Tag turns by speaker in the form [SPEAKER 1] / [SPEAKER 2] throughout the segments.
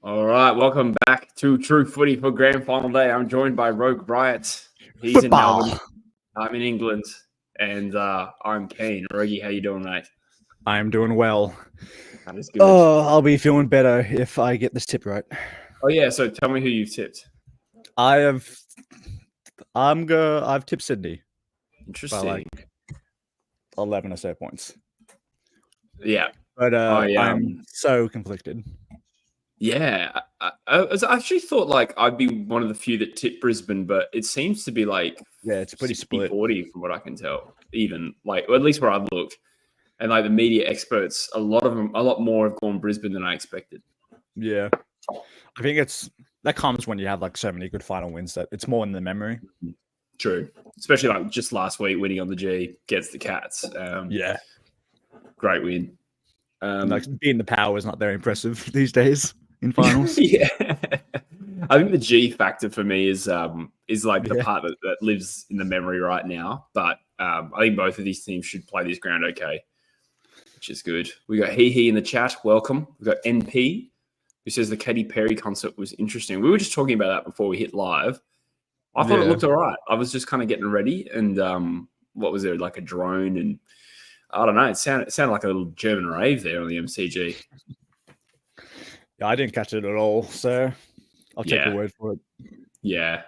[SPEAKER 1] All right, welcome back to True Footy for Grand Final Day. I'm joined by Rogue Bryant. He's
[SPEAKER 2] Football.
[SPEAKER 1] in Melbourne. I'm in England, and I'm Keen. Rogie, how you doing, mate?
[SPEAKER 2] I'm doing well.
[SPEAKER 1] That is good.
[SPEAKER 2] I'll be feeling better if I get this tip right.
[SPEAKER 1] Oh yeah, so tell me who you've tipped.
[SPEAKER 2] I've tipped Sydney by
[SPEAKER 1] Interesting.
[SPEAKER 2] like 11 or so points.
[SPEAKER 1] Yeah,
[SPEAKER 2] But I'm so conflicted.
[SPEAKER 1] yeah. I actually thought like I'd be one of the few that tipped Brisbane, but it seems to be like
[SPEAKER 2] It's pretty split.
[SPEAKER 1] 40 from what I can tell. Even like, or at least where I've looked, and like the media experts, a lot more have gone Brisbane than I expected.
[SPEAKER 2] Yeah, I think that comes when you have like so many good final wins that it's more in the memory.
[SPEAKER 1] True, especially like just last week winning on the G gets the Cats.
[SPEAKER 2] Yeah,
[SPEAKER 1] great win.
[SPEAKER 2] Like beating the Power is not very impressive these days in finals.
[SPEAKER 1] Yeah, I think the G factor for me is like the part that lives in the memory right now. But I think both of these teams should play this ground okay, which is good. We got He in the chat. Welcome. We got NP who says the Katy Perry concert was interesting. We were just talking about that before we hit live. I thought it looked all right. I was just kind of getting ready, and what was there, like a drone, and I don't know. It sounded like a little German rave there on the MCG.
[SPEAKER 2] Yeah, I didn't catch it at all, so I'll take your word for it. Yeah.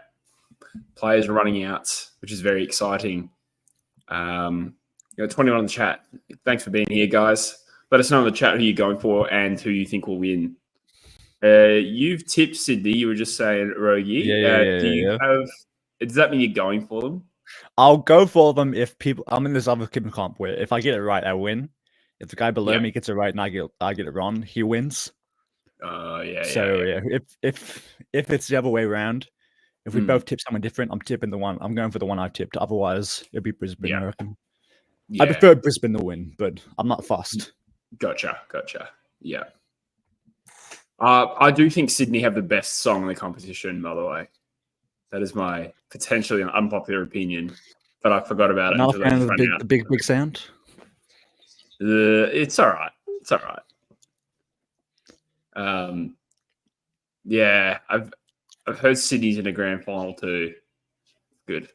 [SPEAKER 1] Players are running out, which is very exciting. You got 21 on the chat. Thanks for being here, guys. Let us know in the chat who you're going for and who you think will win. You've tipped Sydney. You were just saying, Rogie. Does that mean you're going for them?
[SPEAKER 2] I'll go for them if people. I'm in this other comp where if I get it right, I win. If the guy below me gets it right and I get it wrong, he wins. If it's the other way around, if we both tip someone different, I'm going for the one I tipped. Otherwise, it'll be Brisbane. I reckon. Yeah. I prefer Brisbane to win, but I'm not fussed.
[SPEAKER 1] Gotcha. Yeah. I do think Sydney have the best song in the competition, by the way. That is my potentially an unpopular opinion, but I forgot about it.
[SPEAKER 2] Not a fan of the big sound?
[SPEAKER 1] It's all right. Yeah, I've heard Sydney's in a grand final too. Good.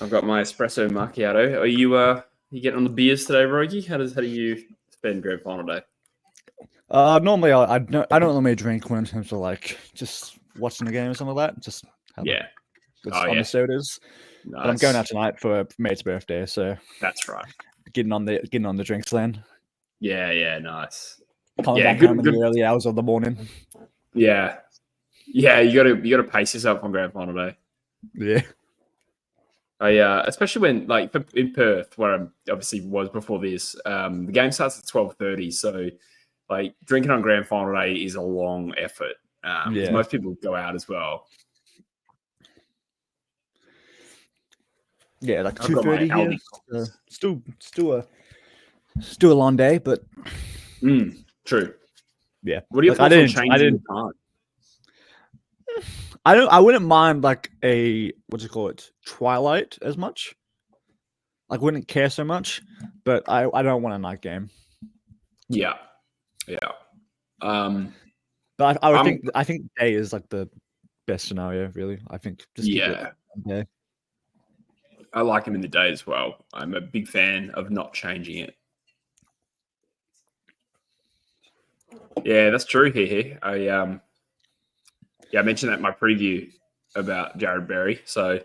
[SPEAKER 1] I've got my espresso macchiato. Are you getting on the beers today, Rogie? How do you spend grand final day?
[SPEAKER 2] Normally I don't normally drink when in terms of like just watching the game or something like that. Just on the sodas. Nice. But I'm going out tonight for a mate's birthday, so that's right. Getting on the drinks then. Yeah, nice. Coming back home in the early hours of the morning.
[SPEAKER 1] Yeah. You gotta pace yourself on grand final day.
[SPEAKER 2] Yeah.
[SPEAKER 1] Especially when like in Perth, where I obviously was before this, the game starts at 12:30, so like drinking on grand final day is a long effort. Most people go out as well.
[SPEAKER 2] Yeah, like 2:30 here. Still a long day, but
[SPEAKER 1] true.
[SPEAKER 2] Yeah.
[SPEAKER 1] What do you thoughts on changing the time?
[SPEAKER 2] I wouldn't mind like a twilight as much. Like wouldn't care so much, but I don't want a night game.
[SPEAKER 1] Yeah.
[SPEAKER 2] But I think day is like the best scenario, really. I think just keep it day.
[SPEAKER 1] I like him in the day as well. I'm a big fan of not changing it. Yeah, that's true here. I mentioned that in my preview about Jared Berry. So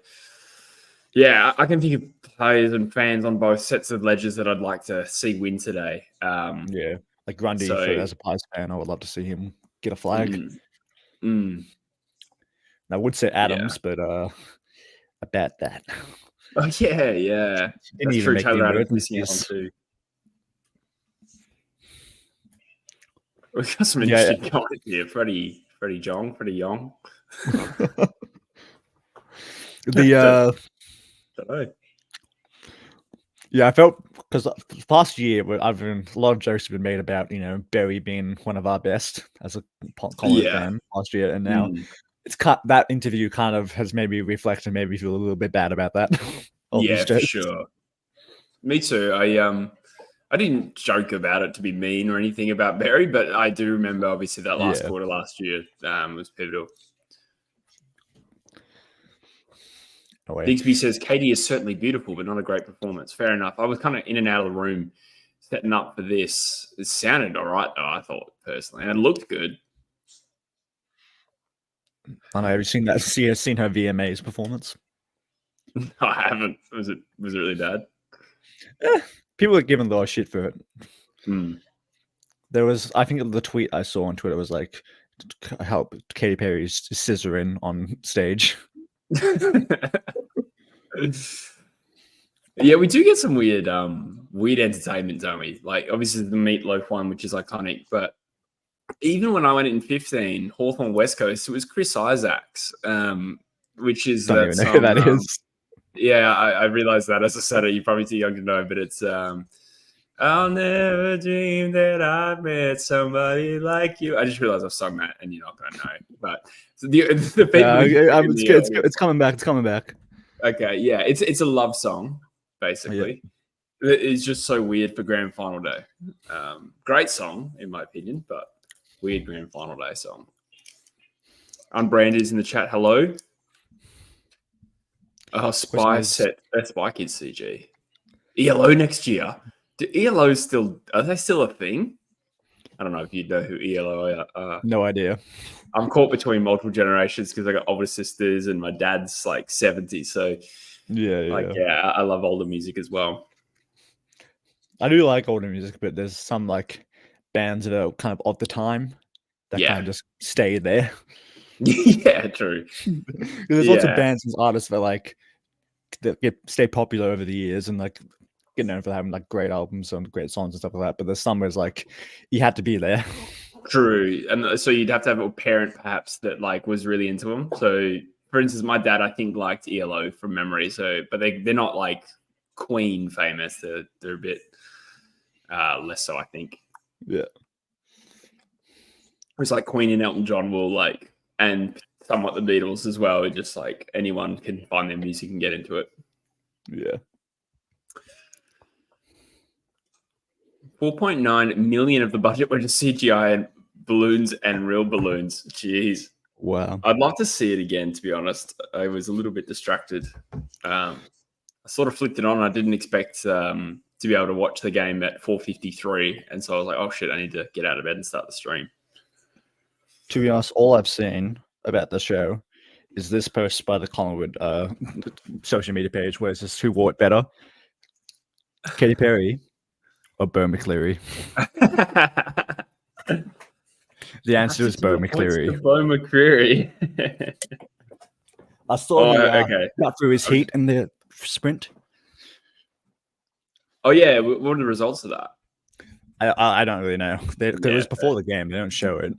[SPEAKER 1] yeah, I can think of players and fans on both sets of ledgers that I'd like to see win today.
[SPEAKER 2] Like Grundy, as a Pies fan, I would love to see him get a flag. I would say Adams, but I bet that.
[SPEAKER 1] Oh yeah. That's true. Taylor Adams missing out on too. We've got some interesting comments here. Freddie Jong, pretty young.
[SPEAKER 2] I felt because past year a lot of jokes have been made about Berry being one of our best as a Collins fan last year, and now it's that interview kind of has maybe reflected, maybe feel a little bit bad about that.
[SPEAKER 1] For sure. Me too. I didn't joke about it to be mean or anything about Berry, but I do remember obviously that last quarter last year was pivotal. Digsby says, Katie is certainly beautiful, but not a great performance. Fair enough. I was kind of in and out of the room setting up for this. It sounded all right, though, I thought, personally. And it looked good.
[SPEAKER 2] I know. Have you seen that? Seen her VMAs performance?
[SPEAKER 1] No, I haven't. Was it really bad?
[SPEAKER 2] People are giving a lot of shit for it.
[SPEAKER 1] Mm.
[SPEAKER 2] There was, I think the tweet I saw on Twitter was like, help Katy Perry's scissoring on stage.
[SPEAKER 1] Yeah, we do get some weird entertainment, don't we? Like, obviously the Meatloaf one, which is iconic, but even when I went in 15, Hawthorn West Coast, it was Chris Isaacs, which is
[SPEAKER 2] Don't even know who that is.
[SPEAKER 1] Yeah, I realized that as I said it. You're probably too young to know, but it's I'll never dream that I met somebody like you. I just realized I've sung that, and you're not going to know. But the people,
[SPEAKER 2] it's coming back. It's coming back.
[SPEAKER 1] Okay, yeah, it's a love song, basically. Yeah. It's just so weird for Grand Final Day. Great song, in my opinion, but weird Grand Final Day song. Unbranded is in the chat. Hello. Oh, Spy set. That's Spy Kids CG. ELO next year. Do ELOs are they still a thing? I don't know if you know who ELO are.
[SPEAKER 2] No idea.
[SPEAKER 1] I'm caught between multiple generations because I got older sisters and my dad's like 70. So I love older music as well.
[SPEAKER 2] I do like older music, but there's some like bands that are kind of the time that kind of just stay there.
[SPEAKER 1] Yeah, true.
[SPEAKER 2] There's lots of bands and artists that stay popular over the years and like get known for having like great albums and great songs and stuff like that. But there's some where it's like you had to be there.
[SPEAKER 1] True, and so you'd have to have a parent perhaps that like was really into them. So, for instance, my dad I think liked ELO from memory. So, but they're not like Queen famous. They're a bit less so, I think.
[SPEAKER 2] Yeah,
[SPEAKER 1] it's like Queen and Elton John will like, and somewhat the Beatles as well. Just like anyone can find their music and get into it.
[SPEAKER 2] Yeah.
[SPEAKER 1] 4.9 million of the budget went to CGI and balloons and real balloons. Jeez.
[SPEAKER 2] Wow.
[SPEAKER 1] I'd love to see it again, to be honest. I was a little bit distracted. I sort of flipped it on. I didn't expect to be able to watch the game at 4:53. And so I was like, oh, shit, I need to get out of bed and start the stream.
[SPEAKER 2] To be honest, all I've seen about the show is this post by the Collingwood social media page where it's just who wore it better, Katy Perry or Beau McCleary. The answer is Beau McCleary.
[SPEAKER 1] Beau McCreary.
[SPEAKER 2] I saw got through his heat in the sprint.
[SPEAKER 1] Oh yeah, what are the results of that?
[SPEAKER 2] I don't really know. It was before the game. They don't show it.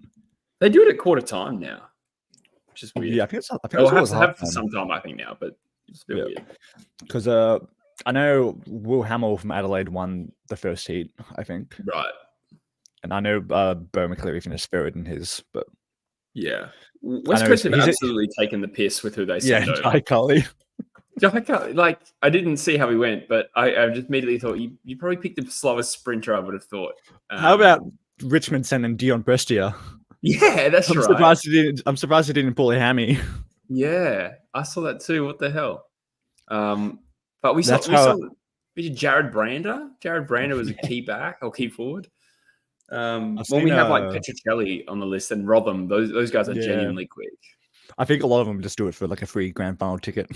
[SPEAKER 1] They do it at quarter time now, which is weird.
[SPEAKER 2] Yeah, I think it's.
[SPEAKER 1] They'll have to have for some time, I think now, but it's a bit weird.
[SPEAKER 2] Because I know Will Hamill from Adelaide won the first heat, I think.
[SPEAKER 1] Right.
[SPEAKER 2] And I know Beau McCleary finished third in his, but
[SPEAKER 1] yeah, West Coast have absolutely taken the piss with who they sent over.
[SPEAKER 2] Jai Culley.
[SPEAKER 1] Like I didn't see how he went, but I just immediately thought you probably picked the slowest sprinter. I would have thought.
[SPEAKER 2] How about Richmond sending Dion Prestia?
[SPEAKER 1] Yeah, that's right.
[SPEAKER 2] I'm surprised he didn't pull a hammy.
[SPEAKER 1] Yeah, I saw that too. What the hell? But we saw Jared Brander. Jared Brander was a key back or key forward. We have like Petrocelli on the list and Rotham. Those guys are genuinely quick.
[SPEAKER 2] I think a lot of them just do it for like a free grand final ticket.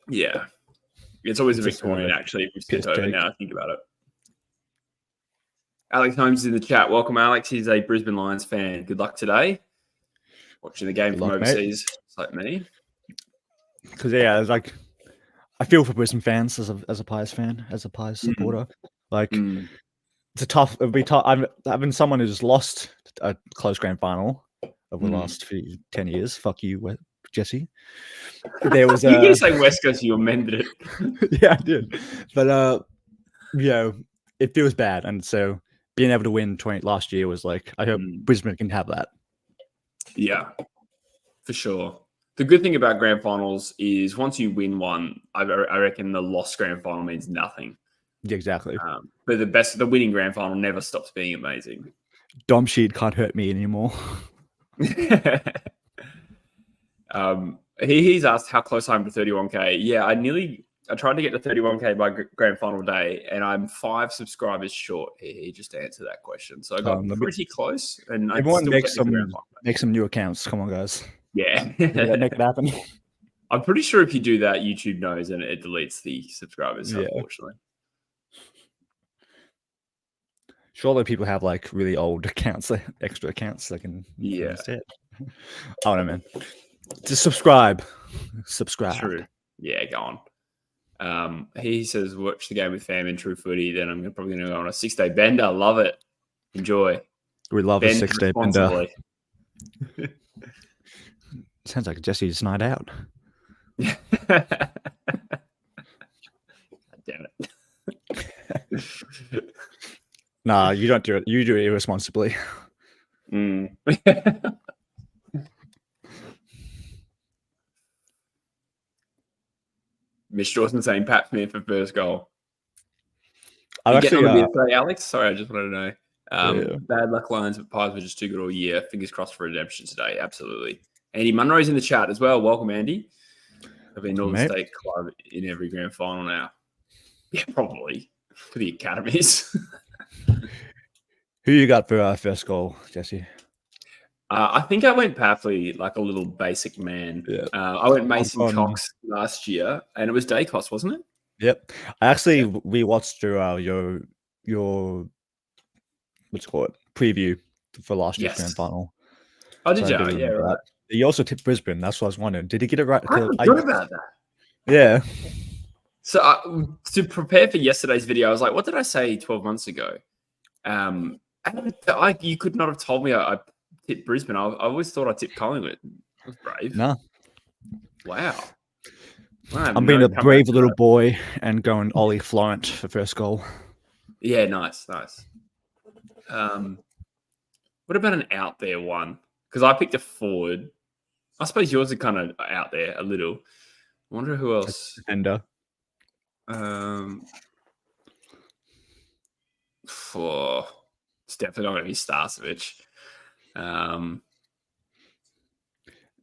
[SPEAKER 1] Yeah, it's always a Victorian actually. If we skip over now, I think about it. Alex Holmes is in the chat. Welcome, Alex. He's a Brisbane Lions fan. Good luck today. Watching the game from overseas, just like me.
[SPEAKER 2] Because it's like I feel for Brisbane fans as a Pies fan, as a Pies supporter. Like it's tough. It'd be tough. I've been someone who's lost a close grand final over the last 10 years. Fuck you, Jesse. There was
[SPEAKER 1] you didn't say West Coast. You amended it.
[SPEAKER 2] Yeah, I did. But it feels bad, and so being able to win 20 last year was like, I hope Brisbane can have that.
[SPEAKER 1] Yeah, for sure. The good thing about grand finals is once you win one, I reckon the lost grand final means nothing.
[SPEAKER 2] Yeah, exactly.
[SPEAKER 1] But the winning grand final never stops being amazing.
[SPEAKER 2] Dom sheet can't hurt me anymore.
[SPEAKER 1] He's asked how close I am to 31K. Yeah, I tried to get to 31K by grand final day, and I'm 5 subscribers short. He just answered that question, so I got pretty close. And
[SPEAKER 2] everyone makes some new accounts. Come on, guys.
[SPEAKER 1] Yeah,
[SPEAKER 2] make it happen.
[SPEAKER 1] I'm pretty sure if you do that, YouTube knows and it deletes the subscribers. Yeah. Unfortunately,
[SPEAKER 2] surely people have like really old accounts, like extra accounts, they can instead. I don't know, man. Just subscribe.
[SPEAKER 1] True. Yeah, go on. He says, watch the game with fam in True Footy. Then I'm probably going to go on a 6-day bender. Love it. Enjoy.
[SPEAKER 2] We love a 6-day bender. Sounds like Jesse's night out.
[SPEAKER 1] Damn it.
[SPEAKER 2] Nah, you don't do it. You do it irresponsibly.
[SPEAKER 1] Mitch Dawson saying Pat Smith for first goal.
[SPEAKER 2] I actually
[SPEAKER 1] today, Alex. Sorry, I just wanted to know. Bad luck Lions, but Pies were just too good all year. Fingers crossed for redemption today. Absolutely. Andy Munro's in the chat as well. Welcome, Andy. I've been Northern State Club in every grand final now. Yeah, probably for the academies.
[SPEAKER 2] Who you got for first goal, Jesse?
[SPEAKER 1] I think I went Papley, like a little basic man.
[SPEAKER 2] Yeah.
[SPEAKER 1] I went Mason Cox last year, and it was Dacos, wasn't it?
[SPEAKER 2] Yep. I actually rewatched your what's it called preview for last year's grand final.
[SPEAKER 1] Oh, did you? Yeah, right.
[SPEAKER 2] He also tipped Brisbane. That's what I was wondering. Did he get it right?
[SPEAKER 1] I forgot about that.
[SPEAKER 2] Yeah.
[SPEAKER 1] So to prepare for yesterday's video, I was like, what did I say 12 months ago? You could not have told me I tipped Brisbane. I always thought I tipped Collingwood. I was brave.
[SPEAKER 2] No.
[SPEAKER 1] Wow.
[SPEAKER 2] I'm being a brave little boy and going Ollie Florent for first goal.
[SPEAKER 1] Yeah, nice. What about an out there one? Because I picked a forward. I suppose yours are kind of out there a little. I wonder who else.
[SPEAKER 2] Defender.
[SPEAKER 1] It's definitely not going to be Starcevic.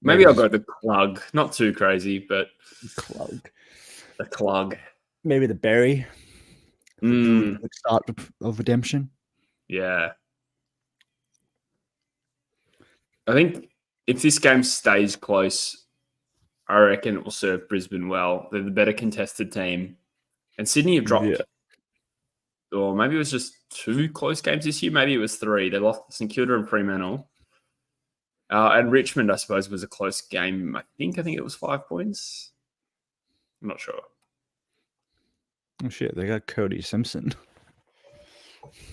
[SPEAKER 1] Maybe I'll go the Clug. Not too crazy, but the Clug.
[SPEAKER 2] Maybe the Berry. The start of redemption.
[SPEAKER 1] Yeah. I think if this game stays close, I reckon it will serve Brisbane well. They're the better contested team. And Sydney have dropped. Yeah. Or maybe it was just 2 close games this year. Maybe it was 3. They lost to St Kilda and Fremantle. And Richmond, I suppose, was a close game. I think it was 5 points. I'm not sure.
[SPEAKER 2] Oh, shit. They got Cody Simpson.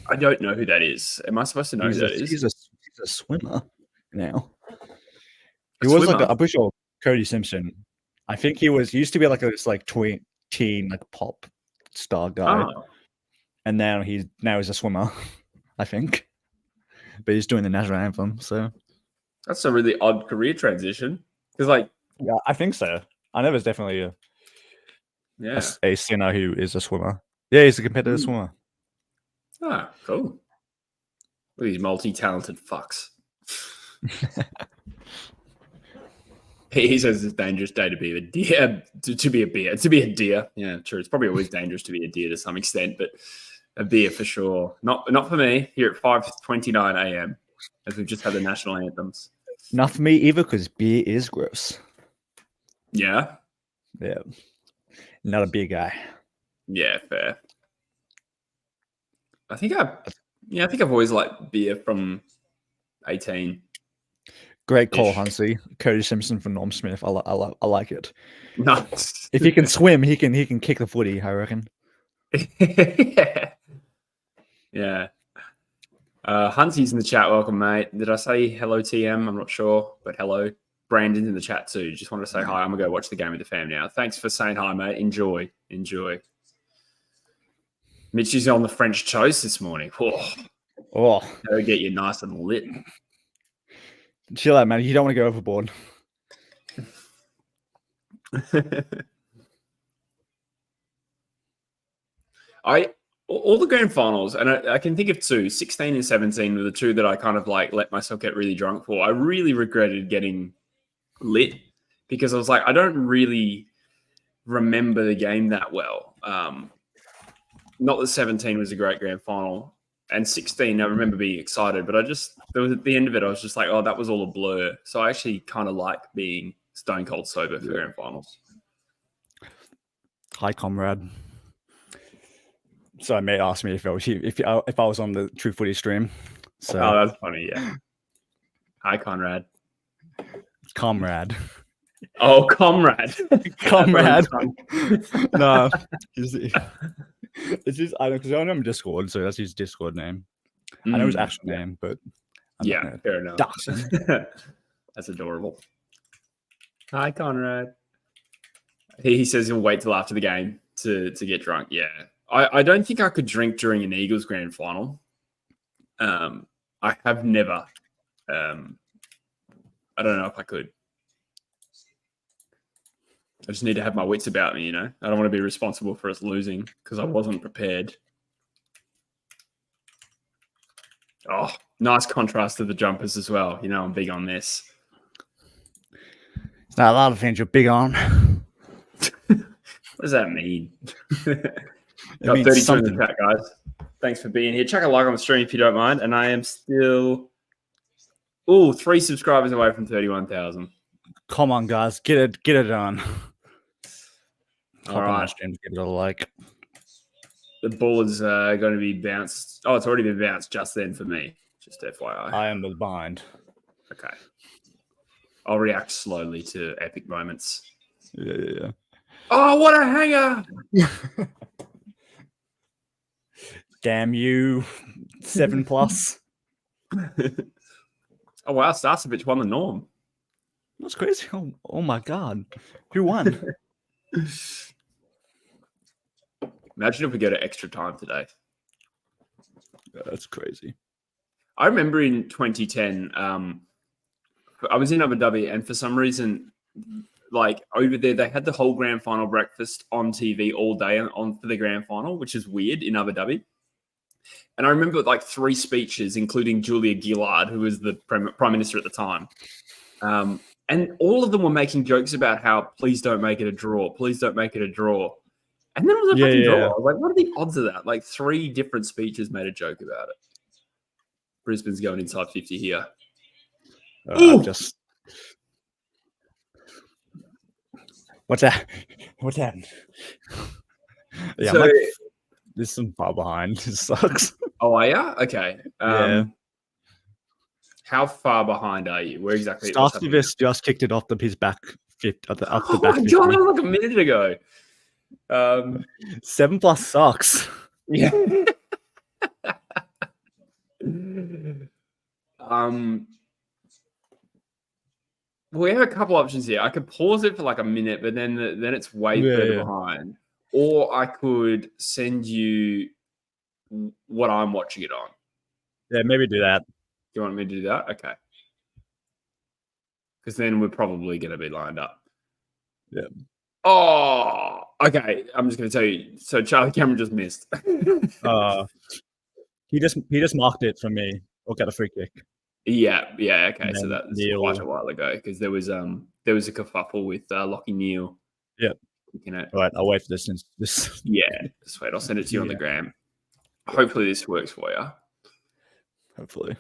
[SPEAKER 1] I don't know who that is. Am I supposed to know who that is?
[SPEAKER 2] He's a swimmer now. He was like, I'm pretty sure Cody Simpson. I think he used to be like this like teen like pop star guy. Oh. And now he's a swimmer, I think. But he's doing the national anthem, so
[SPEAKER 1] that's a really odd career transition. Because
[SPEAKER 2] yeah, I think so. I know there's definitely a sinner who is a swimmer. Yeah, he's a competitive swimmer.
[SPEAKER 1] Ah, cool. Look at these multi-talented fucks. He says it's a dangerous day to be a deer. To be a deer. Yeah, true. It's probably always dangerous to be a deer to some extent, but a beer for sure. Not for me here at 5:29 a.m. as we've just had the national anthems.
[SPEAKER 2] Not for me either, because beer is gross.
[SPEAKER 1] Yeah.
[SPEAKER 2] Yeah. Not a beer guy.
[SPEAKER 1] Yeah, fair. I think I've always liked beer from 18.
[SPEAKER 2] Great call, Hansi. Cody Simpson for Norm Smith. I like it.
[SPEAKER 1] Nice.
[SPEAKER 2] If he can swim, he can kick the footy, I reckon.
[SPEAKER 1] Yeah. Hansi's in the chat. Welcome, mate. Did I say hello, TM? I'm not sure, but hello. Brandon's in the chat too. Just wanted to say hi. I'm going to go watch the game with the fam now. Thanks for saying hi, mate. Enjoy. Mitchy's on the French toast this morning. Oh. That'll get you nice and lit.
[SPEAKER 2] Chill out, man. You don't want to go overboard.
[SPEAKER 1] All the grand finals, and I can think of two, 16 and 17 were the two that I kind of like let myself get really drunk for. I really regretted getting lit because I was like, I don't really remember the game that well. Not that 17 was a great grand final, and 16, I remember being excited, but there was at the end of it, I was just like, oh, that was all a blur. So I actually kind of like being stone cold sober for grand finals.
[SPEAKER 2] Hi, comrade. So mate asked me if I was on the True Footy stream. So
[SPEAKER 1] that's funny. Yeah. Hi, Conrad.
[SPEAKER 2] Comrade.
[SPEAKER 1] Oh, comrade.
[SPEAKER 2] Comrade. No, it's just I don't because I know him Discord, so that's his Discord name. I know his actual name, but
[SPEAKER 1] fair enough. That's adorable. Hi, Conrad. He says he'll wait till after the game to get drunk. Yeah. I don't think I could drink during an Eagles grand final. I have never. I don't know if I could. I just need to have my wits about me, you know? I don't want to be responsible for us losing because I wasn't prepared. Oh, nice contrast to the jumpers as well. You know, I'm big on this.
[SPEAKER 2] It's not a lot of things you're big on.
[SPEAKER 1] What does that mean? Got 32 in the chat, guys. Thanks for being here. Chuck a like on the stream if you don't mind. And I am still 3 subscribers away from 31,000.
[SPEAKER 2] Come on, guys. Get it done.
[SPEAKER 1] All right.
[SPEAKER 2] Stream, give it a like.
[SPEAKER 1] The ball is going to be bounced. Oh, it's already been bounced just then for me. Just FYI.
[SPEAKER 2] I am the bind.
[SPEAKER 1] Okay. I'll react slowly to epic moments.
[SPEAKER 2] Yeah.
[SPEAKER 1] Oh, what a hanger!
[SPEAKER 2] Damn you, 7+.
[SPEAKER 1] Oh, wow. Starcevich won the norm.
[SPEAKER 2] That's crazy. Oh my God. Who won?
[SPEAKER 1] Imagine if we go to extra time today.
[SPEAKER 2] That's crazy.
[SPEAKER 1] I remember in 2010, I was in Abu Dhabi, and for some reason, like over there, they had the whole grand final breakfast on TV all day for the grand final, which is weird in Abu Dhabi. And I remember like 3 speeches, including Julia Gillard, who was the prime minister at the time. And all of them were making jokes about how please don't make it a draw. Please don't make it a draw. And then it was a fucking draw. I was like, what are the odds of that? Like 3 different speeches made a joke about it. Brisbane's going inside 50 here.
[SPEAKER 2] What's that? What's that? Yeah,
[SPEAKER 1] so,
[SPEAKER 2] there's some far behind. It sucks.
[SPEAKER 1] Oh, are you? Okay.
[SPEAKER 2] Yeah.
[SPEAKER 1] How far behind are you? Where exactly?
[SPEAKER 2] Starcevich just kicked it off his back. Up the back.
[SPEAKER 1] Oh my God, that was like a minute ago.
[SPEAKER 2] 7+ sucks.
[SPEAKER 1] Yeah. We have a couple options here. I could pause it for like a minute, but then it's way further behind. Or I could send you what I'm watching it on.
[SPEAKER 2] Yeah, maybe do that.
[SPEAKER 1] You want me to do that? Okay. Because then we're probably going to be lined up.
[SPEAKER 2] Yeah.
[SPEAKER 1] Oh, okay. I'm just going to tell you. So Charlie Cameron just missed.
[SPEAKER 2] He just marked it for me. Or got a free kick.
[SPEAKER 1] Yeah. Okay. So that's quite a while ago because there was a kerfuffle with Lockie Neal.
[SPEAKER 2] Yep. All right, I'll wait for this.
[SPEAKER 1] Yeah, just wait. I'll send it to you on the gram. Hopefully this works for you.
[SPEAKER 2] Hopefully.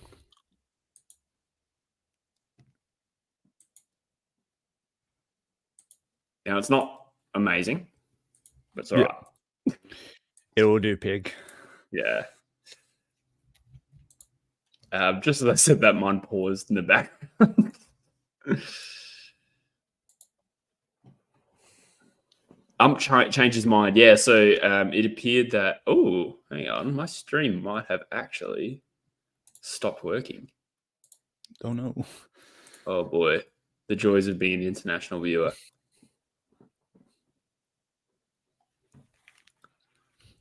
[SPEAKER 1] Now it's not amazing, but it's all right.
[SPEAKER 2] It will do, pig.
[SPEAKER 1] Yeah. Just as I said that, mine paused in the background. Changed his mind. Yeah, so it appeared that, hang on, my stream might have actually stopped working.
[SPEAKER 2] Don't know.
[SPEAKER 1] Oh, boy. The joys of being an international viewer.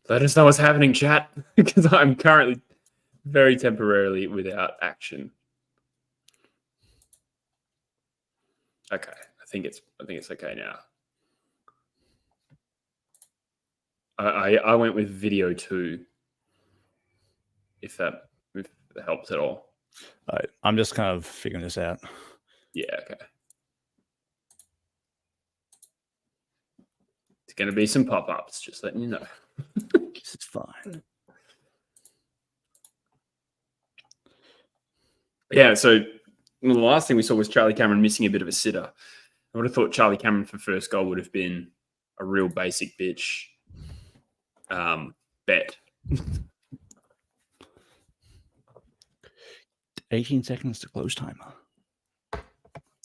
[SPEAKER 1] Let us know what's happening, chat, because I'm currently very temporarily without action. Okay, I think it's okay now. I went with video 2. If that helps at all.
[SPEAKER 2] All right, I'm just kind of figuring this out.
[SPEAKER 1] Yeah, okay. It's going to be some pop-ups, just letting you know.
[SPEAKER 2] This is fine.
[SPEAKER 1] Yeah, so the last thing we saw was Charlie Cameron missing a bit of a sitter. I would have thought Charlie Cameron for first goal would have been a real basic bitch bet.
[SPEAKER 2] 18 seconds to close timer.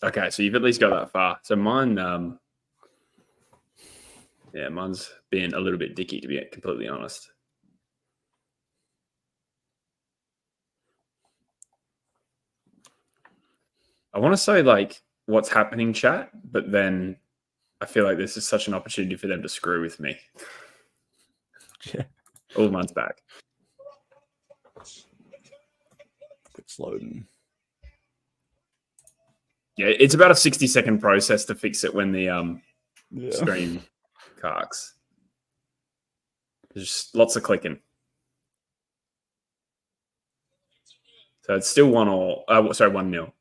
[SPEAKER 1] Okay, so you've at least got that far. So mine, mine's been a little bit dicky, to be completely honest. I want to say, like, what's happening, chat, but then I feel like this is such an opportunity for them to screw with me.
[SPEAKER 2] Yeah.
[SPEAKER 1] All mine's back.
[SPEAKER 2] It's loading.
[SPEAKER 1] Yeah, it's about a 60-second process to fix it when the screen carks. There's just lots of clicking. So it's still 1-0.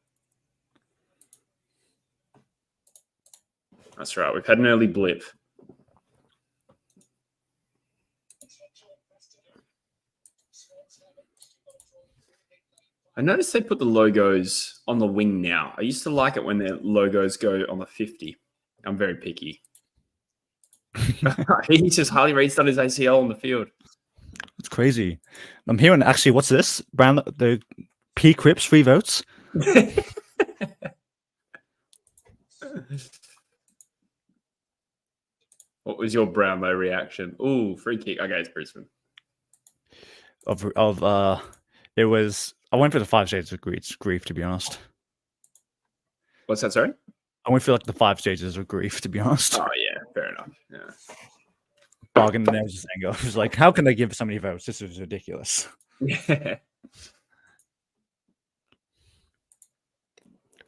[SPEAKER 1] That's right. We've had an early blip. I noticed they put the logos on the wing now. I used to like it when their logos go on the 50. I'm very picky. He says Harley Reid's done his ACL on the field.
[SPEAKER 2] It's crazy. I'm hearing, actually, what's this? The P. Crips, 3 votes.
[SPEAKER 1] What was your Brownlow reaction? Ooh, free kick. Okay, it's Brisbane.
[SPEAKER 2] It was. I went for the 5 stages of grief, to be honest.
[SPEAKER 1] What's that, sorry?
[SPEAKER 2] I went for like the 5 stages of grief, to be honest.
[SPEAKER 1] Oh, yeah, fair enough. Yeah.
[SPEAKER 2] Bargain there was just anger. I was like, how can they give so many votes? This is ridiculous.
[SPEAKER 1] Yeah.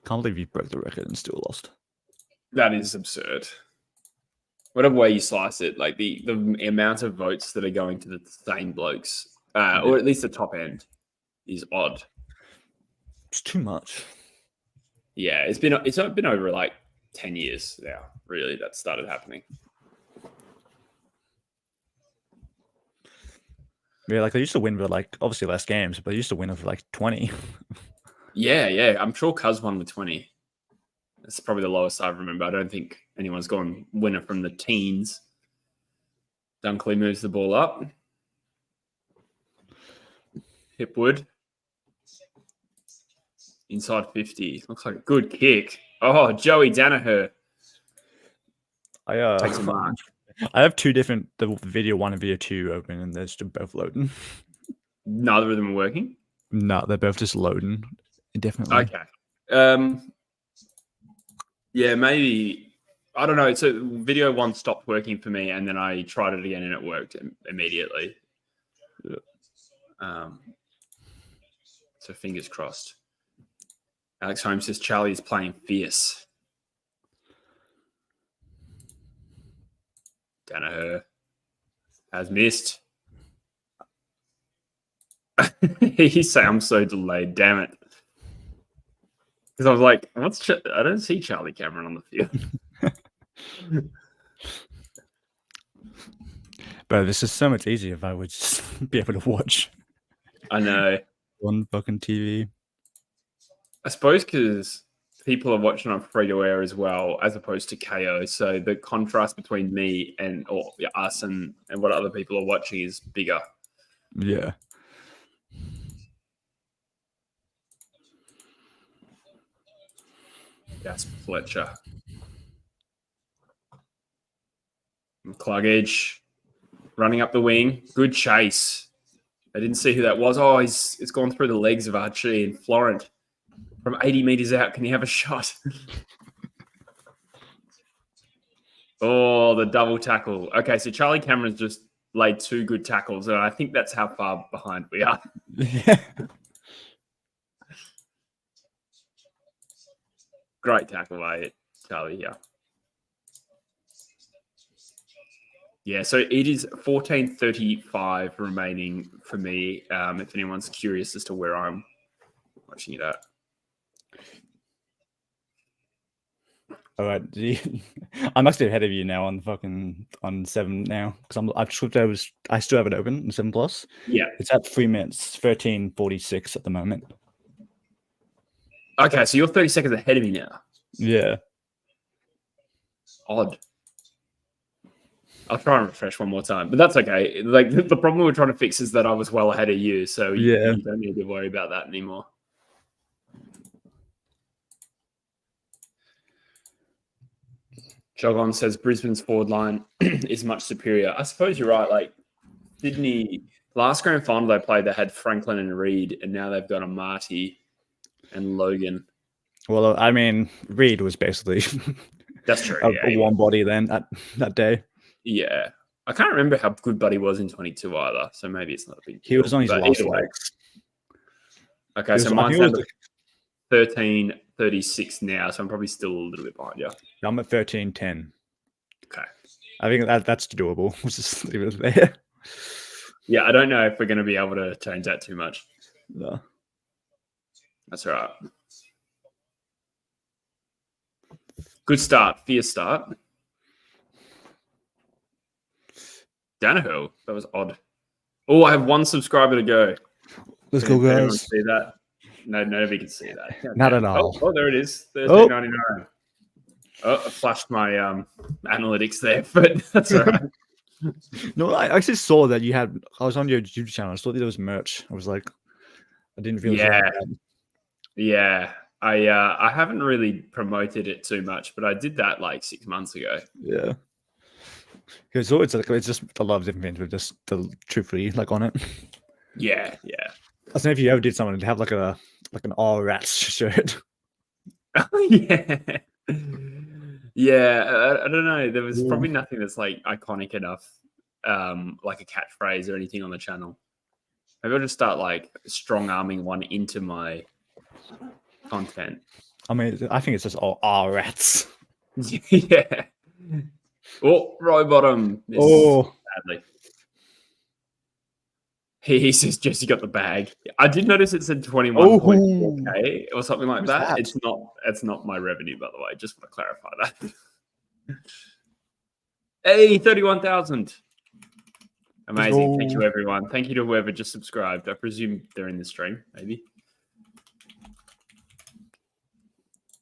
[SPEAKER 2] Can't believe you broke the record and still lost.
[SPEAKER 1] That is absurd. Whatever way you slice it, like the amount of votes that are going to the same blokes, or at least the top end, is odd.
[SPEAKER 2] It's too much.
[SPEAKER 1] Yeah, it's been over like 10 years now, really, that started happening.
[SPEAKER 2] Yeah, like they used to win with like obviously less games, but they used to win with like 20.
[SPEAKER 1] Yeah. I'm sure Cuz won with 20. That's probably the lowest I remember. I don't think anyone's gone winner from the teens. Dunkley moves the ball up. Hipwood. Inside 50. Looks like a good kick. Oh, Joey Danaher. Takes a mark.
[SPEAKER 2] I have 2 different, the video 1 and video 2 open, and they're just both loading.
[SPEAKER 1] Neither of them are working?
[SPEAKER 2] No, they're both just loading. Definitely.
[SPEAKER 1] Okay. Yeah, maybe. I don't know. So video 1 stopped working for me, and then I tried it again, and it worked immediately. So fingers crossed. Alex Holmes says Charlie is playing fierce. Danaher has missed. He say I'm so delayed. Damn it. Because I was like, I don't see Charlie Cameron on the field.
[SPEAKER 2] But this is so much easier if I would just be able to watch.
[SPEAKER 1] I know.
[SPEAKER 2] On fucking TV.
[SPEAKER 1] I suppose because people are watching on free to air as well, as opposed to KO. So the contrast between me and us and what other people are watching is bigger.
[SPEAKER 2] Yeah.
[SPEAKER 1] That's Fletcher. McCluggage running up the wing. Good chase. I didn't see who that was. Oh, it's gone through the legs of Archie and Florent. From 80 meters out, can he have a shot? Oh, the double tackle. Okay, so Charlie Cameron's just laid 2 good tackles, and I think that's how far behind we are.
[SPEAKER 2] Yeah.
[SPEAKER 1] Great tackle by Charlie here. Yeah, so it is 14:35 remaining for me. If anyone's curious as to where I'm watching it at.
[SPEAKER 2] All right, I'm actually ahead of you now on 7 now because I still have it open in 7+.
[SPEAKER 1] Yeah,
[SPEAKER 2] it's at 3 minutes, 13:46 at the moment.
[SPEAKER 1] Okay, so you're 30 seconds ahead of me now.
[SPEAKER 2] Yeah.
[SPEAKER 1] Odd. I'll try and refresh one more time, but that's okay. Like the problem we're trying to fix is that I was well ahead of you, so you don't need to worry about that anymore. Jogon says Brisbane's forward line is much superior. I suppose you're right. Like Sydney, last grand final they played, they had Franklin and Reed, and now they've got a Marty and Logan.
[SPEAKER 2] Well, I mean, Reed was basically
[SPEAKER 1] that's true.
[SPEAKER 2] a one body then that day.
[SPEAKER 1] Yeah. I can't remember how good Buddy was in 22 either, so maybe it's not a big deal.
[SPEAKER 2] He was on his last legs.
[SPEAKER 1] Okay, so mine's down to 13:36 now, so I'm probably still a little bit behind you.
[SPEAKER 2] I'm at 13:10.
[SPEAKER 1] Okay.
[SPEAKER 2] I think that's doable. We'll just leave it there.
[SPEAKER 1] Yeah, I don't know if we're going to be able to change that too much.
[SPEAKER 2] No.
[SPEAKER 1] That's all right. Good start. Fierce start. Danaher. That was odd. Oh, I have one subscriber to go.
[SPEAKER 2] Let's go, guys.
[SPEAKER 1] See that? No, nobody can see that. Okay.
[SPEAKER 2] Not at all.
[SPEAKER 1] Oh, there it is. $13.99. Oh, I flashed my analytics there, but that's all right.
[SPEAKER 2] No, I actually saw that you had. I was on your YouTube channel. I saw that there was merch. I was like, I didn't realize.
[SPEAKER 1] Yeah. I haven't really promoted it too much, but I did that like 6 months ago.
[SPEAKER 2] Yeah. It's just a lot of different things with just the True Footy like on it.
[SPEAKER 1] Yeah.
[SPEAKER 2] I don't know if you ever did something to have like an all rats shirt.
[SPEAKER 1] Yeah. Yeah, I don't know. There was probably nothing that's like iconic enough, like a catchphrase or anything on the channel. Maybe I'll just start like strong arming one into my content.
[SPEAKER 2] I mean, I think it's just all rats.
[SPEAKER 1] Yeah. Oh, Roy Bottom. Badly. He says Jesse got the bag. I did notice it said 21.4K or something like that. It's not my revenue, by the way. Just want to clarify that. Hey, 31,000. Amazing. Thank you, everyone. Thank you to whoever just subscribed. I presume they're in the stream, maybe.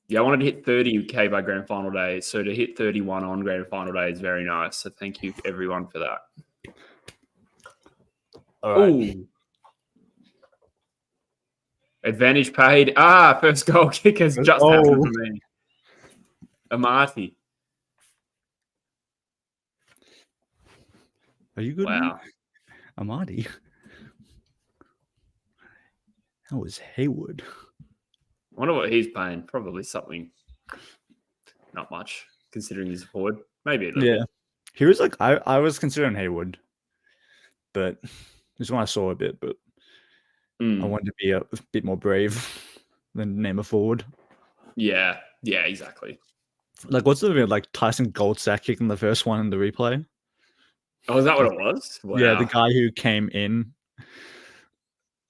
[SPEAKER 1] Yeah, I wanted to hit 30K by grand final day. So to hit 31 on grand final day is very nice. So thank you, everyone, for that.
[SPEAKER 2] All right.
[SPEAKER 1] Ooh. Advantage paid. First goal kick has just happened for me. Amati.
[SPEAKER 2] Are you good?
[SPEAKER 1] Wow.
[SPEAKER 2] Amati. That was Hayward.
[SPEAKER 1] I wonder what he's paying. Probably something. Not much, considering he's forward. Maybe a little bit.
[SPEAKER 2] He was like, I was considering Hayward, but this one I saw a bit, but I wanted to be a bit more brave than name a forward.
[SPEAKER 1] Yeah, exactly.
[SPEAKER 2] Like, what's the like Tyson Goldsack kicking the first one in the replay?
[SPEAKER 1] Oh, is that what it was? Wow.
[SPEAKER 2] Yeah, the guy who came in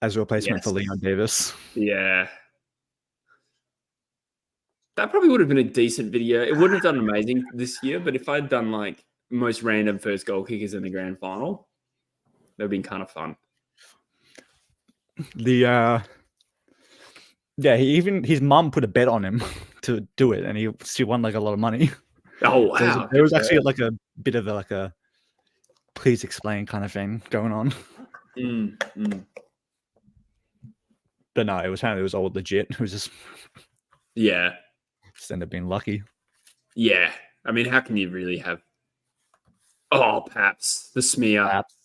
[SPEAKER 2] as a replacement for Leon Davis.
[SPEAKER 1] Yeah. That probably would have been a decent video. It wouldn't have done amazing this year, but if I'd done like most random first goal kickers in the grand final, that would have been kind of fun.
[SPEAKER 2] His mum put a bet on him to do it, and she won like a lot of money.
[SPEAKER 1] Oh wow!
[SPEAKER 2] There was actually like a bit of a please explain kind of thing going on. But no, it was all legit. It was just just ended up being lucky.
[SPEAKER 1] Yeah, I mean, how can you really have? Oh, Paps, the smear.
[SPEAKER 2] Paps.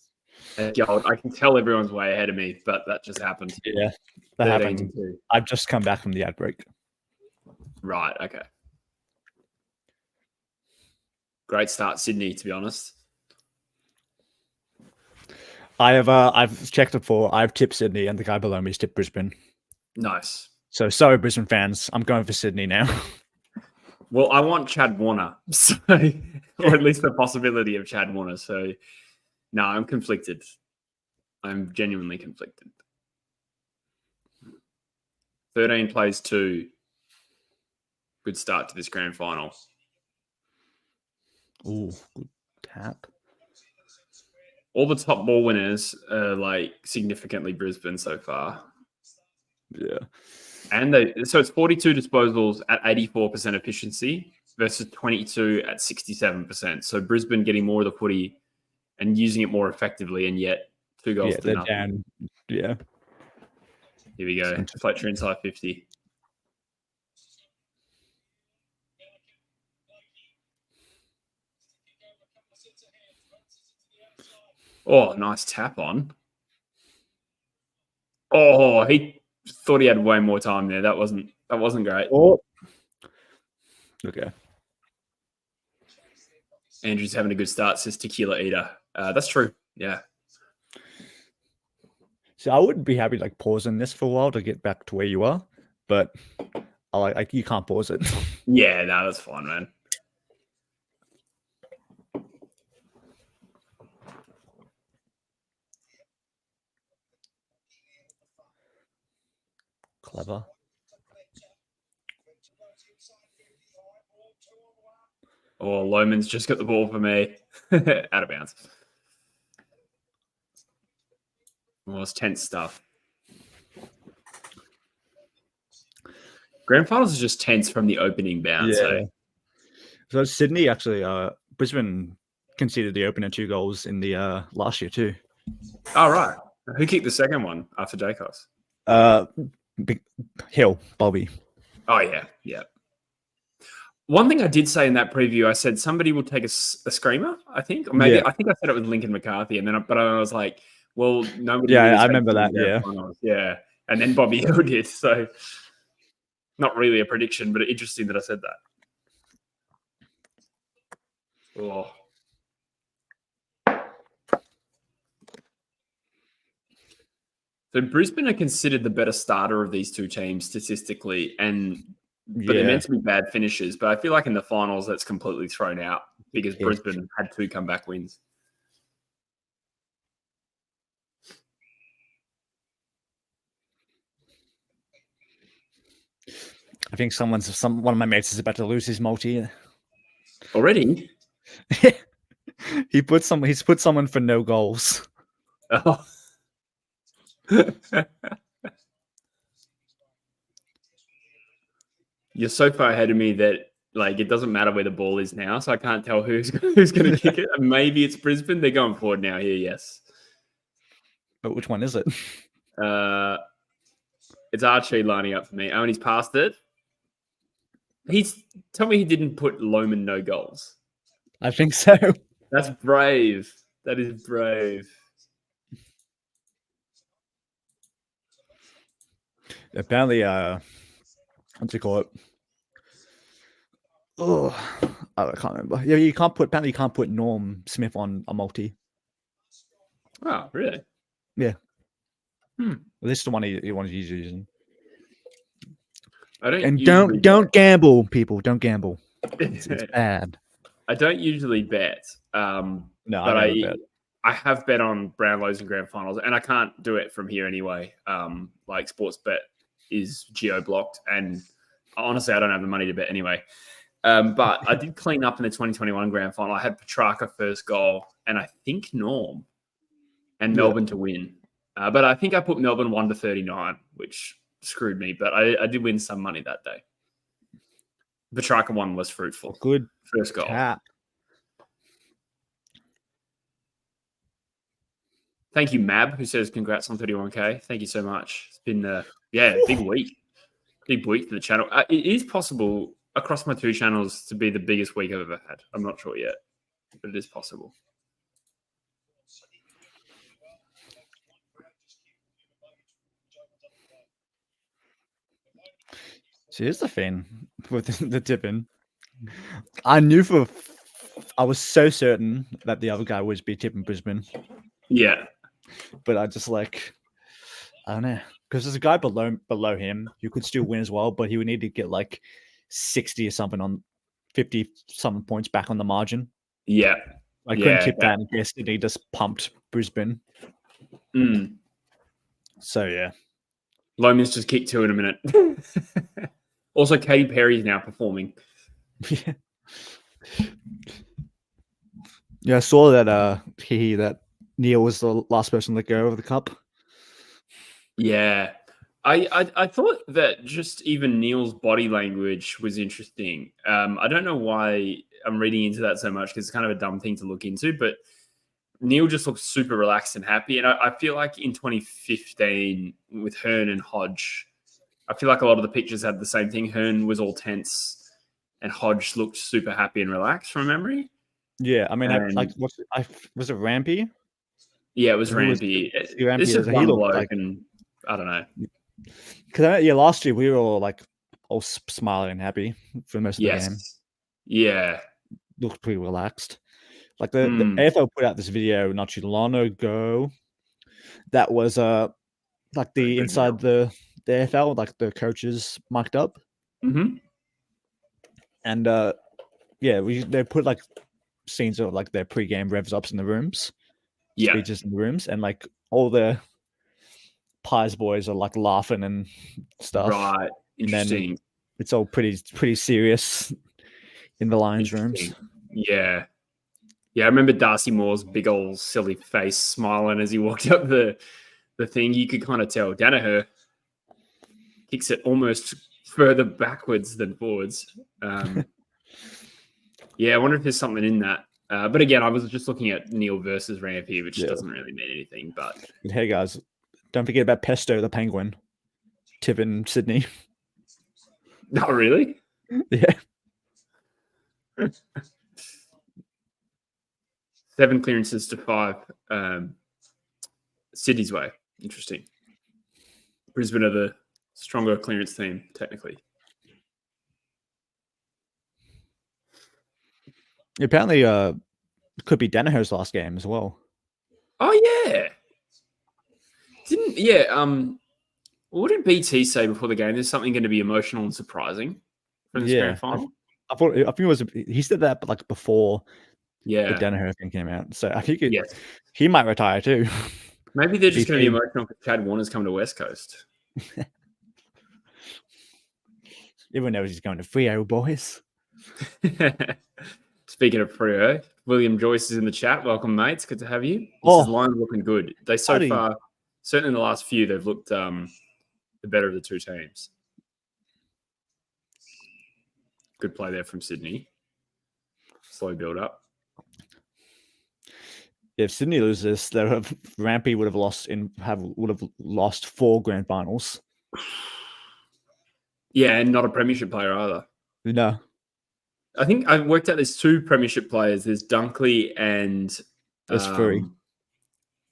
[SPEAKER 1] God, I can tell everyone's way ahead of me, but that just happened.
[SPEAKER 2] Yeah, that happened. I've just come back from the ad break.
[SPEAKER 1] Right. Okay. Great start, Sydney. To be honest,
[SPEAKER 2] I've checked it before. I've tipped Sydney, and the guy below me's tipped Brisbane.
[SPEAKER 1] Nice.
[SPEAKER 2] So sorry, Brisbane fans. I'm going for Sydney now.
[SPEAKER 1] Well, I want Chad Warner, so or at least the possibility of Chad Warner. So, no, I'm conflicted. I'm genuinely conflicted. 13 plays 2. Good start to this grand final.
[SPEAKER 2] Ooh, good tap.
[SPEAKER 1] All the top ball winners are like significantly Brisbane so far.
[SPEAKER 2] Yeah.
[SPEAKER 1] And so it's 42 disposals at 84% efficiency versus 22 at 67%. So Brisbane getting more of the footy and using it more effectively, and yet 2 goals to nothing.
[SPEAKER 2] Down. Yeah.
[SPEAKER 1] Here we go. Fletcher inside 50. Oh, nice tap on. Oh, he thought he had way more time there. That wasn't great.
[SPEAKER 2] Oh. Okay.
[SPEAKER 1] Andrew's having a good start, says Tequila Eater. That's true. Yeah.
[SPEAKER 2] So I wouldn't be happy like pausing this for a while to get back to where you are, but I like you can't pause it.
[SPEAKER 1] Yeah, no, that's fine, man.
[SPEAKER 2] Clever.
[SPEAKER 1] Oh, Loman's just got the ball for me. Out of bounds. Well, it's tense stuff. Grand finals is just tense from the opening bounce.
[SPEAKER 2] Yeah. So Sydney actually, Brisbane conceded the opener 2 goals in the last year too.
[SPEAKER 1] Oh, right. Who kicked the second one after Jacobs?
[SPEAKER 2] Hill, Bobby.
[SPEAKER 1] Oh, yeah. Yeah. One thing I did say in that preview, I said somebody will take a screamer, I think. Or maybe I think I said it with Lincoln McCarthy. And then but I was like, well, nobody.
[SPEAKER 2] Yeah, I remember that. Yeah.
[SPEAKER 1] Finals. Yeah. And then Bobby Hill did. So not really a prediction, but interesting that I said that. Oh. So Brisbane are considered the better starter of these two teams statistically, but they're meant to be bad finishers. But I feel like in the finals, that's completely thrown out because Brisbane had 2 comeback wins.
[SPEAKER 2] I think one of my mates is about to lose his multi.
[SPEAKER 1] Already?
[SPEAKER 2] He's put someone for no goals.
[SPEAKER 1] Oh. You're so far ahead of me that like it doesn't matter where the ball is now, so I can't tell who's going to kick it. Maybe it's Brisbane. They're going forward now here, yes.
[SPEAKER 2] But which one is it?
[SPEAKER 1] It's Archie lining up for me. Oh, and he's passed it. Tell me he didn't put Loman no goals.
[SPEAKER 2] I think so.
[SPEAKER 1] That's brave. That is brave.
[SPEAKER 2] Apparently, what's it called? Oh, I can't remember. Yeah, you can't put Norm Smith on a multi.
[SPEAKER 1] Oh, really?
[SPEAKER 2] Yeah. Well, this is the one he wanted to use. Don't gamble, people. Don't gamble. It's bad.
[SPEAKER 1] I don't usually bet.
[SPEAKER 2] No,
[SPEAKER 1] but I have bet on Brownlows and grand finals, and I can't do it from here anyway. Like sports bet is geo blocked, and honestly, I don't have the money to bet anyway. But I did clean up in the 2021 grand final. I had Petrarca first goal, and I think Norm and Melbourne to win. But I think I put Melbourne 1-39, which screwed me. But I did win some money that day. Petrarca one was fruitful.
[SPEAKER 2] Good
[SPEAKER 1] first goal.
[SPEAKER 2] Tap.
[SPEAKER 1] Thank you, Mab, who says congrats on 31K. Thank you so much. It's been big week. Big week for the channel. It is possible across my 2 channels to be the biggest week I've ever had. I'm not sure yet, but it is possible.
[SPEAKER 2] So here's the thing with the tipping. I was so certain that the other guy would be tipping Brisbane.
[SPEAKER 1] Yeah.
[SPEAKER 2] But I just I don't know. Because there's a guy below him who could still win as well, but he would need to get 60 or something on 50-something points back on the margin.
[SPEAKER 1] Yeah.
[SPEAKER 2] I couldn't tip that in case he just pumped Brisbane. So, yeah.
[SPEAKER 1] Lomas just kicked 2 in a minute. Also, Katy Perry's now performing.
[SPEAKER 2] Yeah, I saw that that Neil was the last person to let go of the cup.
[SPEAKER 1] Yeah. I thought that just even Neil's body language was interesting. I don't know why I'm reading into that so much because it's kind of a dumb thing to look into, but Neil just looks super relaxed and happy. And I feel like in 2015 with Hearn and Hodge, I feel like a lot of the pictures had the same thing. Hearn was all tense and Hodge looked super happy and relaxed from memory.
[SPEAKER 2] Yeah, I mean, was it Rampy?
[SPEAKER 1] Yeah, it was Rampy. It's just one bloke, and I don't know.
[SPEAKER 2] Because last year we were all smiling and happy for most of the game.
[SPEAKER 1] Yeah,
[SPEAKER 2] looked pretty relaxed. Like the AFL put out this video not too long ago. That was like the inside the AFL, like the coaches mic'd up. And they put like scenes of like their pre-game revs ups in the rooms, speeches in the rooms, and like all the Pies boys are like laughing and stuff.
[SPEAKER 1] Right, interesting.
[SPEAKER 2] And then it's all pretty serious in the Lions rooms.
[SPEAKER 1] Yeah. Yeah, I remember Darcy Moore's big old silly face smiling as he walked up the thing. You could kind of tell Danaher kicks it almost further backwards than forwards. Yeah, I wonder if there's something in that. But again, I was just looking at Neil versus Rampy, which doesn't really mean anything. But
[SPEAKER 2] hey, guys, don't forget about Pesto the Penguin, Tip in Sydney.
[SPEAKER 1] Not really?
[SPEAKER 2] Yeah.
[SPEAKER 1] 7 clearances to 5. Sydney's way. Interesting. Brisbane are the stronger clearance team, technically.
[SPEAKER 2] Apparently, could be Danaher's last game as well.
[SPEAKER 1] Oh yeah. What did BT say before the game? There's something going to be emotional and surprising for this grand final.
[SPEAKER 2] I think it was. He said that, but like before.
[SPEAKER 1] Yeah,
[SPEAKER 2] the Danaher thing came out, so I think he might retire too.
[SPEAKER 1] Maybe they're just going to be emotional because Chad Warner's coming to West Coast.
[SPEAKER 2] Everyone knows he's going to Freo, boys.
[SPEAKER 1] Speaking of Freo, William Joyce is in the chat. Welcome, mates. Good to have you. This line looking good. They so far, certainly in the last few, they've looked the better of the two teams. Good play there from Sydney. Slow build up.
[SPEAKER 2] If Sydney loses, Rampy would have lost 4 grand finals.
[SPEAKER 1] Yeah, and not a premiership player either.
[SPEAKER 2] No.
[SPEAKER 1] I think I've worked out there's 2 premiership players. There's Dunkley and
[SPEAKER 2] there's 3.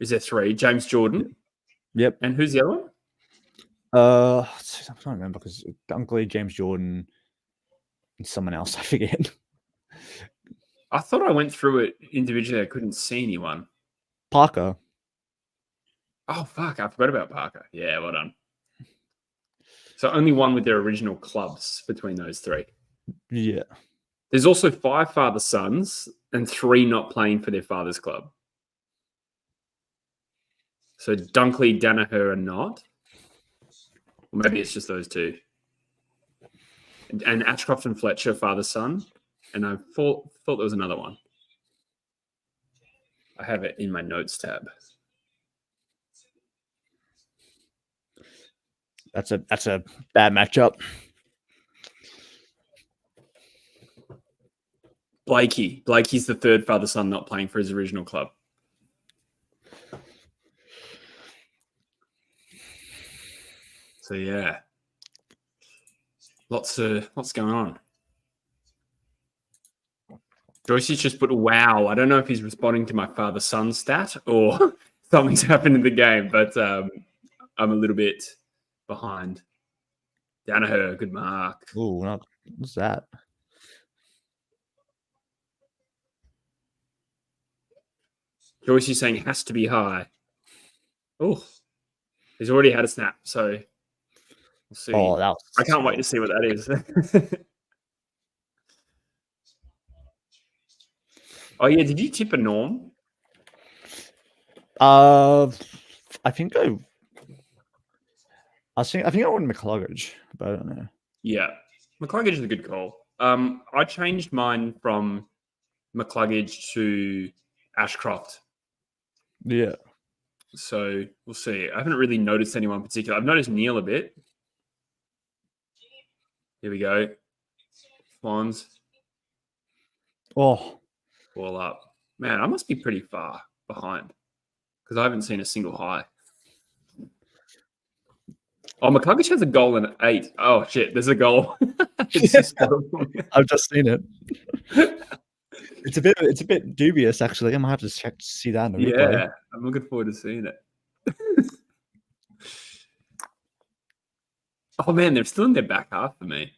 [SPEAKER 1] Is there 3? James Jordan.
[SPEAKER 2] Yep.
[SPEAKER 1] And who's the other one?
[SPEAKER 2] I'm trying to remember because Dunkley, James Jordan, and someone else. I forget.
[SPEAKER 1] I thought I went through it individually. I couldn't see anyone.
[SPEAKER 2] Parker.
[SPEAKER 1] Oh, fuck. I forgot about Parker. Yeah, well done. So only one with their original clubs between those 3.
[SPEAKER 2] Yeah.
[SPEAKER 1] There's also 5 father-sons and 3 not playing for their father's club. So Dunkley, Danaher are not. Or maybe it's just those 2. And Ashcroft and Fletcher, father-son. And I thought there was another one. I have it in my notes tab.
[SPEAKER 2] That's a bad matchup.
[SPEAKER 1] Blakey's the 3rd father-son not playing for his original club. So yeah. Lots going on. Joyce's just put, wow. I don't know if he's responding to my father-son stat or something's happened in the game, but I'm a little bit behind. Danaher, good mark.
[SPEAKER 2] Ooh, what's that?
[SPEAKER 1] Joyce is saying it has to be high. Oh, he's already had a snap, so we'll see.
[SPEAKER 2] Oh,
[SPEAKER 1] I can't wait to see what that is. Oh yeah, did you tip a Norm?
[SPEAKER 2] I think I think I went McCluggage, but I don't know.
[SPEAKER 1] Yeah, McCluggage is a good call. I changed mine from McCluggage to Ashcroft.
[SPEAKER 2] Yeah.
[SPEAKER 1] So we'll see. I haven't really noticed anyone in particular. I've noticed Neil a bit. Here we go. Swans.
[SPEAKER 2] Oh.
[SPEAKER 1] Ball up. Man, I must be pretty far behind because I haven't seen a single high. Oh, McCluggage has a goal in 8. Oh, shit. There's a goal.
[SPEAKER 2] I've just seen it. It's a bit dubious, actually. I might have to check to see that in the replay.
[SPEAKER 1] Yeah, I'm looking forward to seeing it. Oh, man, they're still in their back half for me.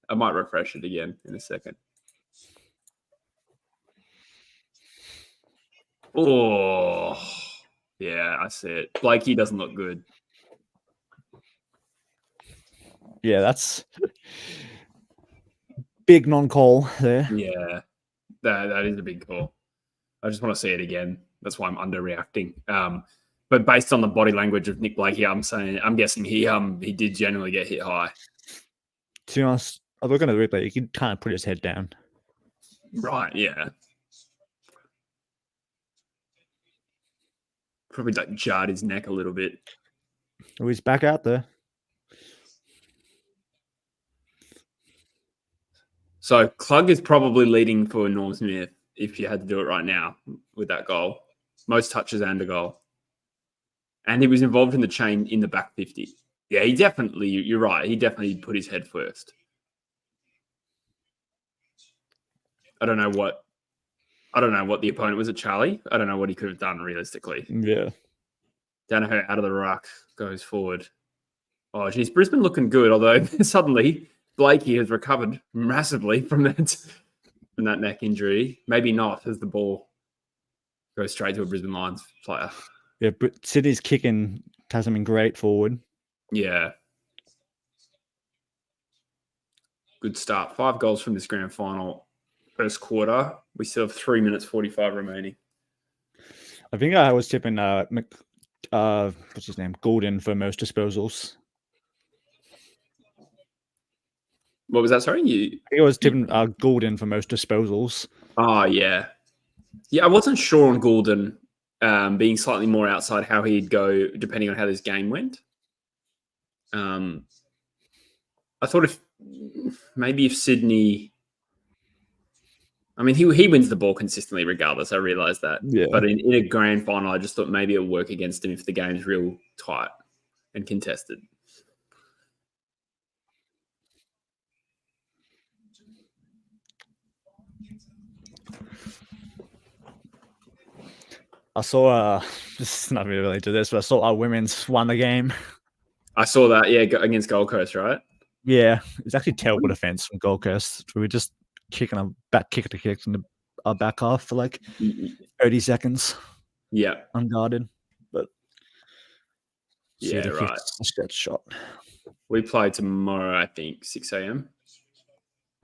[SPEAKER 1] I might refresh it again in a second. Oh, yeah, I see it. Blakey doesn't look good.
[SPEAKER 2] Yeah, that's big non-call there.
[SPEAKER 1] Yeah, that is a big call. I just want to see it again. That's why I'm underreacting. But based on the body language of Nick Blakey, I'm guessing he did generally get hit high.
[SPEAKER 2] To be honest, I'm looking at the replay. He can kind of put his head down.
[SPEAKER 1] Right, yeah. Probably like jarred his neck a little bit.
[SPEAKER 2] Oh, he's back out there.
[SPEAKER 1] So Klug is probably leading for Norm Smith if you had to do it right now with that goal. Most touches and a goal. And he was involved in the chain in the back 50. Yeah, you're right. He definitely put his head first. I don't know what the opponent was at Charlie. I don't know what he could have done realistically.
[SPEAKER 2] Yeah.
[SPEAKER 1] Danaher out of the ruck, goes forward. Oh, geez, Brisbane looking good, although suddenly Blakey has recovered massively from that neck injury. Maybe not, as the ball goes straight to a Brisbane Lions player.
[SPEAKER 2] Yeah, but Sydney's kicking hasn't been great forward.
[SPEAKER 1] Yeah. Good start. 5 goals from this grand final. First quarter. We still have 3 minutes 45 remaining.
[SPEAKER 2] I think I was tipping what's his name? Golden for most disposals.
[SPEAKER 1] What was that? Sorry?
[SPEAKER 2] I think I was tipping Golden for most disposals.
[SPEAKER 1] Oh, yeah. Yeah, I wasn't sure on Golden being slightly more outside how he'd go depending on how this game went. I thought if Sydney... I mean, he wins the ball consistently regardless. I realised that.
[SPEAKER 2] Yeah.
[SPEAKER 1] But in a grand final, I just thought maybe it'll work against him if the game's real tight and contested.
[SPEAKER 2] I saw this is not really related to this, but I saw our women's won the game.
[SPEAKER 1] I saw that, yeah, against Gold Coast, right?
[SPEAKER 2] Yeah, it's actually terrible defense from Gold Coast. We were just kicking a back kick to kick in our back half for like 30 seconds.
[SPEAKER 1] Yeah,
[SPEAKER 2] unguarded. But
[SPEAKER 1] yeah, right.
[SPEAKER 2] A shot.
[SPEAKER 1] We play tomorrow, I think, 6 a.m.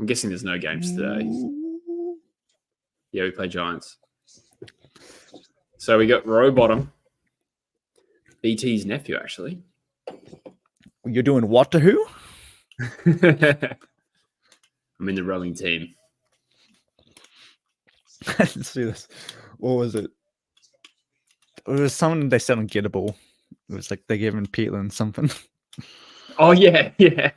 [SPEAKER 1] I'm guessing there's no games today. Yeah, we play Giants. So we got Rowbottom, BT's nephew, actually.
[SPEAKER 2] You're doing what to who?
[SPEAKER 1] I'm in the rowing team.
[SPEAKER 2] Let's see this. What was it? It was someone they said ungettable. It was like they gave him Peatland something.
[SPEAKER 1] Oh, yeah, yeah.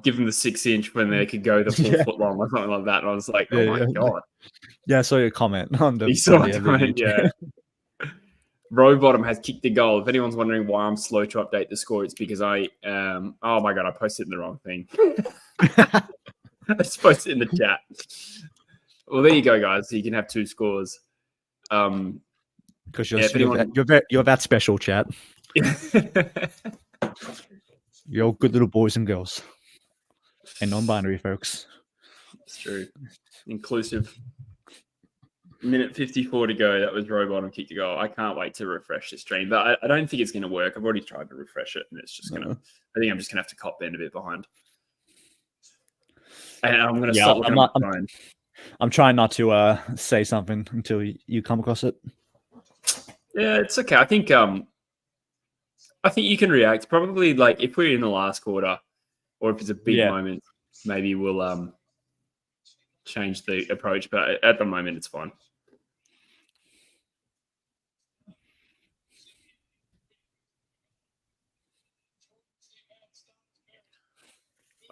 [SPEAKER 1] Give them the 6-inch when they could go the 4 foot long or something like that. And I was like, oh, my God.
[SPEAKER 2] Yeah, I saw your comment on the...
[SPEAKER 1] You saw a comment, yeah. Rowbottom has kicked a goal. If anyone's wondering why I'm slow to update the score, it's because I oh my God, I posted the wrong thing. I just posted in the chat. Well, there you go, guys. So you can have 2 scores.
[SPEAKER 2] Because you're that special, chat. You're good little boys and girls. And non-binary folks.
[SPEAKER 1] It's true. Inclusive. Minute 54 to go. That was Rowbottom kicked a goal. I can't wait to refresh this stream, but I don't think it's going to work. I've already tried to refresh it, and it's just going to... I think I'm just going to have to cop bend a bit behind. And I'm going to stop looking at my phone.
[SPEAKER 2] I'm trying not to say something until you come across it.
[SPEAKER 1] Yeah, it's okay. I think you can react. Probably like if we're in the last quarter, or if it's a big moment, maybe we'll change the approach. But at the moment, it's fine.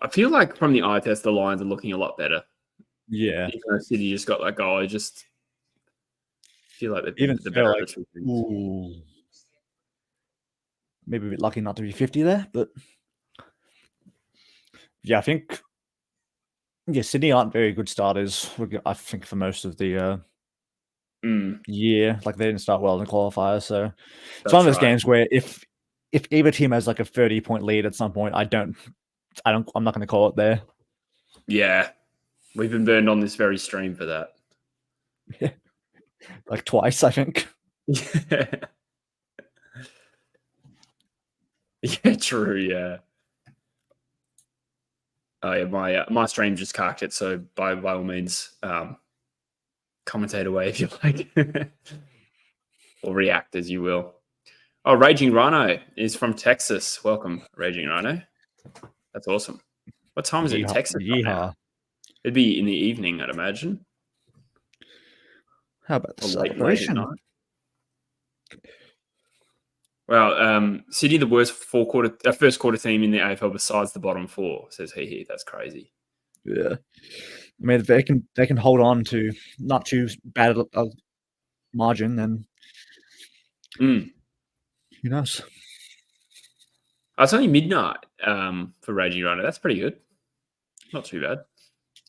[SPEAKER 1] I feel like from the eye test, the Lions are looking a lot better.
[SPEAKER 2] Yeah.
[SPEAKER 1] Even though City just got that goal, I just feel like
[SPEAKER 2] Even
[SPEAKER 1] the better
[SPEAKER 2] like, maybe a bit lucky not to be 50 there, but yeah, I think Sydney aren't very good starters. I think for most of the year, like they didn't start well in the qualifier, so it's one of those games where if either team has like a 30-point lead at some point, I'm not going to call it there.
[SPEAKER 1] Yeah, we've been burned on this very stream for that.
[SPEAKER 2] Yeah. Like twice, I think.
[SPEAKER 1] Yeah. Yeah, true. Yeah. Oh yeah, my stream just carked it. So by all means, commentate away if you like, or react as you will. Oh, Raging Rhino is from Texas. Welcome, Raging Rhino. That's awesome. What time is it in Texas right now? It'd be in the evening, I'd imagine.
[SPEAKER 2] How about the celebration?
[SPEAKER 1] Well, Sydney, the worst first quarter team in the AFL besides the bottom four, says he. That's crazy.
[SPEAKER 2] Yeah, I mean they can hold on to not too bad a margin, then who knows?
[SPEAKER 1] It's only midnight for Raging Rhino. That's pretty good. Not too bad.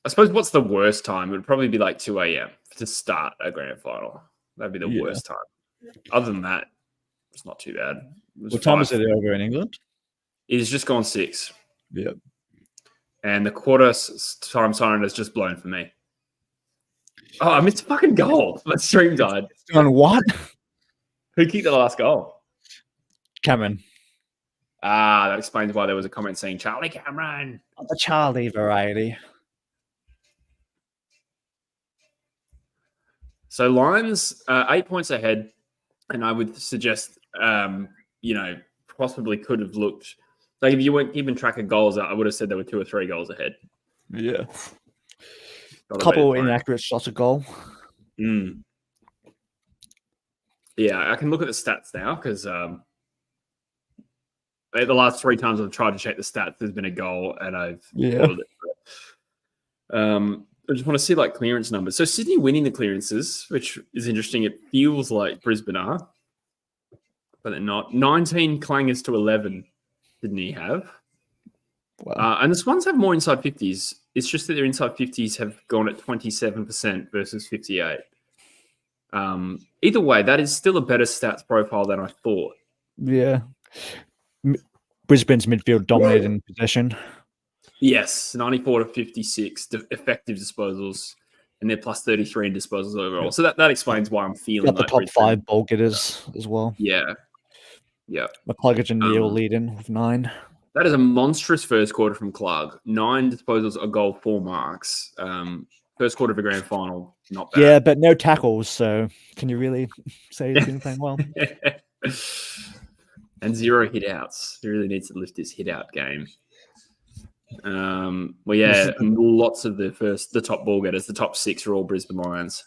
[SPEAKER 1] I suppose what's the worst time? It would probably be like 2 a.m. to start a grand final. That'd be the worst time. Other than that, it's not too bad.
[SPEAKER 2] What time is it over in England?
[SPEAKER 1] It's just gone 6.
[SPEAKER 2] Yep.
[SPEAKER 1] And the quarter time siren has just blown for me. Oh, I missed a fucking goal. My stream died.
[SPEAKER 2] On what?
[SPEAKER 1] Who kicked the last goal?
[SPEAKER 2] Cameron.
[SPEAKER 1] Ah, that explains why there was a comment saying Charlie Cameron.
[SPEAKER 2] The Charlie variety.
[SPEAKER 1] So Lions 8 points ahead, and I would suggest, possibly could have looked like if you weren't keeping track of goals, I would have said there were 2 or 3 goals ahead.
[SPEAKER 2] Yeah, a couple inaccurate shots of goal.
[SPEAKER 1] Yeah, I can look at the stats now because the last 3 times I've tried to check the stats, there's been a goal, and I've spoiled it. I just want to see like clearance numbers. So Sydney winning the clearances, which is interesting. It feels like Brisbane are, but they're not. 19 clangers to 11 Sydney have. Wow. And the Swans have more inside 50s. It's just that their inside 50s have gone at 27% versus 58. Either way, that is still a better stats profile than I thought.
[SPEAKER 2] Yeah. Brisbane's midfield dominated in possession.
[SPEAKER 1] Yes, 94 to 56 effective disposals, and they're plus 33 in disposals overall. So that explains why I'm feeling
[SPEAKER 2] got the top Brisbane. 5 ball getters as well.
[SPEAKER 1] Yeah.
[SPEAKER 2] McCluggage and Neal lead in with 9.
[SPEAKER 1] That is a monstrous first quarter from Clug. 9 disposals, a goal, 4 marks. First quarter of a grand final, not bad.
[SPEAKER 2] Yeah, but no tackles. So can you really say he's been playing well?
[SPEAKER 1] And 0 hit outs. He really needs to lift his hit out game. Lots of the top ball getters, the top 6 are all Brisbane Lions.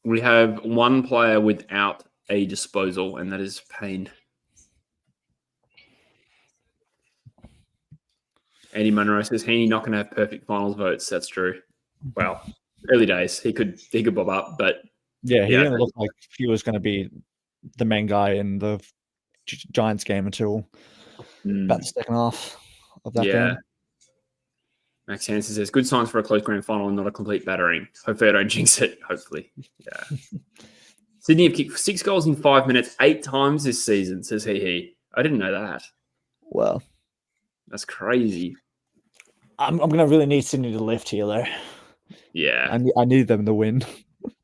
[SPEAKER 1] We have 1 player without a disposal, and that is Payne. Andy Munro says he's not going to have perfect finals votes. That's true. Well, early days, he could bob up, but
[SPEAKER 2] he didn't look like he was going to be the main guy in the Giants game until about the second half of that game.
[SPEAKER 1] Max Hansen says, good signs for a close grand final and not a complete battering. Hopefully I don't jinx it. Hopefully. Yeah. Sydney have kicked 6 goals in 5 minutes 8 times this season, says he. I didn't know that.
[SPEAKER 2] Well,
[SPEAKER 1] that's crazy.
[SPEAKER 2] I'm going to really need Sydney to lift here, though.
[SPEAKER 1] Yeah.
[SPEAKER 2] I need them to win.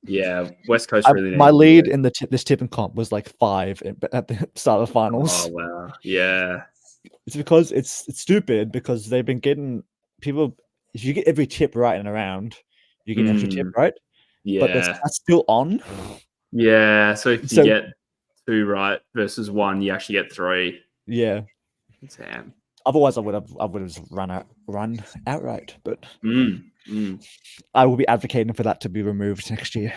[SPEAKER 1] Yeah, West Coast really needs
[SPEAKER 2] my lead in this tipping comp was like 5 at the start of the finals.
[SPEAKER 1] Oh, wow. Yeah.
[SPEAKER 2] It's because it's stupid because they've been getting people. If you get every tip right and around, you get an extra tip, right? But that's still on.
[SPEAKER 1] Yeah. So if you get 2 right versus 1, you actually get 3.
[SPEAKER 2] Yeah.
[SPEAKER 1] Damn.
[SPEAKER 2] Otherwise, I would have run outright. But
[SPEAKER 1] Mm.
[SPEAKER 2] I will be advocating for that to be removed next year.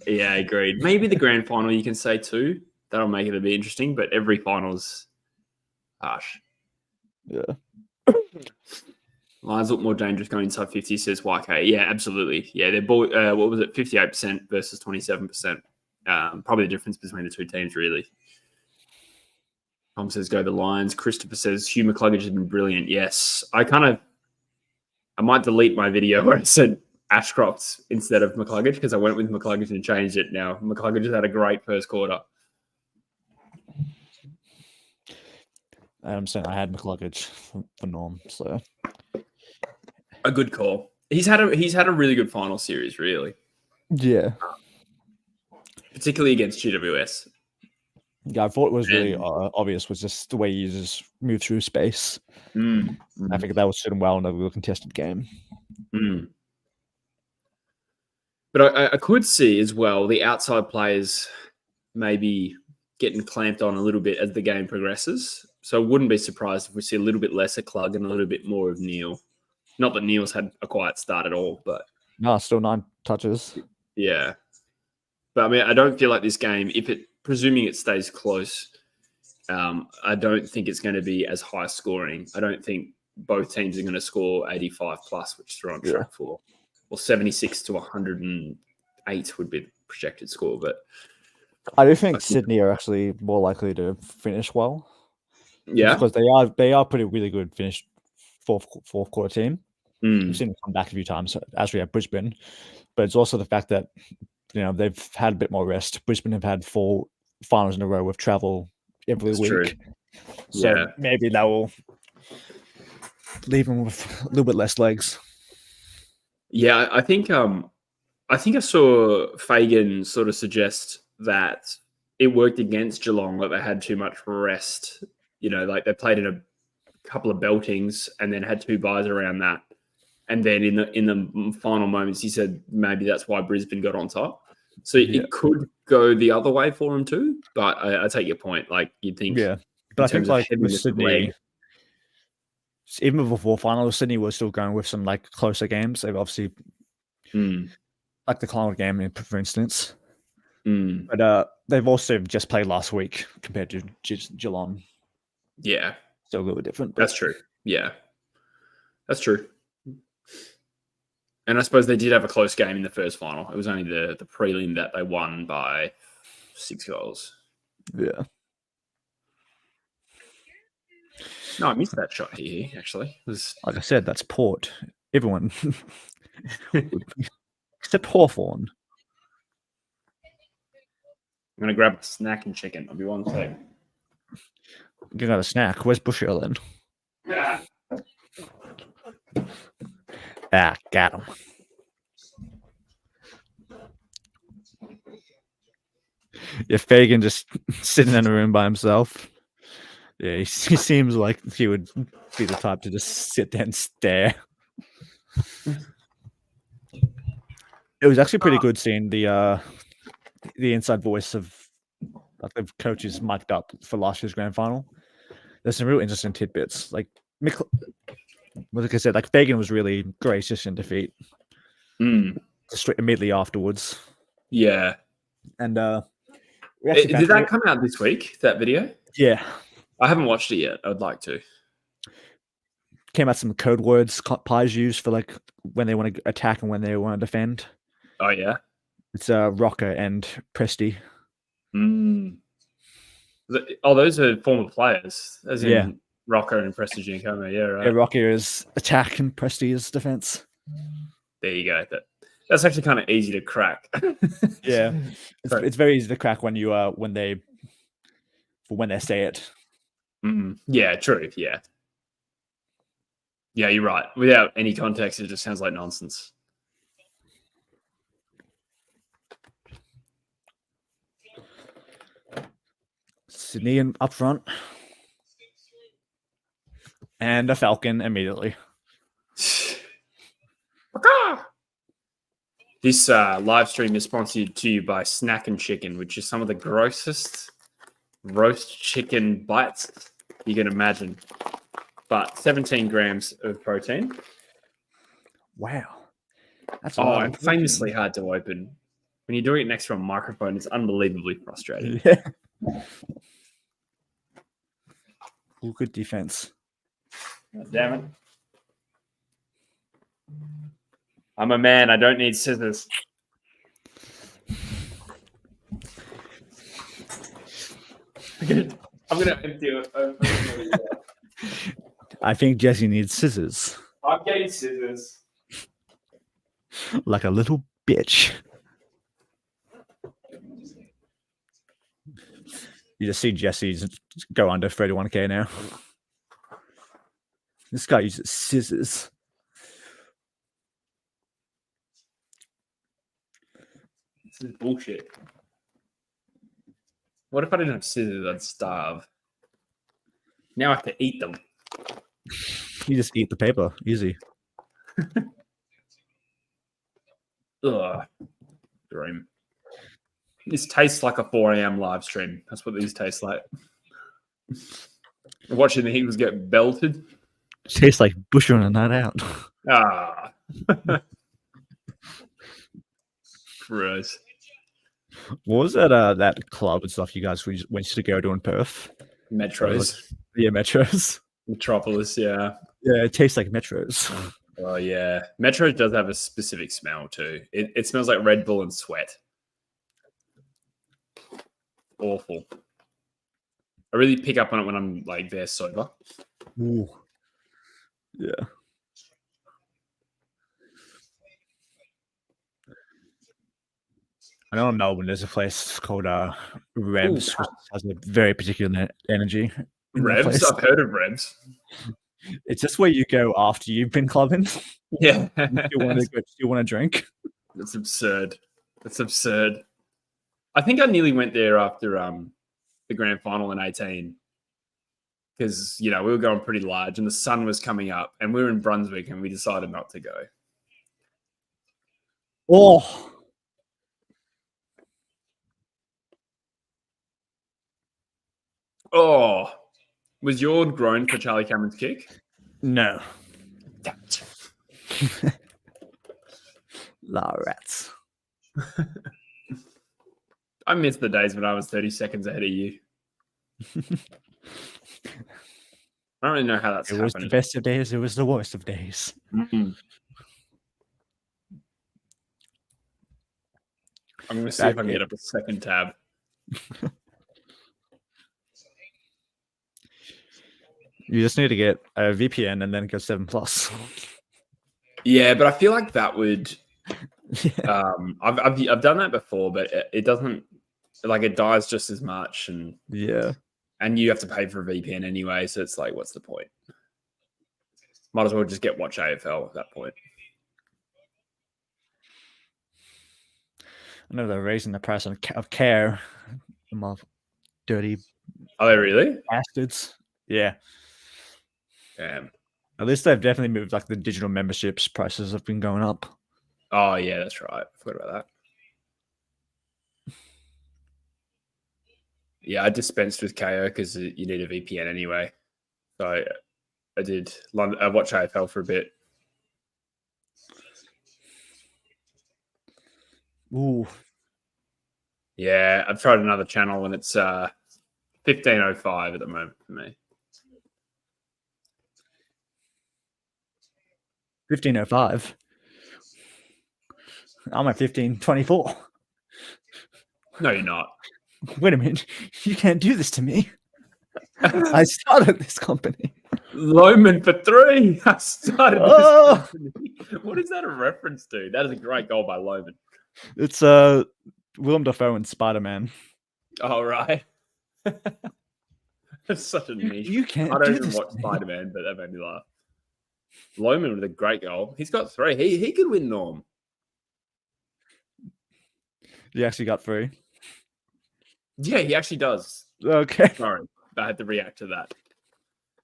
[SPEAKER 1] Yeah, agreed. Maybe the grand final you can say 2. That'll make it a bit interesting. But every final's harsh.
[SPEAKER 2] Yeah.
[SPEAKER 1] Lions look more dangerous going inside 50, says YK. Yeah, absolutely. Yeah, they're ball. What was it? 58% versus 27%. Probably the difference between the two teams, really. Tom says go the Lions. Christopher says Hugh McCluggage has been brilliant. Yes, I might delete my video where I said Ashcroft instead of McCluggage because I went with McCluggage and changed it now. McCluggage has had a great first quarter.
[SPEAKER 2] I'm saying I had McCluggage for Norm, so
[SPEAKER 1] a good call. He's had a really good final series, really.
[SPEAKER 2] Yeah,
[SPEAKER 1] particularly against GWS.
[SPEAKER 2] Yeah, I thought it was really obvious was just the way you just move through space. I think that was sitting well in a real contested game.
[SPEAKER 1] But I could see as well the outside players maybe getting clamped on a little bit as the game progresses. So I wouldn't be surprised if we see a little bit less of Clug and a little bit more of Neil. Not that Neil's had a quiet start at all, but...
[SPEAKER 2] No, still 9 touches.
[SPEAKER 1] Yeah. But I mean, I don't feel like this game, presuming it stays close, I don't think it's going to be as high scoring. I don't think both teams are going to score 85 plus, which they're on track for. Or 76 to 108 would be the projected score. But
[SPEAKER 2] I do think Sydney are actually more likely to finish well.
[SPEAKER 1] Yeah,
[SPEAKER 2] because they are pretty really good finished fourth quarter team. We've seen them come back a few times as we have Brisbane, but it's also the fact that they've had a bit more rest. Brisbane have had 4 finals in a row with travel every week,
[SPEAKER 1] true.
[SPEAKER 2] So maybe that will leave them with a little bit less legs.
[SPEAKER 1] Yeah, I think I saw Fagan sort of suggest that it worked against Geelong, that they had too much rest. Like they played in a couple of beltings and then had 2 buys around that. And then in the final moments, he said maybe that's why Brisbane got on top. So it could go the other way for him too. But I take your point. Like you'd think,
[SPEAKER 2] but I think like with Sydney, even before finals, Sydney was still going with some like closer games. They've obviously like the Collingwood game, for instance. But they've also just played last week compared to Geelong.
[SPEAKER 1] Yeah,
[SPEAKER 2] still a little different.
[SPEAKER 1] That's true. Yeah, that's true. And I suppose they did have a close game in the first final. It was only the prelim that they won by 6 goals.
[SPEAKER 2] Yeah.
[SPEAKER 1] No, I missed that shot here, actually. It was...
[SPEAKER 2] Like I said, that's Port. Everyone. Except Hawthorn.
[SPEAKER 1] I'm going to grab a snack and chicken. I'll be 1 sec.
[SPEAKER 2] You got a snack. Where's Bushill then? Got him. Yeah, Fagan just sitting in a room by himself. Yeah, he seems like he would be the type to just sit there and stare. It was actually pretty good seeing the inside voice of like the coaches mic'd up for last year's grand final. There's some real interesting tidbits. Like I said, like Fagan was really gracious in defeat. Straight immediately afterwards.
[SPEAKER 1] Yeah.
[SPEAKER 2] And
[SPEAKER 1] did that come out this week, that video?
[SPEAKER 2] Yeah.
[SPEAKER 1] I haven't watched it yet. I'd like to.
[SPEAKER 2] Came out some code words Pies use for like when they want to attack and when they want to defend.
[SPEAKER 1] Oh, yeah?
[SPEAKER 2] It's Rocker and Presti.
[SPEAKER 1] Oh, those are former players, as in Rocker and Presti Giacomo. Yeah, right.
[SPEAKER 2] Yeah, Rocker is attack and Presti is defense.
[SPEAKER 1] There you go. That's actually kind of easy to crack.
[SPEAKER 2] Yeah, it's very easy to crack when you when they say it.
[SPEAKER 1] Yeah, true. Yeah, you're right. Without any context, it just sounds like nonsense.
[SPEAKER 2] Sydney up front. And a falcon immediately.
[SPEAKER 1] This live stream is sponsored to you by Snack and Chicken, which is some of the grossest roast chicken bites you can imagine. But 17 grams of protein.
[SPEAKER 2] Wow. That's
[SPEAKER 1] and famously hard to open. When you're doing it next to a microphone, it's unbelievably frustrating.
[SPEAKER 2] Yeah. Ooh, good defense.
[SPEAKER 1] God damn it. I'm a man. I don't need scissors. I'm gonna empty it.
[SPEAKER 2] I think Jesse needs scissors.
[SPEAKER 1] I'm getting scissors.
[SPEAKER 2] Like a little bitch. You just see Jesse go under 31k now. This guy uses scissors.
[SPEAKER 1] This is bullshit. What if I didn't have scissors? I'd starve. Now I have to eat them.
[SPEAKER 2] You just eat the paper. Easy.
[SPEAKER 1] Ugh. Dream. This tastes like a 4 a.m. live stream. That's what these taste like. Watching the Eagles get belted.
[SPEAKER 2] Tastes like bushing a night out.
[SPEAKER 1] Ah. Gross.
[SPEAKER 2] What was that that club and stuff you guys went to go to in Perth?
[SPEAKER 1] Metros.
[SPEAKER 2] Yeah, Metros.
[SPEAKER 1] Metropolis, yeah.
[SPEAKER 2] Yeah, it tastes like Metros.
[SPEAKER 1] Oh, yeah. Metro does have a specific smell, too. It smells like Red Bull and sweat. Awful. I really pick up on it when I'm, like, there sober.
[SPEAKER 2] Ooh. Yeah. I know in Melbourne there's a place called Revs, which has a very particular energy.
[SPEAKER 1] Revs? I've heard of Revs.
[SPEAKER 2] It's just where you go after you've been clubbing.
[SPEAKER 1] Yeah.
[SPEAKER 2] you want to drink.
[SPEAKER 1] That's absurd. That's absurd. I think I nearly went there after the grand final in 18 because, you know, we were going pretty large and the sun was coming up and we were in Brunswick and we decided not to go.
[SPEAKER 2] Oh.
[SPEAKER 1] Oh. Was your grown for Charlie Cameron's kick?
[SPEAKER 2] No. La rats.
[SPEAKER 1] I miss the days when I was 30 seconds ahead of you. I don't really know how that's happened.
[SPEAKER 2] It was the best of days. It was the worst of days.
[SPEAKER 1] Mm-hmm. I'm going to see if I can get up a second tab.
[SPEAKER 2] You just need to get a VPN and then go 7+.
[SPEAKER 1] Yeah, but I feel like that would. I've done that before, but it doesn't. Like it dies just as much, and and you have to pay for a VPN anyway. So it's like, what's the point? Might as well just get Watch AFL at that point.
[SPEAKER 2] I know they're raising the price of care. Them dirty.
[SPEAKER 1] Are they really?
[SPEAKER 2] Bastards. Yeah.
[SPEAKER 1] Damn.
[SPEAKER 2] At least they've definitely moved. Like the digital memberships prices have been going up.
[SPEAKER 1] Oh yeah, that's right. I forgot about that. Yeah, I dispensed with KO because you need a VPN anyway. So I did. I watched AFL for a bit.
[SPEAKER 2] Ooh.
[SPEAKER 1] Yeah, I've tried another channel and it's 15:05 at the moment for me.
[SPEAKER 2] 15:05. I'm at 15:24.
[SPEAKER 1] No, you're not.
[SPEAKER 2] Wait a minute. You can't do this to me. I started this company.
[SPEAKER 1] Loman for 3. I started this company. What is that a reference to? That is a great goal by Loman.
[SPEAKER 2] It's Willem Dafoe and Spider-Man.
[SPEAKER 1] Oh, right. That's such a niche.
[SPEAKER 2] You can't
[SPEAKER 1] I don't
[SPEAKER 2] do
[SPEAKER 1] even
[SPEAKER 2] this
[SPEAKER 1] watch Spider-Man, but that made me laugh. Loman with a great goal. He's got 3. He could win Norm.
[SPEAKER 2] He actually got 3.
[SPEAKER 1] Yeah, he actually does.
[SPEAKER 2] Okay.
[SPEAKER 1] Sorry, I had to react to that.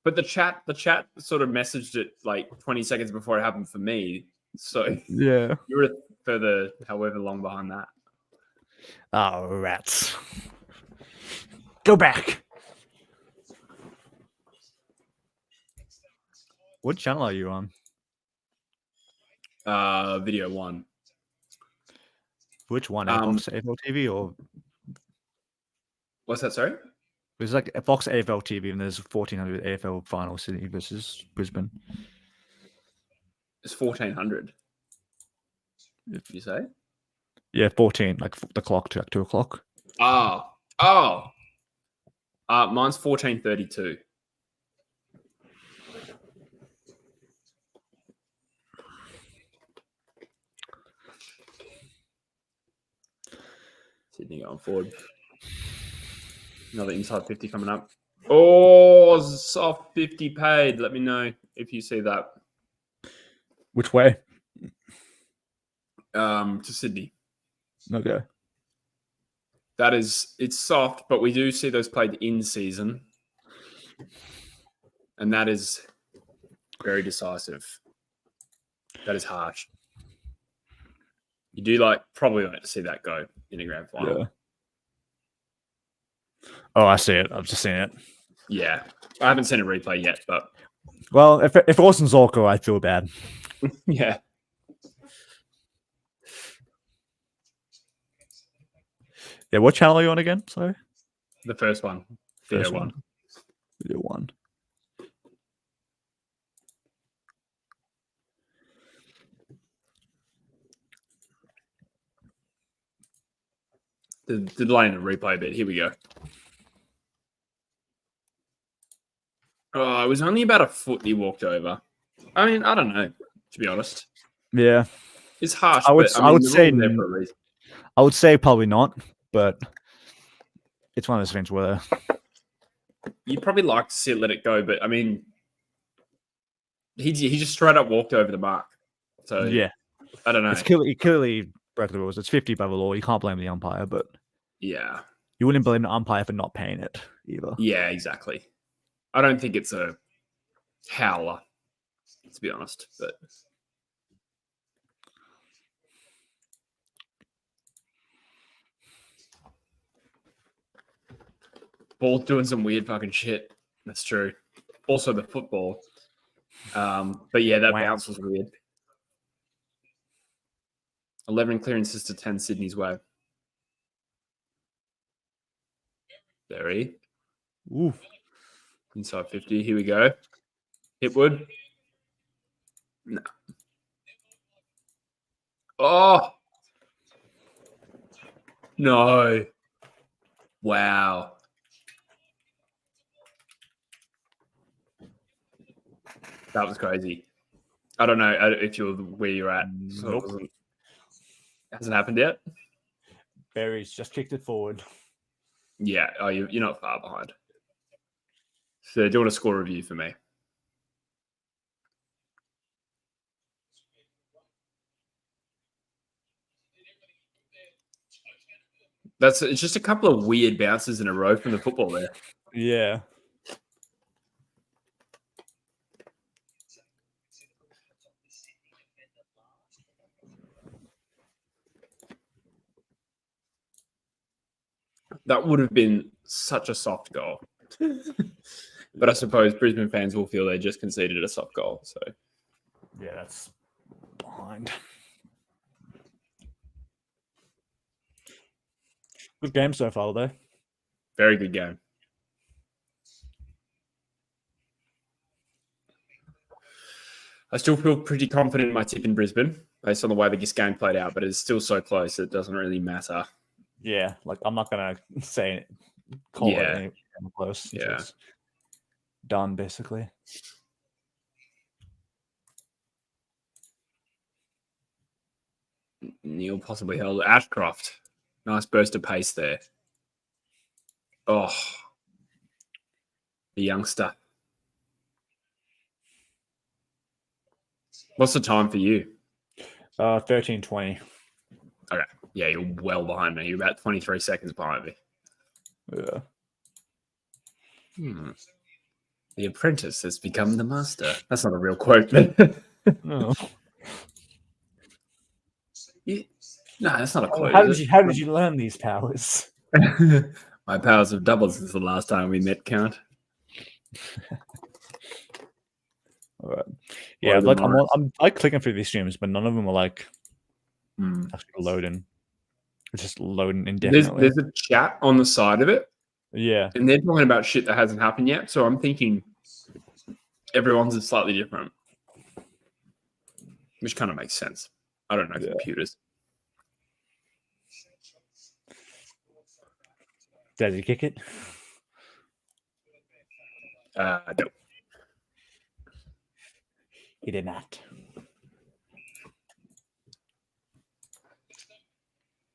[SPEAKER 1] But the chat sort of messaged it like 20 seconds before it happened for me. So
[SPEAKER 2] yeah,
[SPEAKER 1] you were further, however long behind that.
[SPEAKER 2] Oh, rats! Go back. What channel are you on?
[SPEAKER 1] Video 1.
[SPEAKER 2] Which one? Fox AFL TV or?
[SPEAKER 1] What's that? Sorry.
[SPEAKER 2] There's like a Fox AFL TV, and there's 1400 AFL Final Sydney versus Brisbane.
[SPEAKER 1] It's 1400. Did you say?
[SPEAKER 2] Yeah, 14. Like the clock to 2 o'clock.
[SPEAKER 1] Oh. Mine's 1432. Sydney going forward. Another inside 50 coming up. Oh, soft 50 paid. Let me know if you see that.
[SPEAKER 2] Which way?
[SPEAKER 1] To Sydney.
[SPEAKER 2] Okay.
[SPEAKER 1] It's soft, but we do see those played in season. And that is very decisive. That is harsh. You do probably like to see that go in a grand final.
[SPEAKER 2] Yeah. Oh, I see it. I've just seen it.
[SPEAKER 1] Yeah. I haven't seen a replay yet, but...
[SPEAKER 2] Well, if it wasn't Zorko, I'd feel bad.
[SPEAKER 1] Yeah.
[SPEAKER 2] Yeah, what channel are you on again? Sorry?
[SPEAKER 1] The first one. Video 1.
[SPEAKER 2] Video 1.
[SPEAKER 1] The delay in the replay bit. Here we go. Oh, it was only about a foot he walked over. I mean, I don't know, to be honest.
[SPEAKER 2] Yeah.
[SPEAKER 1] It's harsh,
[SPEAKER 2] I would say
[SPEAKER 1] there for a reason.
[SPEAKER 2] I would say probably not, but it's one of those things where
[SPEAKER 1] You'd probably like to see it let it go, but I mean, he just straight up walked over the mark. So
[SPEAKER 2] yeah,
[SPEAKER 1] I don't know.
[SPEAKER 2] He clearly broke the rules. It's 50 by the law. You can't blame the umpire, but
[SPEAKER 1] yeah,
[SPEAKER 2] you wouldn't blame the umpire for not paying it either.
[SPEAKER 1] Yeah, exactly. I don't think it's a howler, to be honest, but. Ball's doing some weird fucking shit. That's true. Also the football. But yeah, that bounce was weird. 11 clearances to 10 Sydney's way. Berry.
[SPEAKER 2] Ooh.
[SPEAKER 1] Inside 50. Here we go. Hipwood. No. Oh. No. Wow. That was crazy. I don't know if you're where you're at.
[SPEAKER 2] Nope.
[SPEAKER 1] Hasn't happened yet?
[SPEAKER 2] Berry's just kicked it forward.
[SPEAKER 1] Yeah. Oh, you're not far behind. So do you want a score review for me? It's just a couple of weird bounces in a row from the football there.
[SPEAKER 2] Yeah.
[SPEAKER 1] That would have been such a soft goal. But I suppose Brisbane fans will feel they just conceded a soft goal. So
[SPEAKER 2] yeah, that's behind. Good game so far, though.
[SPEAKER 1] Very good game. I still feel pretty confident in my tip in Brisbane based on the way this game played out, but it's still so close it doesn't really matter.
[SPEAKER 2] Yeah, I'm not gonna say call it any close.
[SPEAKER 1] Yeah,
[SPEAKER 2] it's done basically.
[SPEAKER 1] Neil possibly held Ashcroft. Nice burst of pace there. Oh, the youngster. What's the time for you?
[SPEAKER 2] 13:20.
[SPEAKER 1] Okay. Yeah, you're well behind me. You're about 23 seconds behind me.
[SPEAKER 2] Yeah.
[SPEAKER 1] The apprentice has become the master. That's not a real quote, but
[SPEAKER 2] No.
[SPEAKER 1] No, that's not a quote.
[SPEAKER 2] How did you learn these powers?
[SPEAKER 1] My powers have doubled since the last time we met, Count.
[SPEAKER 2] All right. Yeah, I'm like clicking through these streams, but none of them are like actually loading. It's just loading indefinitely.
[SPEAKER 1] There's a chat on the side of it.
[SPEAKER 2] Yeah.
[SPEAKER 1] And they're talking about shit that hasn't happened yet. So I'm thinking everyone's is slightly different. Which kind of makes sense. I don't know computers.
[SPEAKER 2] Did he kick it?
[SPEAKER 1] No.
[SPEAKER 2] He did not.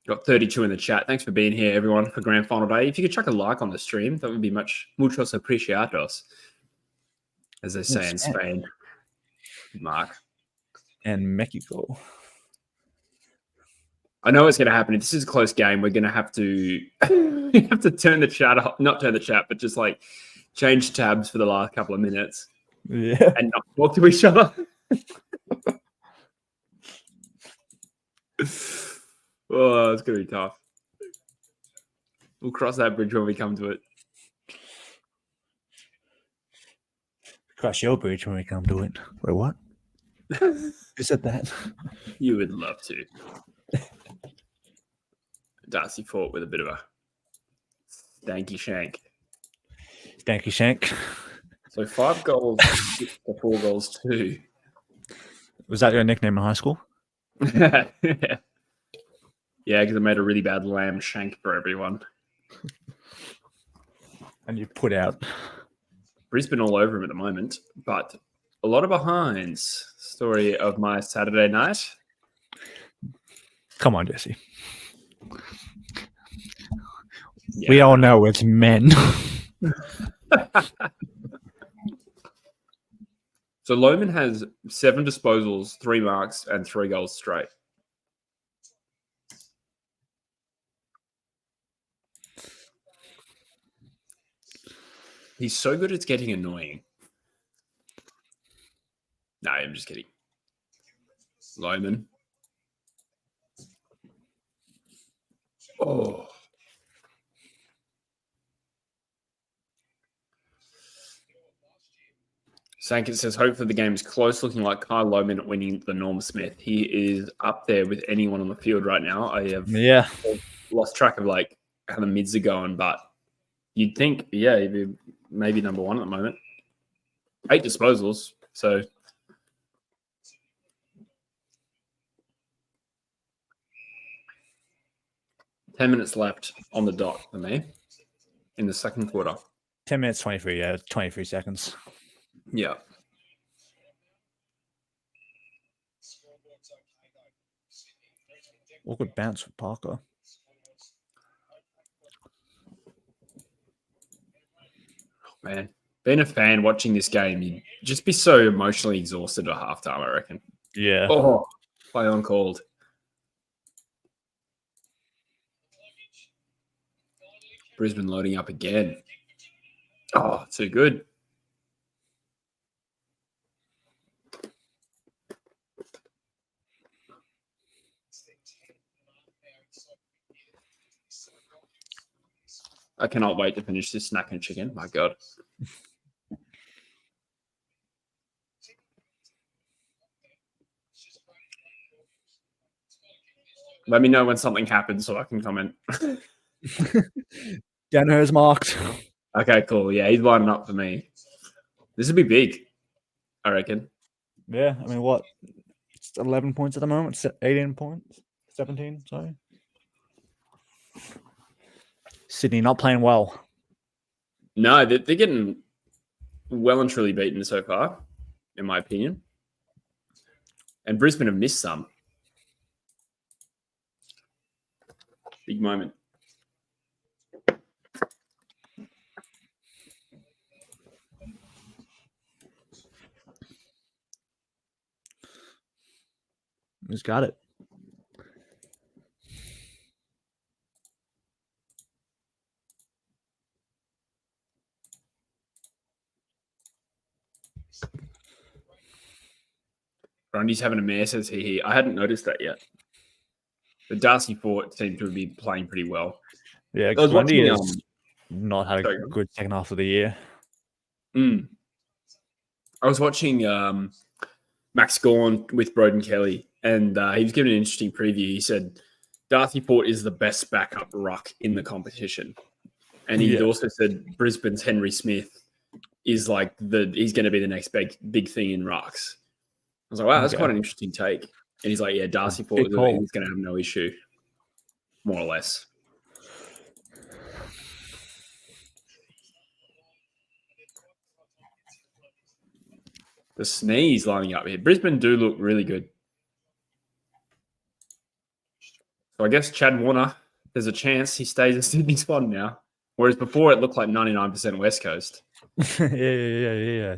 [SPEAKER 1] Got 32 in the chat. Thanks for being here, everyone, for Grand Final Day. If you could chuck a like on the stream, that would be muchos apreciados, as they say in Spain. Mark.
[SPEAKER 2] And Mexico.
[SPEAKER 1] I know what's going to happen. If this is a close game, we're going to have to turn the chat off. Not turn the chat, but just like change tabs for the last couple of minutes.
[SPEAKER 2] Yeah.
[SPEAKER 1] And not talk to each other. Oh, it's going to be tough. We'll cross that bridge when we come to it.
[SPEAKER 2] Cross your bridge when we come to it. Wait, what? Who said that?
[SPEAKER 1] You would love to. Darcy fought with a bit of a stanky shank.
[SPEAKER 2] Stanky shank.
[SPEAKER 1] So 5 goals to 4 goals 2.
[SPEAKER 2] Was that your nickname in high school?
[SPEAKER 1] Yeah, because I made a really bad lamb shank for everyone.
[SPEAKER 2] And you put out
[SPEAKER 1] Brisbane all over him at the moment, but a lot of behinds. Story of my Saturday night.
[SPEAKER 2] Come on, Jesse. Yeah. We all know it's men.
[SPEAKER 1] So Lohman has 7 disposals, 3 marks, and 3 goals straight. He's so good it's getting annoying. No, I'm just kidding. Lohman. Oh. Sankit says, hopefully the game is close, looking like Kyle Lohman winning the Norm Smith. He is up there with anyone on the field right now. I have lost track of like how the mids are going, but you'd think, he'd be maybe number 1 at the moment. 8 disposals, so... $10 minutes left on the dot for me in the second quarter.
[SPEAKER 2] 10 minutes, 23, 23 seconds.
[SPEAKER 1] Yeah.
[SPEAKER 2] All good bounce for Parker.
[SPEAKER 1] Man, being a fan watching this game, you'd just be so emotionally exhausted at halftime, I reckon.
[SPEAKER 2] Yeah.
[SPEAKER 1] Oh, play on called. Brisbane loading up again. Oh, too good. I cannot wait to finish this snack and chicken. My God. Let me know when something happens so I can comment.
[SPEAKER 2] Danaher's marked.
[SPEAKER 1] Okay, cool. Yeah, he's lining up for me. This would be big, I reckon.
[SPEAKER 2] Yeah, I mean, what? It's 11 points at the moment. 18 points. 17, sorry. Sydney not playing well.
[SPEAKER 1] No, they're getting well and truly beaten so far, in my opinion. And Brisbane have missed some. Big moment.
[SPEAKER 2] He's got it.
[SPEAKER 1] Grundy's having a mare, says he. I hadn't noticed that yet. But Darcy Fort seemed to be playing pretty well.
[SPEAKER 2] Yeah, Grundy has not had a good second half of the year.
[SPEAKER 1] I was watching Max Gorn with Broden Kelly, and he was giving an interesting preview. He said Darcy Fort is the best backup ruck in the competition. And he also said Brisbane's Henry Smith is like he's going to be the next big thing in rucks. I was like, wow, that's quite an interesting take. And he's like, yeah, Darcy Fort is going to have no issue, more or less. The sneeze lining up here. Brisbane do look really good. So I guess Chad Warner, there's a chance he stays in Sydney Swan now. Whereas before it looked like 99% West Coast.
[SPEAKER 2] Yeah.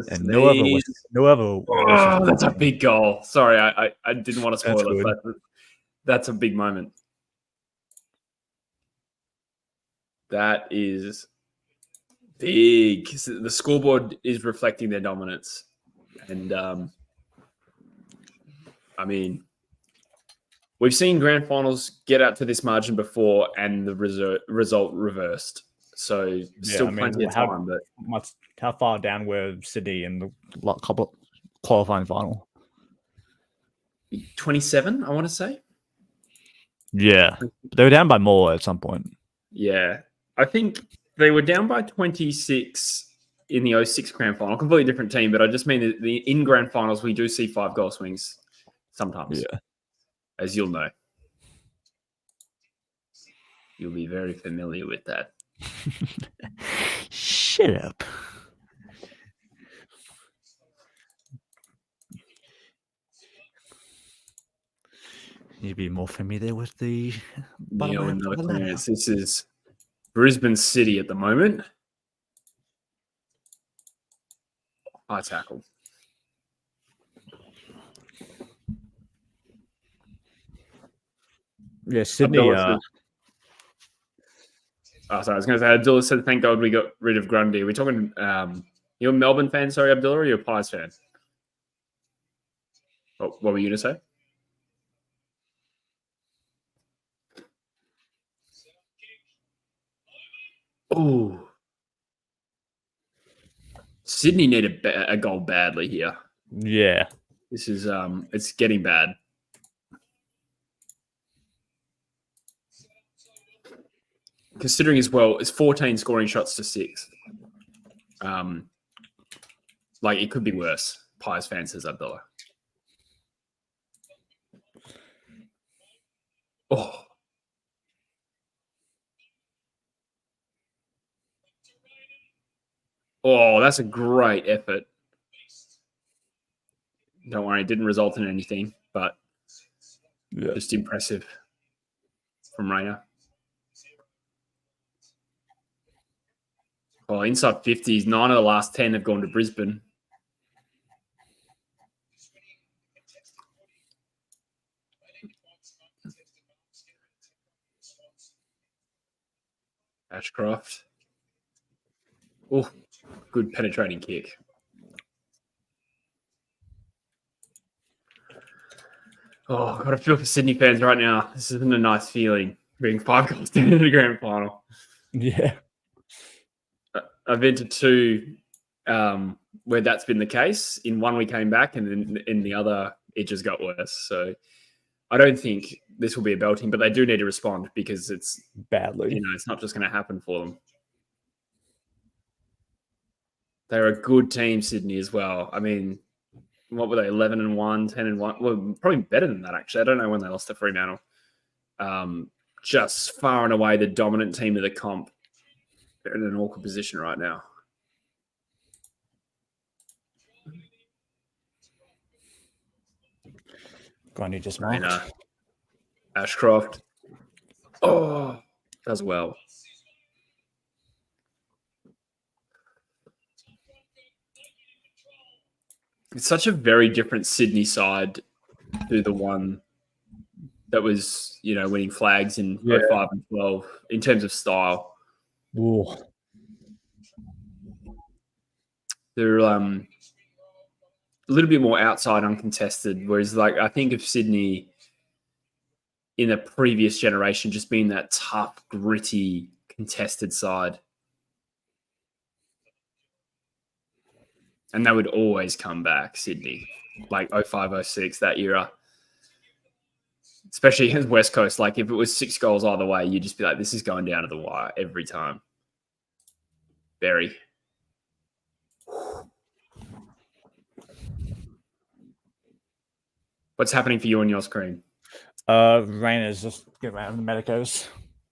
[SPEAKER 1] And
[SPEAKER 2] no other.
[SPEAKER 1] Oh, that's a big goal. Sorry, I didn't want to spoil it, but that's a big moment. That is big. The scoreboard is reflecting their dominance. And, I mean, we've seen grand finals get out to this margin before and the result reversed. So still plenty of time. But
[SPEAKER 2] how far down were Sydney in the couple qualifying final?
[SPEAKER 1] 27, I want to say.
[SPEAKER 2] Yeah. They were down by more at some point.
[SPEAKER 1] Yeah. I think they were down by 26 in the 06 grand final. Completely different team, but I just mean that in grand finals, we do see 5-goal swings sometimes.
[SPEAKER 2] Yeah.
[SPEAKER 1] As you'll know. You'll be very familiar with that.
[SPEAKER 2] Shut up. You'd be more familiar with the
[SPEAKER 1] Neo and no clearance. This is Brisbane City at the moment. High tackle.
[SPEAKER 2] Yeah, Sydney.
[SPEAKER 1] Sorry, I was going to say, Abdullah said, thank God we got rid of Grundy. Are we talking, you're a Melbourne fan, sorry, Abdullah, or you're a Pies fan? What were you going to say? Oh. Sydney need a goal badly here.
[SPEAKER 2] Yeah.
[SPEAKER 1] This is, it's getting bad. Considering as well, it's 14 scoring shots to 6. Like, it could be worse. Pies fan says Abdullah. Oh, that's a great effort. Don't worry, it didn't result in anything, but just impressive from Rayner. Well, inside 50s, 9 of the last 10 have gone to Brisbane. Ashcroft. Oh, good penetrating kick. Oh, I've got a feel for Sydney fans right now. This isn't a nice feeling, being 5 goals down in the grand final.
[SPEAKER 2] Yeah.
[SPEAKER 1] I've been to 2 where that's been the case. In one, we came back, and then in the other, it just got worse. So I don't think this will be a belting, but they do need to respond because it's
[SPEAKER 2] badly.
[SPEAKER 1] It's not just going to happen for them. They're a good team, Sydney, as well. I mean, what were they? 11-1, 10-1. Well, probably better than that, actually. I don't know when they lost to Fremantle. Just far and away the dominant team of the comp. They're in an awkward position right now.
[SPEAKER 2] Grundy just marked.
[SPEAKER 1] Ashcroft. Oh, does well. It's such a very different Sydney side to the one that was, winning flags in 05 and 12 in terms of style.
[SPEAKER 2] Ooh.
[SPEAKER 1] They're little bit more outside uncontested, whereas like I think of Sydney in the previous generation just being that tough, gritty, contested side. And they would always come back, Sydney, like 05, 06, that era. Especially as West Coast, like if it was 6 goals either way, you'd just be like, this is going down to the wire every time. Very. What's happening for you on your screen?
[SPEAKER 2] Raina's just getting around the medicos.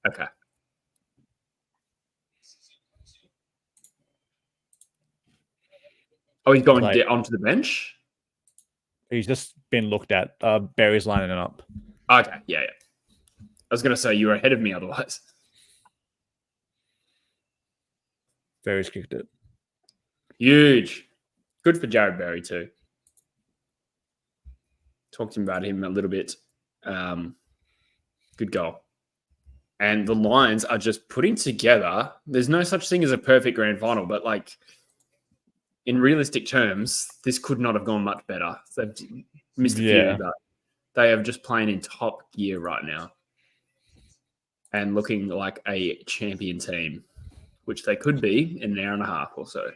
[SPEAKER 1] Okay. Oh, he's going onto the bench?
[SPEAKER 2] He's just been looked at. Barry's lining it up.
[SPEAKER 1] Okay, yeah. I was going to say you were ahead of me otherwise.
[SPEAKER 2] Barry's kicked it.
[SPEAKER 1] Huge. Good for Jared Barry too. Talked about him a little bit. Good goal. And the Lions are just putting together. There's no such thing as a perfect grand final, but like in realistic terms, this could not have gone much better. They've missed a few, but they are just playing in top gear right now and looking like a champion team, which they could be in an hour and a half or so.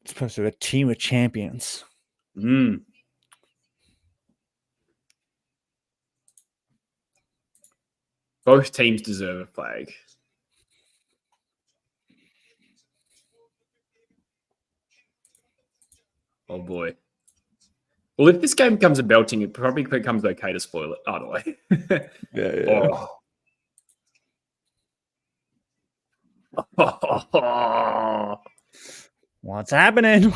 [SPEAKER 2] It's supposed to be a team of champions.
[SPEAKER 1] Both teams deserve a flag. Oh, boy. Well, if this game becomes a belting, it probably becomes okay to spoil it either way.
[SPEAKER 2] Yeah.
[SPEAKER 1] Oh.
[SPEAKER 2] What's happening?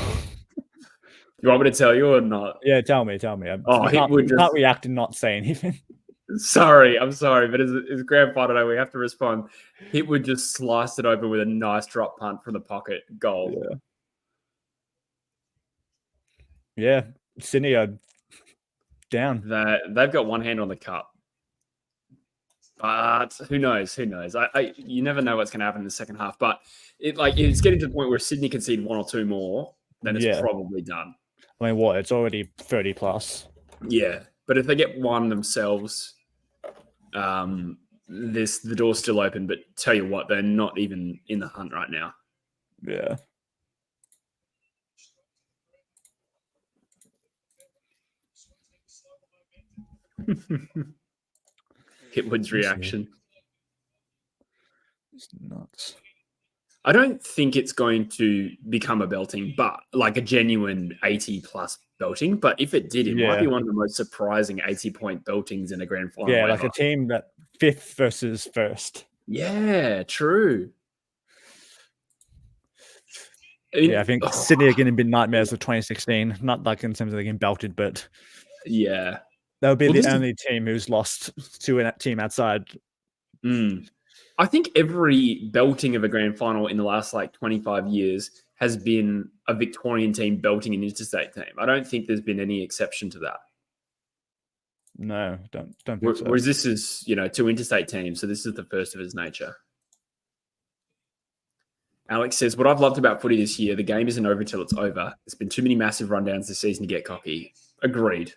[SPEAKER 1] You want me to tell you or not?
[SPEAKER 2] Yeah, tell me. I can't react and not say anything.
[SPEAKER 1] I'm sorry, but as grand final day, we have to respond. Hitwood just sliced it open with a nice drop punt from the pocket. Goal.
[SPEAKER 2] Yeah. Sydney are down.
[SPEAKER 1] They've got one hand on the cup. But who knows? You never know what's going to happen in the second half. But it's getting to the point where Sydney concede 1 or 2 more, then it's probably done.
[SPEAKER 2] I mean, what? It's already 30 plus.
[SPEAKER 1] Yeah. But if they get one themselves, the door's still open. But tell you what, they're not even in the hunt right now.
[SPEAKER 2] Yeah.
[SPEAKER 1] Hitwood's reaction.
[SPEAKER 2] It's nuts.
[SPEAKER 1] I don't think it's going to become a belting, but like a genuine 80-plus belting. But if it did, it might be one of the most surprising 80-point beltings in a grand final.
[SPEAKER 2] Yeah, like a team that 5th versus 1st.
[SPEAKER 1] Yeah, true.
[SPEAKER 2] I think Sydney are going to be nightmares of 2016. Not like in terms of getting belted, but
[SPEAKER 1] yeah.
[SPEAKER 2] They'll be the only team who's lost to a team outside.
[SPEAKER 1] I think every belting of a grand final in the last 25 years has been a Victorian team belting an interstate team. I don't think there's been any exception to that.
[SPEAKER 2] No, don't think so.
[SPEAKER 1] Whereas this is, 2 interstate teams, so this is the first of its nature. Alex says, what I've loved about footy this year, the game isn't over until it's over. There's been too many massive rundowns this season to get cocky. Agreed.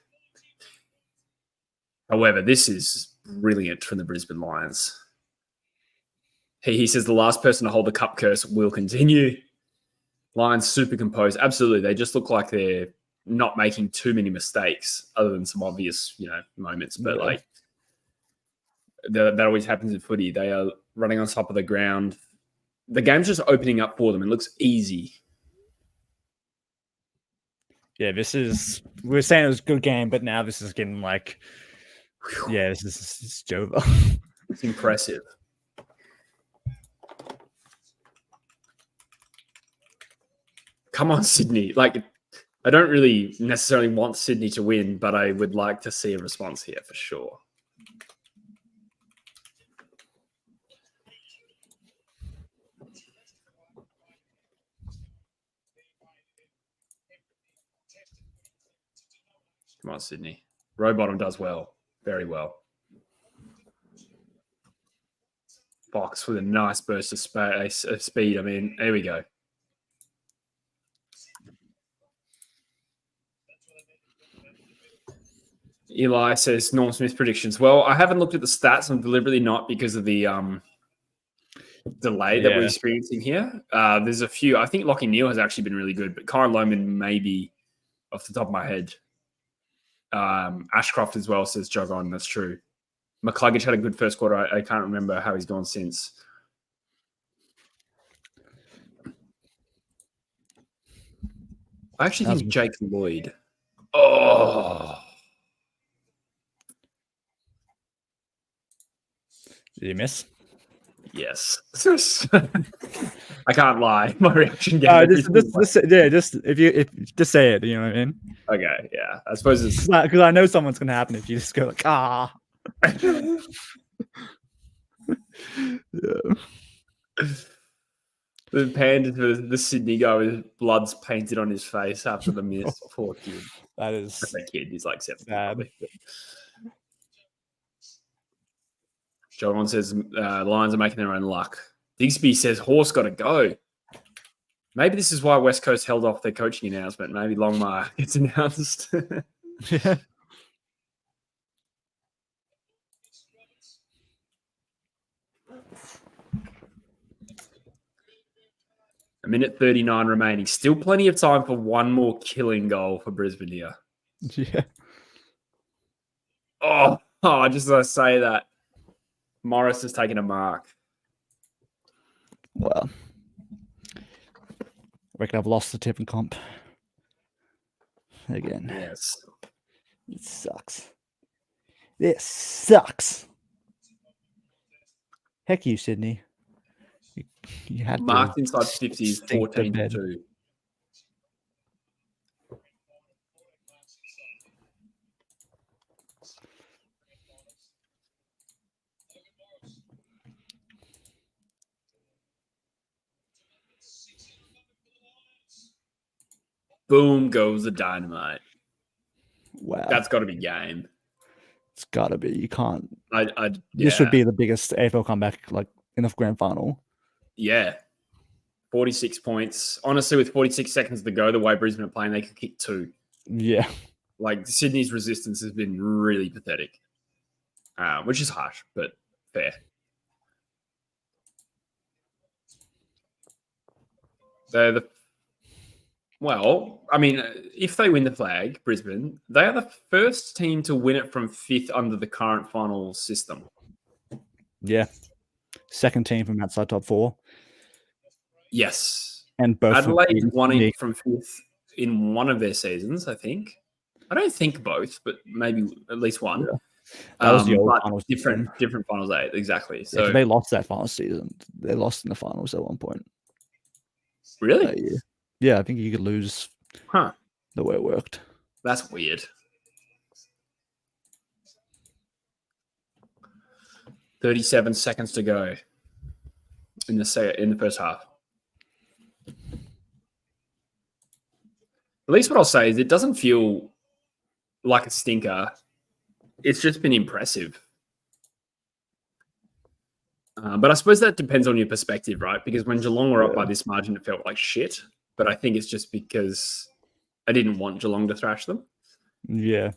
[SPEAKER 1] However, this is brilliant from the Brisbane Lions. He says the last person to hold the cup curse will continue. Lions super composed. Absolutely. They just look like they're not making too many mistakes other than some obvious, moments. But that always happens in footy. They are running on top of the ground. The game's just opening up for them. It looks easy.
[SPEAKER 2] Yeah, we were saying it was a good game, but now this is getting this is over.
[SPEAKER 1] It's impressive. Come on, Sydney. I don't really necessarily want Sydney to win, but I would like to see a response here for sure. Come on, Sydney. Rowbottom does well. Very well. Fox with a nice burst of speed. I mean, there we go. Eli says Norm Smith predictions. Well, I haven't looked at the stats. I'm deliberately not because of the delay that we're experiencing here. There's a few. I think Lockie Neal has actually been really good, but Kyron Loman maybe off the top of my head. Ashcroft as well, says Jogon. That's true. McCluggage had a good first quarter. I can't remember how he's gone since. I actually think Jake Lloyd. Oh.
[SPEAKER 2] Did you miss?
[SPEAKER 1] Yes. I can't lie. My reaction game.
[SPEAKER 2] Just say it. You know what I mean?
[SPEAKER 1] Okay. Yeah. I suppose it's
[SPEAKER 2] because I know something's gonna happen if you just go like ah.
[SPEAKER 1] Yeah. The panda to the Sydney guy with blood's painted on his face after the miss. Poor kid.
[SPEAKER 2] That's
[SPEAKER 1] a kid. He's like 7. Jovan says Lions are making their own luck. Digsby says Horse got to go. Maybe this is why West Coast held off their coaching announcement. Maybe Longmire gets announced.
[SPEAKER 2] Yeah.
[SPEAKER 1] A minute 39 remaining. Still plenty of time for one more killing goal for Brisbane here.
[SPEAKER 2] Yeah.
[SPEAKER 1] Oh, just as I say that, Morris has taken a mark.
[SPEAKER 2] Well, I reckon I've lost the tipping comp again.
[SPEAKER 1] Yes.
[SPEAKER 2] It sucks. This sucks. Heck you, Sydney. You had
[SPEAKER 1] marked inside 50s, 14-2. Boom goes the dynamite.
[SPEAKER 2] Wow.
[SPEAKER 1] That's got to be game.
[SPEAKER 2] It's got to be. You can't.
[SPEAKER 1] Yeah.
[SPEAKER 2] This would be the biggest AFL comeback like in the grand final.
[SPEAKER 1] Yeah. 46 points. Honestly, with 46 seconds to go, the way Brisbane are playing, they could kick 2.
[SPEAKER 2] Yeah.
[SPEAKER 1] Like, Sydney's resistance has been really pathetic, which is harsh, but fair. If they win the flag, Brisbane, they are the first team to win it from 5th under the current final system.
[SPEAKER 2] Yeah. Second team from outside top 4.
[SPEAKER 1] Yes.
[SPEAKER 2] And both
[SPEAKER 1] Adelaide won it from 5th in one of their seasons, I think. I don't think both, but maybe at least one. Yeah.
[SPEAKER 2] That was the old finals
[SPEAKER 1] different finals 8, exactly. So
[SPEAKER 2] they lost that final season. They lost in the finals at one point.
[SPEAKER 1] Really?
[SPEAKER 2] Yeah, I think you could lose the way it worked.
[SPEAKER 1] That's weird. 37 seconds to go in the first half. At least what I'll say is it doesn't feel like a stinker. It's just been impressive. But I suppose that depends on your perspective, right? Because when Geelong were up by this margin, it felt like shit. But I think it's just because I didn't want Geelong to thrash them.
[SPEAKER 2] Yeah.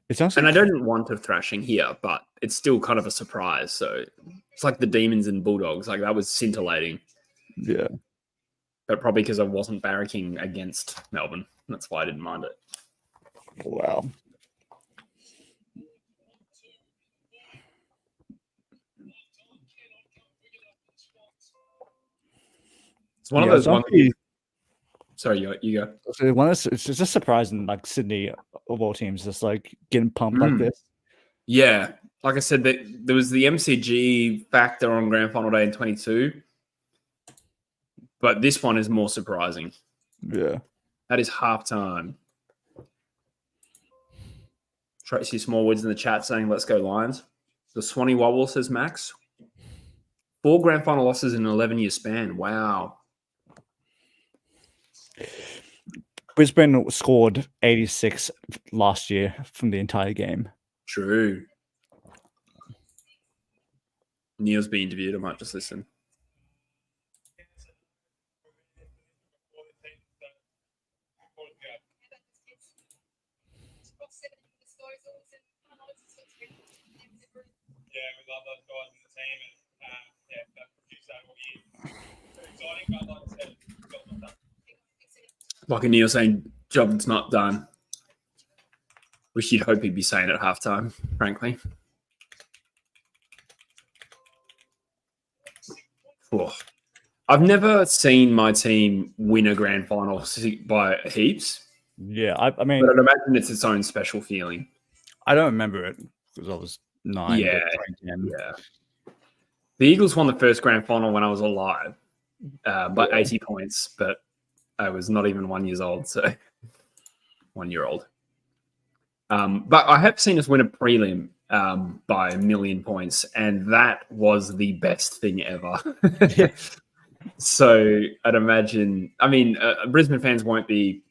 [SPEAKER 1] And I don't want a thrashing here, but it's still kind of a surprise. So it's like the Demons and Bulldogs. Like, that was scintillating.
[SPEAKER 2] Yeah.
[SPEAKER 1] But probably because I wasn't barracking against Melbourne. That's why I didn't mind it.
[SPEAKER 2] Wow.
[SPEAKER 1] It's one of those ones. Sorry, you go.
[SPEAKER 2] It's just surprising, like Sydney of all teams, just like getting pumped like this.
[SPEAKER 1] Yeah, like I said, there was the MCG factor on Grand Final Day in 22, but this one is more surprising.
[SPEAKER 2] Yeah,
[SPEAKER 1] that is halftime. Tracy Smallwood's in the chat saying, "Let's go Lions." The Swanee Wobble, says Max. 4 Grand Final losses in an 11-year span. Wow.
[SPEAKER 2] Brisbane scored 86 last year from the entire game.
[SPEAKER 1] True. Neil's being interviewed. I might just listen.
[SPEAKER 3] Yeah, we love those guys in the team, and that produced that all year. Very exciting, but like I said, job's not done.
[SPEAKER 1] Like Neil saying, job's not done. Which you'd hope he'd be saying at halftime, frankly. Oh. I've never seen my team win a grand final by heaps.
[SPEAKER 2] Yeah, I mean,
[SPEAKER 1] but I'd imagine it's its own special feeling.
[SPEAKER 2] I don't remember it because I was 9.
[SPEAKER 1] Yeah. The Eagles won the first grand final when I was alive by 80 points, but I was not even 1 year old, so 1 year old. But I have seen us win a prelim by 1 million points, and that was the best thing ever. So I'd imagine, Brisbane fans won't be,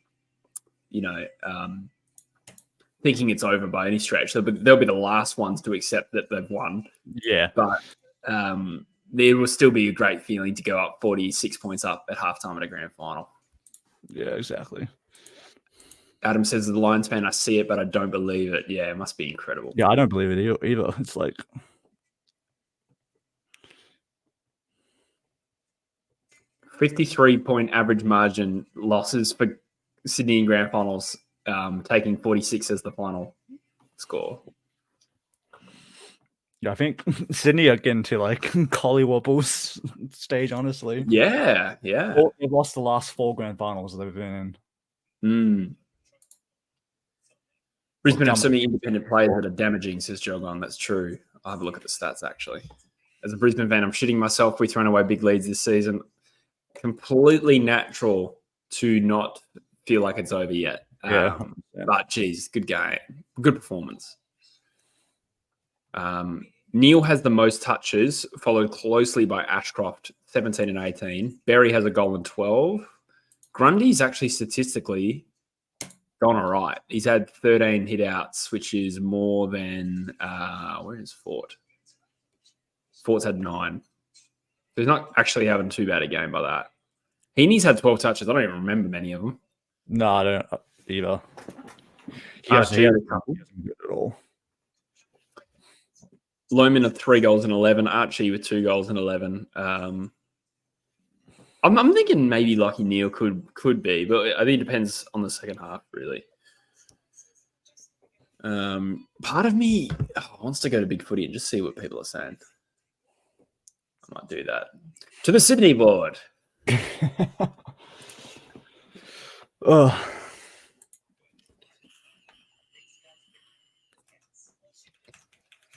[SPEAKER 1] thinking it's over by any stretch. They'll be the last ones to accept that they've won.
[SPEAKER 2] Yeah.
[SPEAKER 1] But there will still be a great feeling to go up 46 points up at halftime at a grand final.
[SPEAKER 2] Yeah, exactly.
[SPEAKER 1] Adam says, the Lions fan, I see it, but I don't believe it. Yeah, it must be incredible.
[SPEAKER 2] Yeah, I don't believe it either. It's like...
[SPEAKER 1] 53-point average margin losses for Sydney in grand finals, taking 46 as the final score.
[SPEAKER 2] Yeah, I think Sydney are getting to like collywobbles stage, honestly.
[SPEAKER 1] Yeah.
[SPEAKER 2] They've lost the last 4 grand finals they've been in.
[SPEAKER 1] Brisbane have so many independent players that are damaging, says Jogon. That's true. I'll have a look at the stats, actually. As a Brisbane fan, I'm shitting myself. We've thrown away big leads this season. Completely natural to not feel like it's over yet. But, geez, good game. Good performance. Neil has the most touches, followed closely by Ashcroft, 17 and 18. Berry has a goal and 12. Grundy's actually statistically gone all right. He's had 13 hit-outs, which is more than where is Fort? Fort's had 9. So he's not actually having too bad a game by that. Heaney's had 12 touches. I don't even remember many of them.
[SPEAKER 2] No, I don't either. He
[SPEAKER 1] hasn't
[SPEAKER 2] good at all.
[SPEAKER 1] Loman at 3 goals and 11. Archie with 2 goals and 11. I'm thinking maybe Lockie Neal could be, but I think it depends on the second half, really. Part of me wants to go to Big Footy and just see what people are saying. I might do that. To the Sydney board.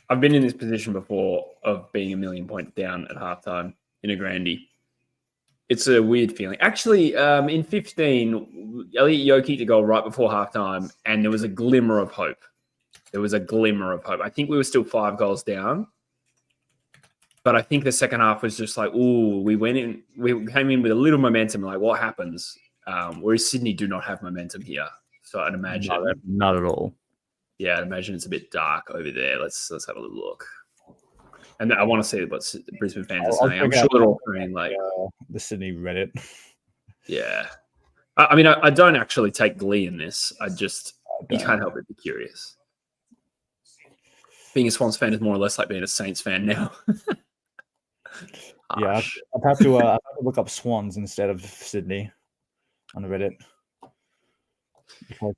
[SPEAKER 1] I've been in this position before of being 1 million points down at halftime in a grandie. It's a weird feeling. Actually, in 15, Elliot Yeo kicked a goal right before halftime, and there was a glimmer of hope. I think we were still 5 goals down. But I think the second half was just like, we came in with a little momentum. Like, what happens? Whereas Sydney do not have momentum here. So I'd imagine.
[SPEAKER 2] Not at all.
[SPEAKER 1] Yeah, I'd imagine it's a bit dark over there. Let's have a little look. And I want to see what the Brisbane fans are saying. I'm sure they're all saying like
[SPEAKER 2] the Sydney Reddit.
[SPEAKER 1] Yeah. I don't actually take glee in this. You can't help but be curious. Being a Swans fan is more or less like being a Saints fan now.
[SPEAKER 2] Yeah, I'd have to look up Swans instead of Sydney on the Reddit. Because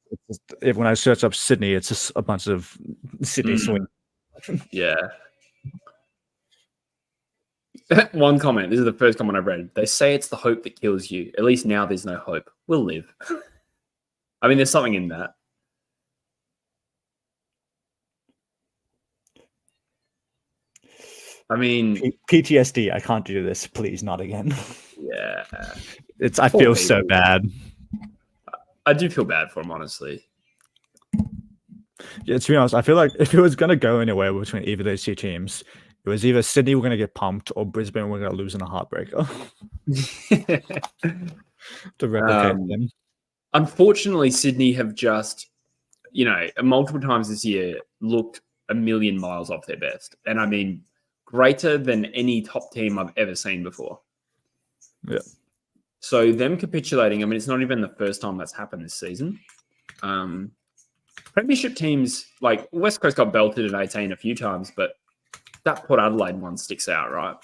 [SPEAKER 2] when I search up Sydney, it's just a bunch of Sydney Swing.
[SPEAKER 1] Yeah. One comment. This is the first comment I've read. They say it's the hope that kills you. At least now there's no hope. We'll live. There's something in that.
[SPEAKER 2] PTSD. I can't do this. Please, not again.
[SPEAKER 1] Yeah.
[SPEAKER 2] I feel so bad.
[SPEAKER 1] I do feel bad for him, honestly.
[SPEAKER 2] Yeah, to be honest, I feel like if it was going to go anywhere between either of those 2 teams, it was either Sydney were going to get pumped or Brisbane were going to lose in a heartbreaker. To replicate them.
[SPEAKER 1] Unfortunately, Sydney have just, multiple times this year looked a million miles off their best. And greater than any top team I've ever seen before.
[SPEAKER 2] Yeah.
[SPEAKER 1] So them capitulating, it's not even the first time that's happened this season. Premiership teams, like West Coast got belted in 18 a few times, but that Port Adelaide one sticks out, right?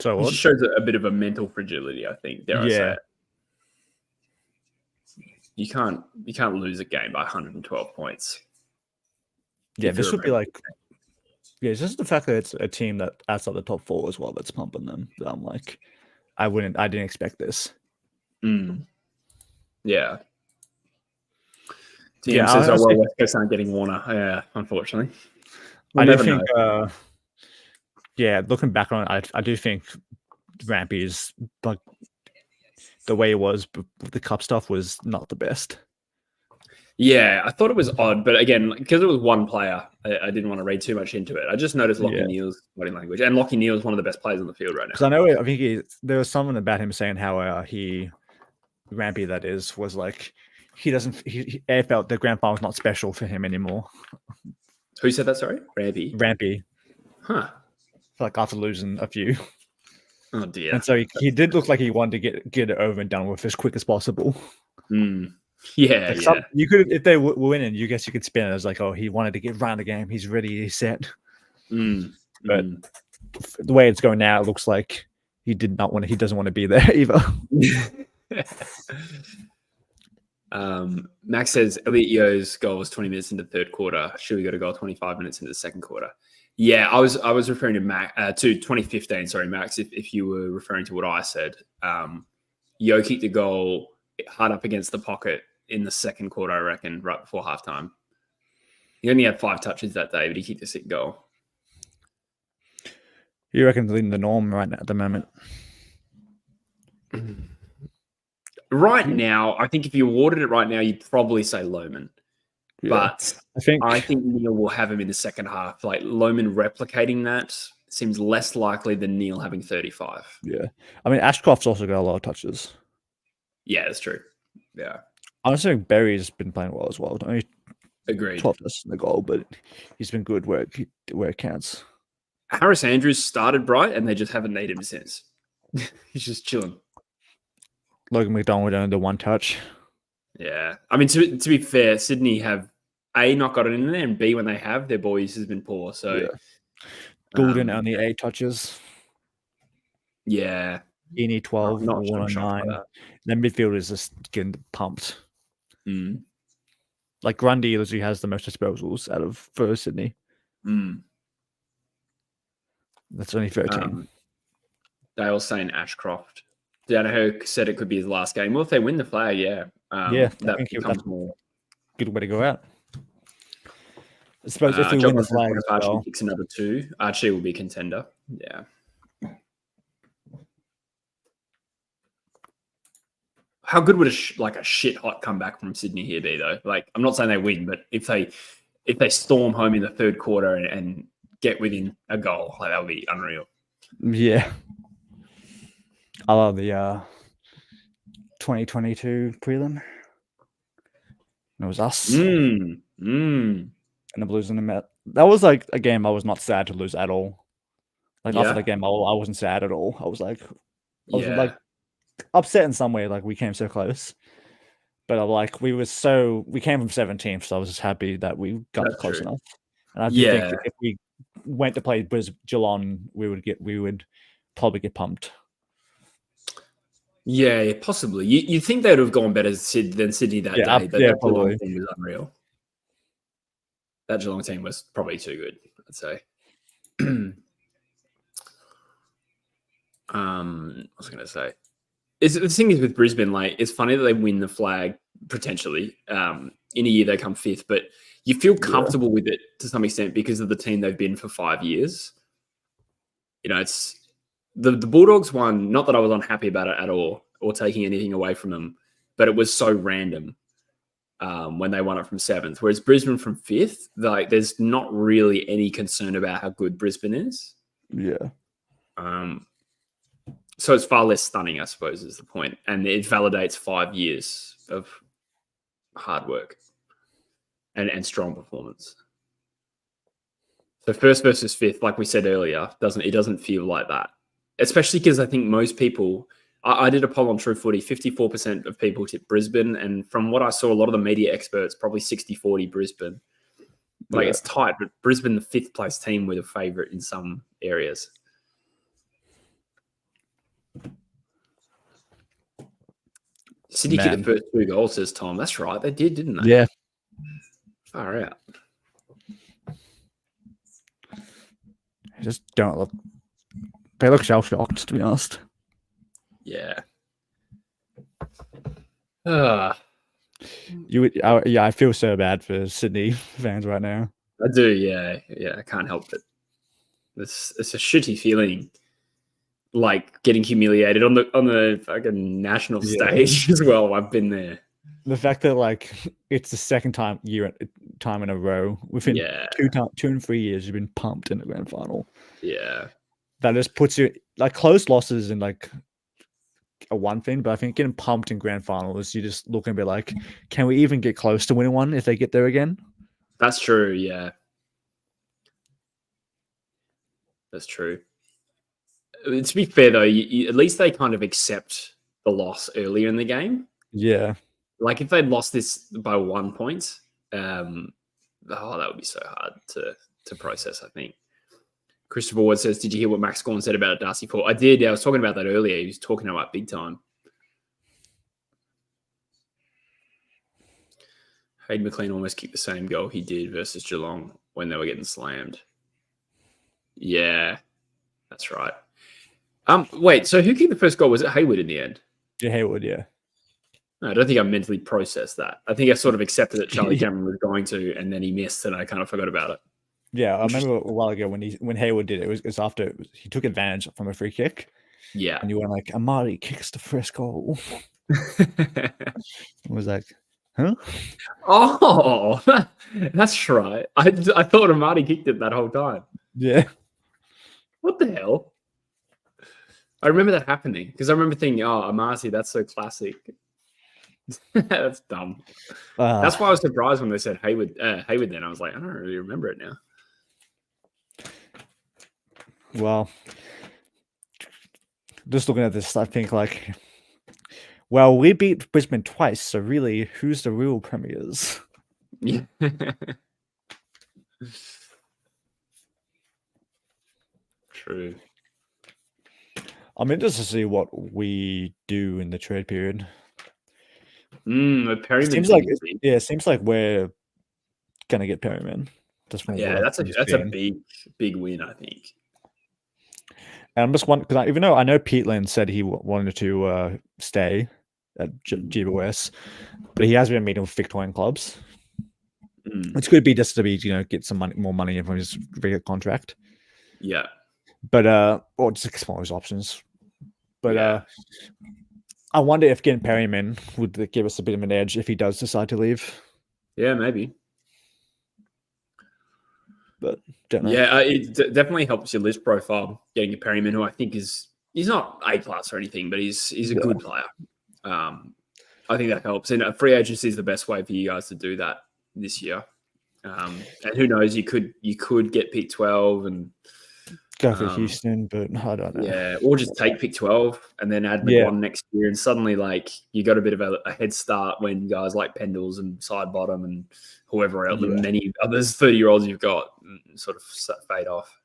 [SPEAKER 2] So
[SPEAKER 1] it
[SPEAKER 2] what?
[SPEAKER 1] just shows a bit of a mental fragility, I think. Dare I say it? You can't lose a game by 112 points.
[SPEAKER 2] Yeah, this would be like. Yeah, it's just the fact that it's a team that outside the top 4 as well that's pumping them. That I'm like, I didn't expect this.
[SPEAKER 1] Yeah. TM says, "Oh well, West Coast aren't getting Warner." Yeah, unfortunately.
[SPEAKER 2] I do think. Yeah, looking back on it, I do think Rampy is like the way it was. The cup stuff was not the best.
[SPEAKER 1] Yeah, I thought it was odd, but again, because it was one player, I didn't want to read too much into it. I just noticed Lachie Neale's body language, and Lachie Neale is one of the best players on the field right now.
[SPEAKER 2] Because I think there was something about him saying how Rampy that is was like AFL the grand final is not special for him anymore.
[SPEAKER 1] Who said that? Sorry,
[SPEAKER 2] Rampy.
[SPEAKER 1] Huh?
[SPEAKER 2] Like after losing a few.
[SPEAKER 1] Oh dear.
[SPEAKER 2] And so he did look like he wanted to get it over and done with as quick as possible.
[SPEAKER 1] Yeah,
[SPEAKER 2] like you could, if they were winning, you could spin it as like, oh, he wanted to get round the game. He's ready. He's set. But the way it's going now, it looks like he doesn't want to be there either.
[SPEAKER 1] Max says Elliot Yo's goal was 20 minutes into the third quarter. Should we got a goal 25 minutes into the second quarter? Yeah, I was referring to 2015. Sorry, Max, if you were referring to what I said. Yo kicked the goal hard up against the pocket in the second quarter, I reckon, right before halftime. He only had 5 touches that day, but he kicked a sick goal.
[SPEAKER 2] You reckon they're leading the norm right now at the moment?
[SPEAKER 1] Right now, I think if you awarded it right now, you'd probably say Lohman. Yeah. But I think Neale will have him in the second half. Like Lohman replicating that seems less likely than Neale having 35.
[SPEAKER 2] Yeah. I mean, Ashcroft's also got a lot of touches.
[SPEAKER 1] Yeah, that's true. Yeah.
[SPEAKER 2] I also think Berry's been playing well as well.
[SPEAKER 1] Agreed.
[SPEAKER 2] 12 touches in the goal, but he's been good where it counts.
[SPEAKER 1] Harris Andrews started bright, and they just haven't needed him since. He's just chilling.
[SPEAKER 2] Logan McDonald only the 1 touch.
[SPEAKER 1] Yeah. I mean, to be fair, Sydney have A, not got it in there, and B, when they have, their ball use has been poor. So
[SPEAKER 2] yeah. Goulden only 8 touches.
[SPEAKER 1] Yeah.
[SPEAKER 2] Eni 12, 109. Then midfield is just getting pumped. Like Grundy literally has the most disposals out of for Sydney. That's only 13.
[SPEAKER 1] Dale's saying Ashcroft. Danaher said it could be his last game. Well, if they win the flag,
[SPEAKER 2] that becomes more good way to go out. I suppose if we win the flag,
[SPEAKER 1] Archie kicks another 2. Archie will be a contender. Yeah. How good would a shit hot comeback from Sydney here be though? Like, I'm not saying they win, but if they storm home in the third quarter and get within a goal, like that would be unreal.
[SPEAKER 2] Yeah. I love the 2022 prelim. It was us. And the Blues in the Met. That was like a game I was not sad to lose at all. Like after the game, I wasn't sad at all. I was like upset in some way. Like we came so close, but we came from 17th, so I was just happy that we got close enough. And I think if we went to play Geelong, we would probably get pumped.
[SPEAKER 1] Yeah, possibly. You think they would have gone better than Sydney that day, but that Geelong team was unreal. That Geelong team was probably too good, I'd say. What was I going to say? The thing is with Brisbane, like it's funny that they win the flag potentially. In a year they come 5th, but you feel comfortable with it to some extent because of the team they've been for 5 years. You know, it's the Bulldogs one. Not that I was unhappy about it at all or taking anything away from them, but it was so random when they won it from 7th. Whereas Brisbane from 5th, like there's not really any concern about how good Brisbane is.
[SPEAKER 2] Yeah.
[SPEAKER 1] So it's far less stunning, I suppose, is the point. And it validates 5 years of hard work and strong performance. So 1st versus 5th, like we said earlier, it doesn't feel like that. Especially because I think most people I did a poll on True Footy. 54% of people tipped Brisbane, and from what I saw, a lot of the media experts probably 60-40 Brisbane. Like it's tight, but Brisbane, the 5th place team, were the favourite in some areas. Sydney kicked the first 2 goals, says Tom. That's right, they did, didn't they?
[SPEAKER 2] Yeah.
[SPEAKER 1] Far out.
[SPEAKER 2] They just don't look. They look shell shocked, to be honest.
[SPEAKER 1] Yeah.
[SPEAKER 2] I feel so bad for Sydney fans right now.
[SPEAKER 1] I do, yeah. I can't help it. It's a shitty feeling, like getting humiliated on the fucking national stage as well. I've been there.
[SPEAKER 2] The fact that like it's the second time in a row within 2 and 3 years you've been pumped in the grand final.
[SPEAKER 1] Yeah,
[SPEAKER 2] that just puts you like close losses in like a one thing, but I think getting pumped in grand finals, you just look and be like, can we even get close to winning one if they get there again?
[SPEAKER 1] That's true. Yeah, that's true. To be fair though, at least they kind of accept the loss earlier in the game.
[SPEAKER 2] Yeah.
[SPEAKER 1] Like if they'd lost this by 1 point, that would be so hard to process, I think. Christopher Ward says, did you hear what Max Gawn said about Darcy Ford? I did. I was talking about that earlier. He was talking about big time. Hayden McLean almost kicked the same goal he did versus Geelong when they were getting slammed. Yeah, that's right. Wait, so who kicked the first goal? Was it Hayward in the end?
[SPEAKER 2] Yeah, Hayward, yeah.
[SPEAKER 1] No, I don't think I mentally processed that. I think I sort of accepted that Charlie Cameron was going to, and then he missed, and I kind of forgot about it.
[SPEAKER 2] Yeah, I remember a while ago when Hayward did it. It was after he took advantage from a free kick.
[SPEAKER 1] Yeah,
[SPEAKER 2] and you were like, Amari kicks the first goal. It was like, huh?
[SPEAKER 1] Oh, that's right. I thought Amari kicked it that whole time.
[SPEAKER 2] Yeah.
[SPEAKER 1] What the hell? I remember that happening because I remember thinking, "Oh, Amari, that's so classic." That's dumb. That's why I was surprised when they said Hayward. Then I was like, I don't really remember it now.
[SPEAKER 2] Well, just looking at this, I think like, well, we beat Brisbane twice, so really, who's the real premiers?
[SPEAKER 1] Yeah. True.
[SPEAKER 2] I'm interested to see what we do in the trade period.
[SPEAKER 1] Perryman
[SPEAKER 2] seems like we're gonna get Perryman.
[SPEAKER 1] That's a big win, I think.
[SPEAKER 2] And I'm just wondering because even though I know Peatland said he wanted to stay at GWS, but he has been meeting with Victorian clubs. Which could be just to be get some more money from his regular contract.
[SPEAKER 1] Yeah,
[SPEAKER 2] but or just explore his options. But I wonder if getting Perryman would give us a bit of an edge if he does decide to leave.
[SPEAKER 1] Yeah, maybe.
[SPEAKER 2] But don't know.
[SPEAKER 1] Yeah, it definitely helps your list profile getting a Perryman, who I think he's not A+ or anything, but he's a good player. I think that helps, and free agency is the best way for you guys to do that this year. And who knows, you could get pick 12 and
[SPEAKER 2] go for Houston, but I don't know.
[SPEAKER 1] Yeah, or just take pick 12 and then add McGuan next year, and suddenly like you got a bit of a head start when guys like Pendles and Side Bottom and whoever else, the many others 30-year-olds you've got sort of fade off.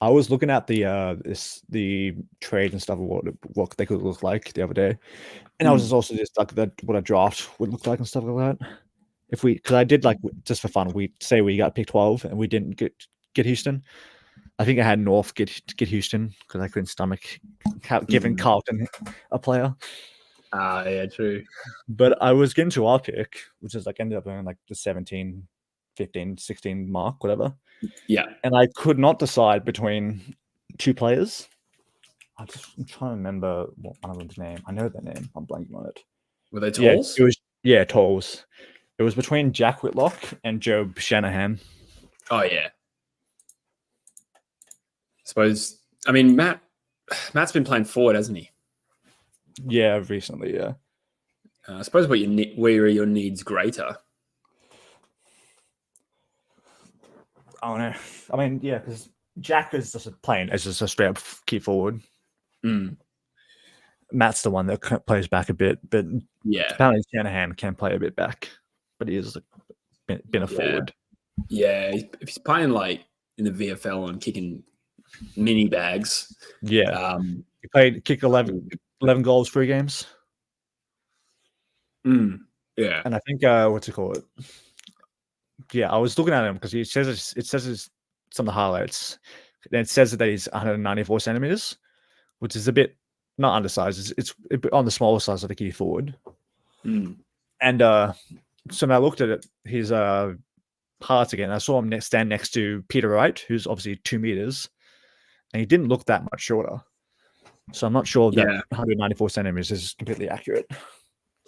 [SPEAKER 2] I was looking at the trade and stuff of what they could look like the other day, and I was also just like what a draft would look like and stuff like that. Because I did like just for fun, we got pick 12 and we didn't get Houston. I think I had North get Houston because I couldn't stomach giving Carlton a player.
[SPEAKER 1] Yeah, true.
[SPEAKER 2] But I was getting to our pick, which is like ended up in like the 17, 15, 16 mark, whatever.
[SPEAKER 1] Yeah.
[SPEAKER 2] And I could not decide between 2 players. I'm trying to remember what one of them's name. I know their name. I'm blanking on it.
[SPEAKER 1] Were they Tolls?
[SPEAKER 2] Yeah, Tolls. It was between Jack Whitlock and Joe Shanahan.
[SPEAKER 1] Oh, yeah. I mean, Matt's been playing forward, hasn't he?
[SPEAKER 2] Yeah, recently, yeah.
[SPEAKER 1] I suppose where are your needs greater?
[SPEAKER 2] I don't know. I mean, yeah, because Jack is just playing as just a straight up key forward. Matt's the one that plays back a bit, but
[SPEAKER 1] Yeah.
[SPEAKER 2] apparently Shanahan can play a bit back, but he has been a forward.
[SPEAKER 1] Yeah, if he's playing like in the VFL and kicking mini bags.
[SPEAKER 2] Yeah. He kicked 11 goals, 3 games.
[SPEAKER 1] Yeah.
[SPEAKER 2] And I think, what's it called? Yeah, I was looking at him because it says some of the highlights. And it says that he's 194 centimeters, which is a bit not undersized. It's a bit on the smaller size of the key forward. And so when I looked at it, his parts again, I saw him stand next to Peter Wright, who's obviously 2 meters, and he didn't look that much shorter. So I'm not sure that 194 centimeters is completely accurate.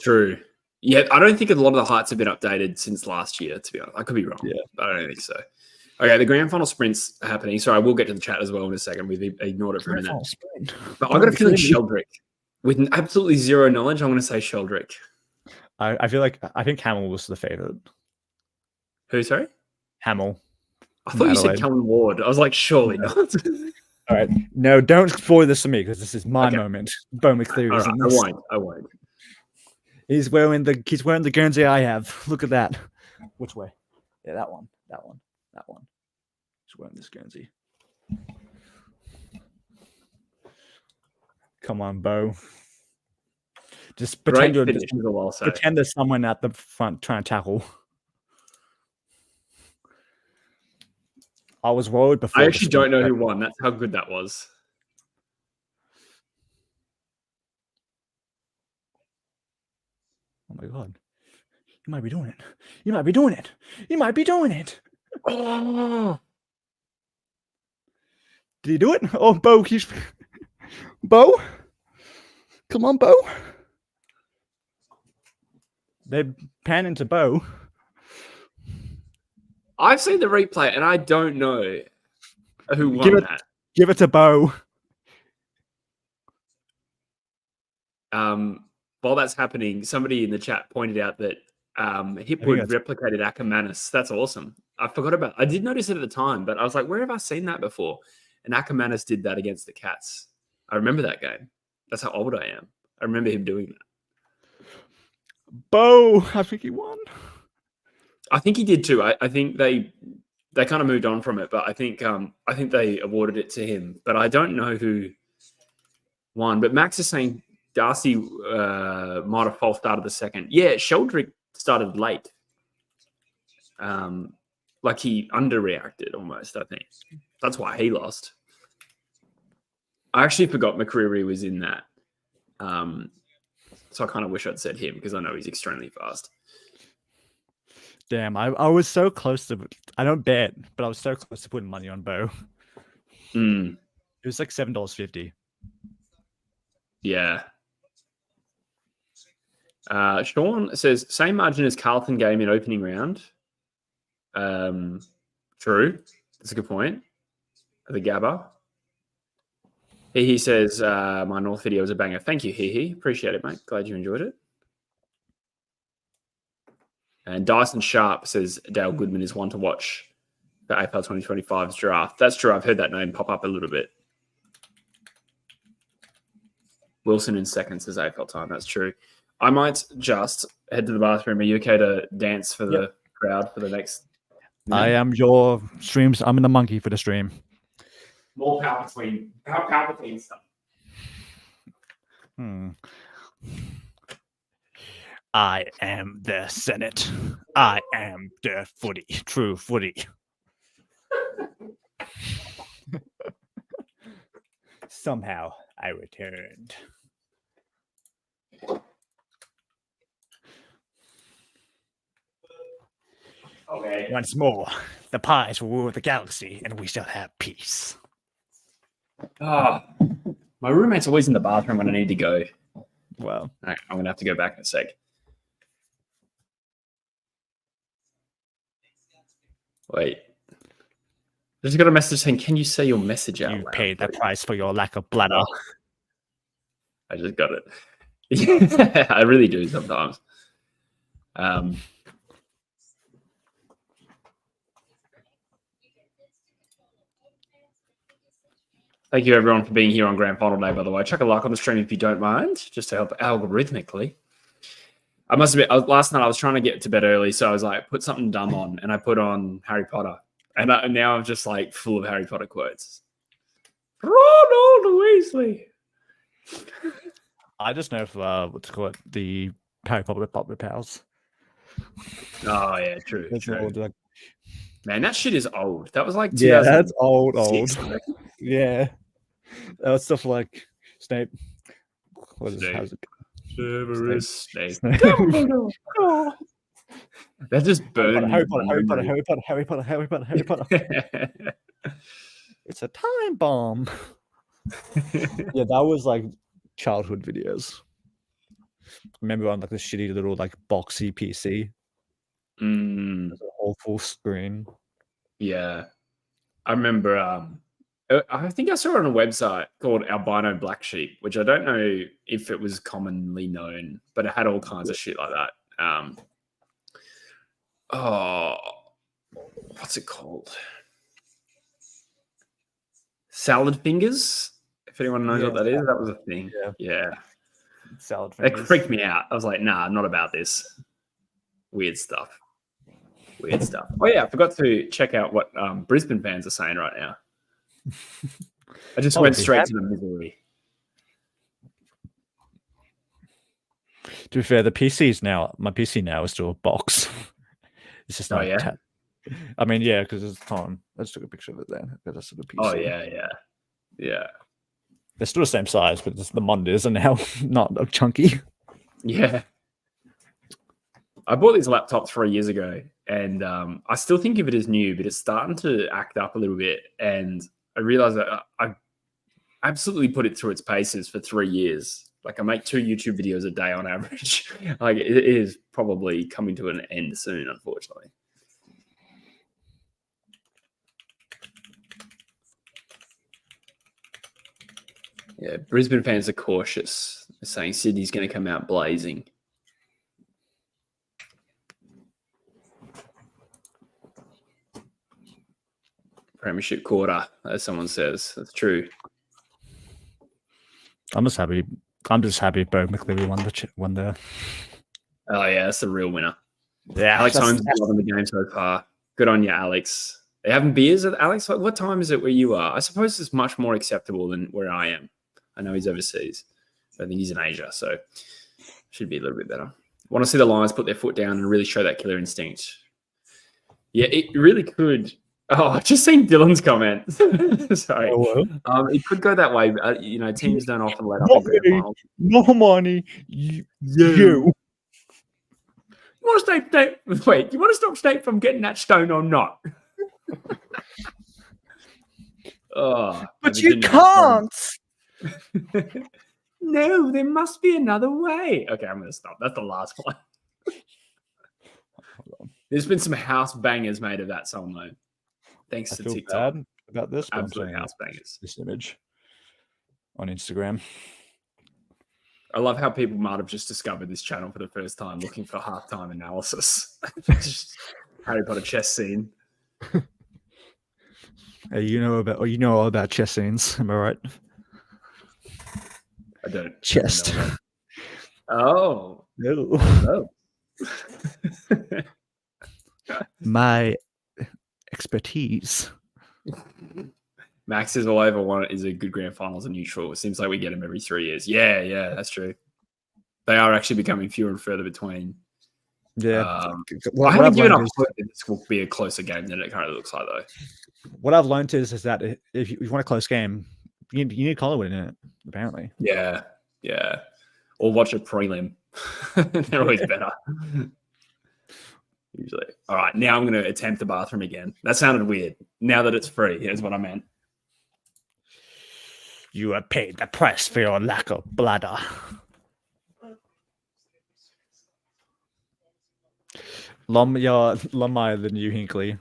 [SPEAKER 1] True. Yeah, I don't think a lot of the heights have been updated since last year, to be honest. I could be wrong.
[SPEAKER 2] Yeah.
[SPEAKER 1] But I don't think so. Okay, the grand final sprint's happening. Sorry, we'll get to the chat as well in a second. We've ignored it for a minute. But I've got a feeling Sheldrick. With absolutely zero knowledge, I'm going to say Sheldrick.
[SPEAKER 2] I think Hamill was the favorite.
[SPEAKER 1] Who, sorry?
[SPEAKER 2] Hamill.
[SPEAKER 1] I thought you said Kellen Ward. I was like, surely not.
[SPEAKER 2] All right. No, don't spoil this for me because this is my moment. Bo McCleary.
[SPEAKER 1] Right, I won't.
[SPEAKER 2] He's wearing the Guernsey I have. Look at that. Which way? Yeah, that one. He's wearing this Guernsey. Come on, Bo. Just pretend pretend there's someone at the front trying to tackle. I was worried before.
[SPEAKER 1] I actually don't know who won. That's how good that was.
[SPEAKER 2] Oh my God. You might be doing it. Oh. Did he do it? Oh, Bo. Bo? Come on, Bo. They pan into Bo.
[SPEAKER 1] I've seen the replay and I don't know who won that.
[SPEAKER 2] Give it to Bo.
[SPEAKER 1] While that's happening, somebody in the chat pointed out that Hipwood replicated Ackermanis. That's awesome. I did notice it at the time, but I was like, where have I seen that before? And Ackermanis did that against the Cats. I remember that game. That's how old I am. I remember him doing that.
[SPEAKER 2] Bo, I think he won.
[SPEAKER 1] I think he did too. I think they kind of moved on from it, but I think they awarded it to him. But I don't know who won. But Max is saying Darcy might have false started the second. Yeah, Sheldrick started late. Like he underreacted almost, I think. That's why he lost. I actually forgot McCreary was in that. So I kind of wish I'd said him because I know he's extremely fast.
[SPEAKER 2] Damn, I was so close to... I don't bet, but I was so close to putting money on Bo. It was like $7.50.
[SPEAKER 1] Yeah. Sean says, same margin as Carlton game in opening round. True. That's a good point. The Gabba. He says, my North video was a banger. Thank you, He. Appreciate it, mate. Glad you enjoyed it. And Dyson Sharp says Dale Goodman is one to watch for AFL 2025's draft. That's true. I've heard that name pop up a little bit. Wilson in second says AFL time. That's true. I might just head to the bathroom. Are you okay to dance for the crowd for the next minute?
[SPEAKER 2] I am your streams. I'm in the monkey for the stream.
[SPEAKER 1] More Palpatine stuff.
[SPEAKER 2] I am the Senate. I am the footy. True footy. Somehow I returned.
[SPEAKER 1] Okay.
[SPEAKER 2] Once more, the pies will rule the galaxy and we shall have peace.
[SPEAKER 1] My roommate's always in the bathroom when I need to go.
[SPEAKER 2] Well,
[SPEAKER 1] right, I'm going to have to go back in a sec. Wait. I just got a message saying, can you say your message out
[SPEAKER 2] you
[SPEAKER 1] loud?
[SPEAKER 2] paid the price for your lack of bladder.
[SPEAKER 1] I just got it. Yeah, I really do sometimes. Thank you, everyone, for being here on Grand Final Day, by the way. Chuck a like on the stream if you don't mind, just to help algorithmically. I must admit, last night I was trying to get to bed early, so I was like, put something dumb on, and I put on Harry Potter. And now I'm just like full of Harry Potter quotes. Ronald Weasley.
[SPEAKER 2] I just know for what's it called, the Harry Potter pals.
[SPEAKER 1] Oh yeah, true.
[SPEAKER 2] Old, like...
[SPEAKER 1] Man, that shit is old. That was like
[SPEAKER 2] that's old. Yeah, that was stuff like Snape. What is it?
[SPEAKER 1] Severus Snape. Oh. That just burned.
[SPEAKER 2] Harry Potter. It's a time bomb. Yeah, that was like childhood videos. Remember on like the shitty little like boxy PC.
[SPEAKER 1] Mm.
[SPEAKER 2] A whole full screen.
[SPEAKER 1] Yeah. I remember I think I saw it on a website called Albino Black Sheep, which I don't know if it was commonly known, but it had all kinds of shit like that. What's it called? Salad fingers. If anyone knows what that is, that was a thing. Yeah.
[SPEAKER 2] Salad fingers.
[SPEAKER 1] It freaked me out. I was like, nah, not about this. Weird stuff. Oh yeah, I forgot to check out what Brisbane fans are saying right now. I just went straight to the misery.
[SPEAKER 2] To be fair, my PC now is still a box. It's just not I mean, yeah, because it's time. I just took a picture of it then. But that's sort of PC.
[SPEAKER 1] Oh yeah.
[SPEAKER 2] They're still the same size, but the monitors are now not chunky.
[SPEAKER 1] Yeah. I bought this laptop 3 years ago, and I still think of it as new, but it's starting to act up a little bit. And I realized that I absolutely put it through its paces for 3 years. Like I make 2 YouTube videos a day on average. Like it is probably coming to an end soon, unfortunately. Yeah, Brisbane fans are cautious. They're saying Sydney's going to come out blazing. Premiership quarter, as someone says. That's true.
[SPEAKER 2] I'm just happy Bo McLeary won the.
[SPEAKER 1] Oh yeah, that's the real winner.
[SPEAKER 2] Yeah,
[SPEAKER 1] Alex Holmes is loving the game so far. Good on you, Alex. Are you having beers, Alex? What time is it where you are? I suppose it's much more acceptable than where I am. I know he's overseas. I think he's in Asia, so should be a little bit better. Want to see the Lions put their foot down and really show that killer instinct. Yeah, it really could. Oh, I just seen Dylan's comment. Sorry. It could go that way. But, teams don't often let up in grand finals.
[SPEAKER 2] No money. You.
[SPEAKER 1] You want to stop? Wait, you want to stop State from getting that stone or not?
[SPEAKER 2] But you can't.
[SPEAKER 1] No, there must be another way. Okay, I'm going to stop. That's the last one. There's been some house bangers made of that song, though. Thanks to TikTok.
[SPEAKER 2] Bad about this,
[SPEAKER 1] absolute house bangers.
[SPEAKER 2] This image on Instagram.
[SPEAKER 1] I love how people might have just discovered this channel for the first time, looking for halftime analysis. Just Harry Potter chess scene.
[SPEAKER 2] Hey, you know all about chess scenes, am I right?
[SPEAKER 1] I don't.
[SPEAKER 2] Chest.
[SPEAKER 1] Oh.
[SPEAKER 2] No. My expertise.
[SPEAKER 1] Max is all over one is a good grand finals and neutral. It seems like we get them every 3 years. Yeah, that's true. They are actually becoming fewer and further between.
[SPEAKER 2] Yeah.
[SPEAKER 1] I haven't given up hope that this will be a closer game than it currently looks like, though.
[SPEAKER 2] What I've learned is that if you want a close game, you need Collingwood in it, apparently.
[SPEAKER 1] Yeah. Or watch a prelim. They're always better. Usually. All right, now I'm going to attempt the bathroom again. That sounded weird. Now that it's free, here's what I meant.
[SPEAKER 2] You are paid the price for your lack of bladder. Lumaya, the new Hinkley.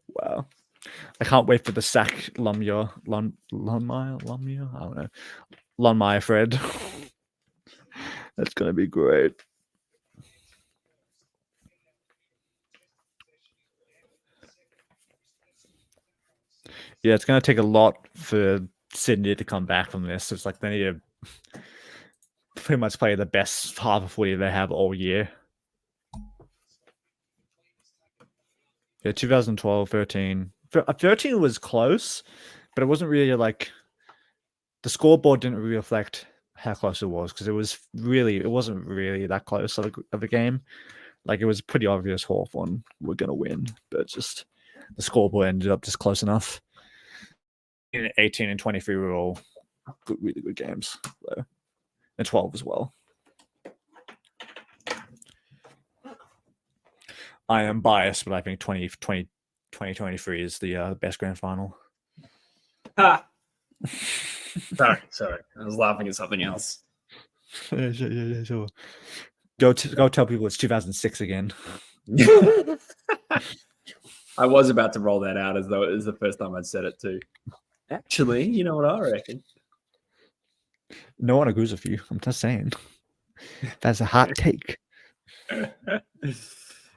[SPEAKER 2] Wow. I can't wait for the sack Lumaya. I don't know. Lumaya Fred. That's going to be great. Yeah, it's going to take a lot for Sydney to come back from this. It's like they need to pretty much play the best half of footy they have all year. Yeah, 2012, 13. 13 was close, but it wasn't really like the scoreboard didn't really reflect how close it was because it wasn't really that close of a game. Like it was pretty obvious Hawthorn were going to win, but just the scoreboard ended up just close enough. 18 and 23 were all really good games, though. And 12 as well. I am biased, but I think 2023 is the best grand final.
[SPEAKER 1] Ha! Sorry. I was laughing at something else.
[SPEAKER 2] Yeah, sure. Go tell people it's 2006 again.
[SPEAKER 1] I was about to roll that out as though it was the first time I'd said it too. Actually, you know what I reckon?
[SPEAKER 2] No one agrees with you. I'm just saying. That's a hot take.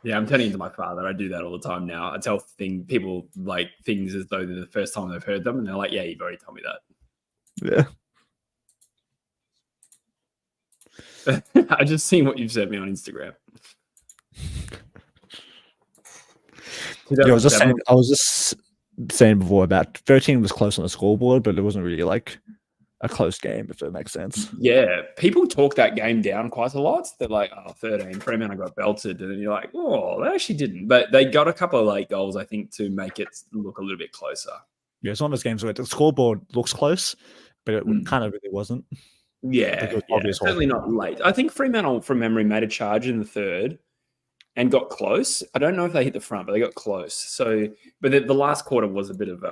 [SPEAKER 1] Yeah, I'm turning into my father. I do that all the time now. I tell people like things as though they're the first time they've heard them, and they're like, "Yeah, you've already told me
[SPEAKER 2] that."
[SPEAKER 1] Yeah. I just seen what you've sent me on Instagram.
[SPEAKER 2] Yeah, I was just saying before about 13 was close on the scoreboard, but it wasn't really like a close game, if that makes sense.
[SPEAKER 1] Yeah, people talk that game down quite a lot. They're like, 13, Fremantle got belted. And then you're like, oh, they actually didn't. But they got a couple of late goals, I think, to make it look a little bit closer.
[SPEAKER 2] Yeah, it's one of those games where the scoreboard looks close, but it kind of really wasn't.
[SPEAKER 1] Yeah, certainly not late. I think Fremantle, from memory, made a charge in the third and got close. I don't know if they hit the front, but they got close. So, but the last quarter was a bit of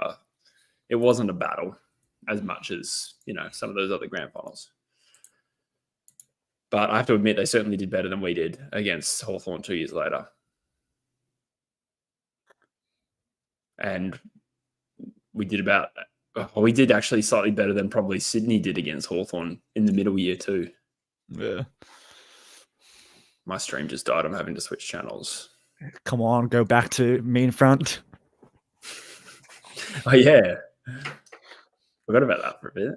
[SPEAKER 1] it wasn't a battle as much as, some of those other grand finals. But I have to admit, they certainly did better than we did against Hawthorn 2 years later. And we did actually slightly better than probably Sydney did against Hawthorn in the middle year too.
[SPEAKER 2] Yeah.
[SPEAKER 1] My stream just died. I'm having to switch channels.
[SPEAKER 2] Come on, go back to me in front.
[SPEAKER 1] Oh, yeah. Forgot about that for a bit.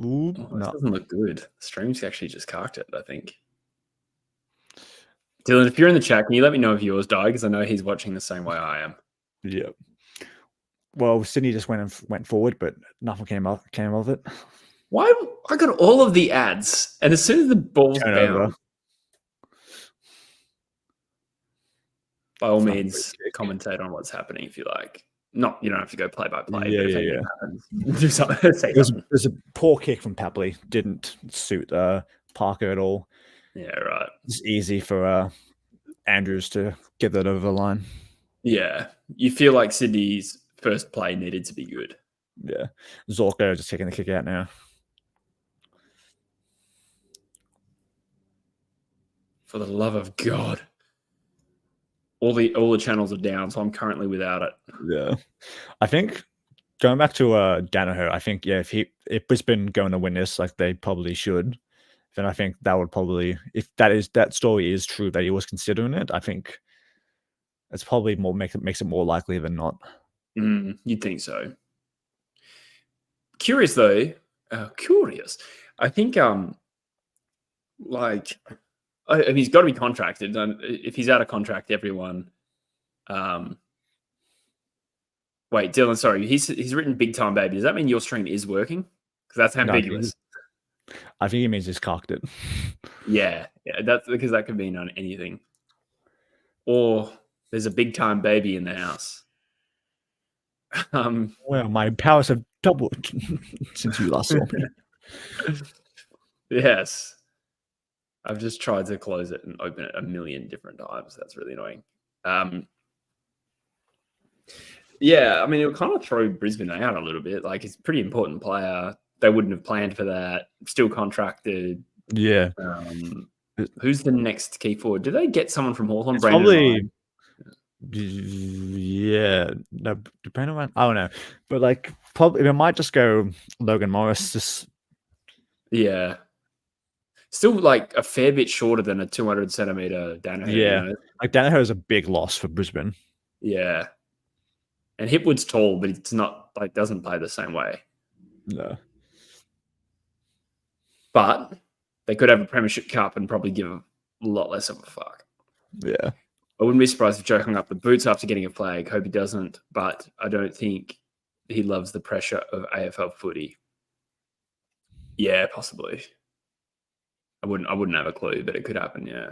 [SPEAKER 2] Ooh,
[SPEAKER 1] this doesn't look good. The stream's actually just carked it, I think. Dylan, if you're in the chat, can you let me know if yours died? Because I know he's watching the same way I am.
[SPEAKER 2] Yeah. Well, Sydney just went forward, but nothing came of it.
[SPEAKER 1] Why? I got all of the ads, and as soon as the ball's bound, by all means, commentate on what's happening if you like. You don't have to go play by play.
[SPEAKER 2] Yeah.
[SPEAKER 1] Do something.
[SPEAKER 2] There's a poor kick from Papley. Didn't suit Parker at all.
[SPEAKER 1] Yeah, right.
[SPEAKER 2] It's easy for Andrews to get that over the line.
[SPEAKER 1] Yeah, you feel like Sydney's first play needed to be good.
[SPEAKER 2] Yeah, Zorko just taking the kick out now.
[SPEAKER 1] For the love of God. All the channels are down, so I'm currently without it.
[SPEAKER 2] Yeah. I think going back to Danaher, I think if Brisbane going to win this, like they probably should, then I think that would probably, if that story is true that he was considering it, I think it's probably makes it more likely than not.
[SPEAKER 1] You'd think so. Curious though. I think he's got to be contracted. If he's out of contract, everyone. Wait, Dylan. Sorry, he's written "big time baby." Does that mean your stream is working? Because that's ambiguous.
[SPEAKER 2] I think he means he's cocked it.
[SPEAKER 1] Yeah, that's because that could mean on anything. Or there's a big time baby in the house.
[SPEAKER 2] Well, my powers have doubled since you last saw me.
[SPEAKER 1] Yes. I've just tried to close it and open it a million different times. That's really annoying. Yeah, I mean, it'll kind of throw Brisbane out a little bit. Like, it's a pretty important player. They wouldn't have planned for that. Still contracted.
[SPEAKER 2] Yeah.
[SPEAKER 1] Who's the next key forward? Do they get someone from Hawthorn?
[SPEAKER 2] Probably. Yeah. No, depending on, I don't know. But, like, probably it might just go Logan Morris.
[SPEAKER 1] Yeah. Still, like, a fair bit shorter than a 200-centimeter Danaher.
[SPEAKER 2] Yeah. Like, Danaher is a big loss for Brisbane.
[SPEAKER 1] Yeah. And Hipwood's tall, but it's not like doesn't play the same way.
[SPEAKER 2] No.
[SPEAKER 1] But they could have a Premiership Cup and probably give a lot less of a fuck.
[SPEAKER 2] Yeah.
[SPEAKER 1] I wouldn't be surprised if Joe hung up the boots after getting a flag. Hope he doesn't, but I don't think he loves the pressure of AFL footy. Yeah, possibly. I wouldn't have a clue, but it could happen, yeah.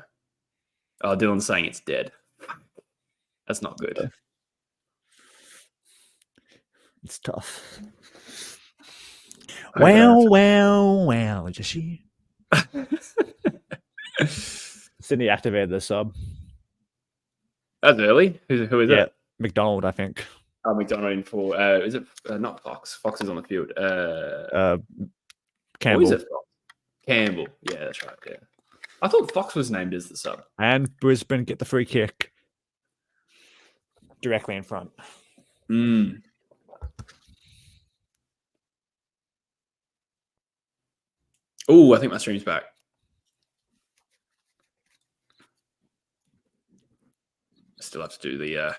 [SPEAKER 1] Oh, Dylan's saying it's dead. That's not good.
[SPEAKER 2] Yeah. It's tough. Wow, Jesse. Sydney activated the sub.
[SPEAKER 1] That's early. Who is it?
[SPEAKER 2] McDonald, I think.
[SPEAKER 1] Oh, McDonald in for is it not Fox? Fox is on the field.
[SPEAKER 2] Campbell.
[SPEAKER 1] Is it Fox? Campbell. Yeah, that's right. Yeah. I thought Fox was named as the sub.
[SPEAKER 2] And Brisbane get the free kick directly in front.
[SPEAKER 1] Oh, I think my stream's back. I still have to do the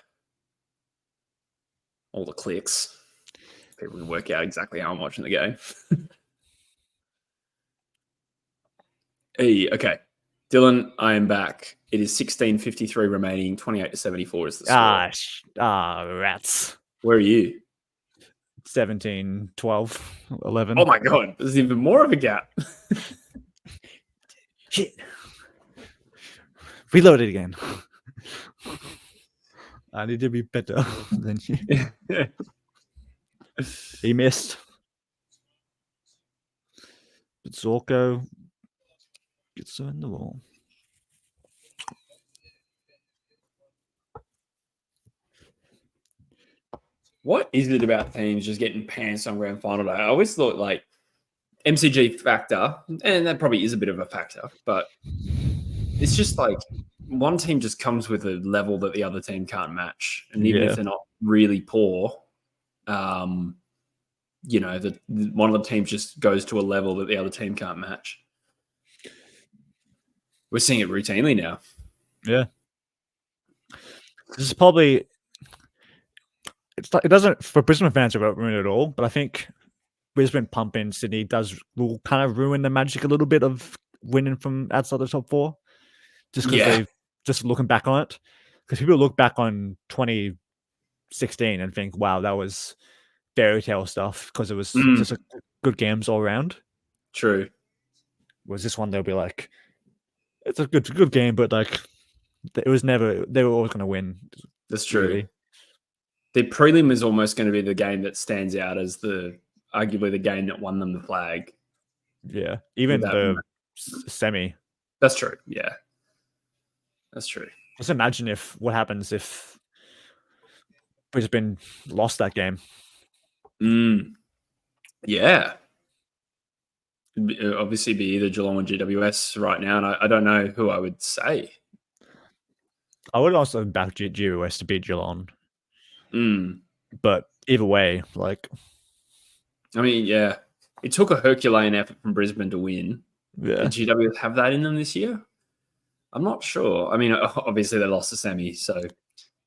[SPEAKER 1] all the clicks. People can work out exactly how I'm watching the game. Hey, okay. Dylan, I am back. It is 16:53 remaining, 28-74 is the score.
[SPEAKER 2] Rats.
[SPEAKER 1] Where are you?
[SPEAKER 2] 17, 12, 11.
[SPEAKER 1] Oh my God, there's even more of a gap.
[SPEAKER 2] Shit. Reload it again. I need to be better than you. He missed. But Zorko gets in the ball.
[SPEAKER 1] What is it about teams just getting pants on grand final day? I always thought like MCG factor, and that probably is a bit of a factor, but it's just like one team just comes with a level that the other team can't match. And even if they're not really poor, one of the teams just goes to a level that the other team can't match. We're seeing it routinely now.
[SPEAKER 2] Yeah. This is probably... it doesn't, for Brisbane fans, it won't ruin it at all, but I think Brisbane pumping Sydney will kind of ruin the magic a little bit of winning from outside the top four. Just because they've just looking back on it. Because people look back on 2016 and think, wow, that was fairy tale stuff because it was just good games all around.
[SPEAKER 1] True.
[SPEAKER 2] Whereas this one, they'll be like, it's a good game, but like, it was never, they were always going to win.
[SPEAKER 1] That's true. Really. The prelim is almost going to be the game that stands out as arguably the game that won them the flag.
[SPEAKER 2] Yeah. Even the semi.
[SPEAKER 1] That's true. Yeah. That's true.
[SPEAKER 2] Just imagine what happens if Brisbane lost that game.
[SPEAKER 1] Yeah. It'd obviously be either Geelong or GWS right now, and I don't know who I would say.
[SPEAKER 2] I would also back GWS to beat Geelong.
[SPEAKER 1] But
[SPEAKER 2] either way, like...
[SPEAKER 1] I mean, yeah. It took a Herculean effort from Brisbane to win.
[SPEAKER 2] Yeah.
[SPEAKER 1] Did GWS have that in them this year? I'm not sure. I mean, obviously they lost the semi, so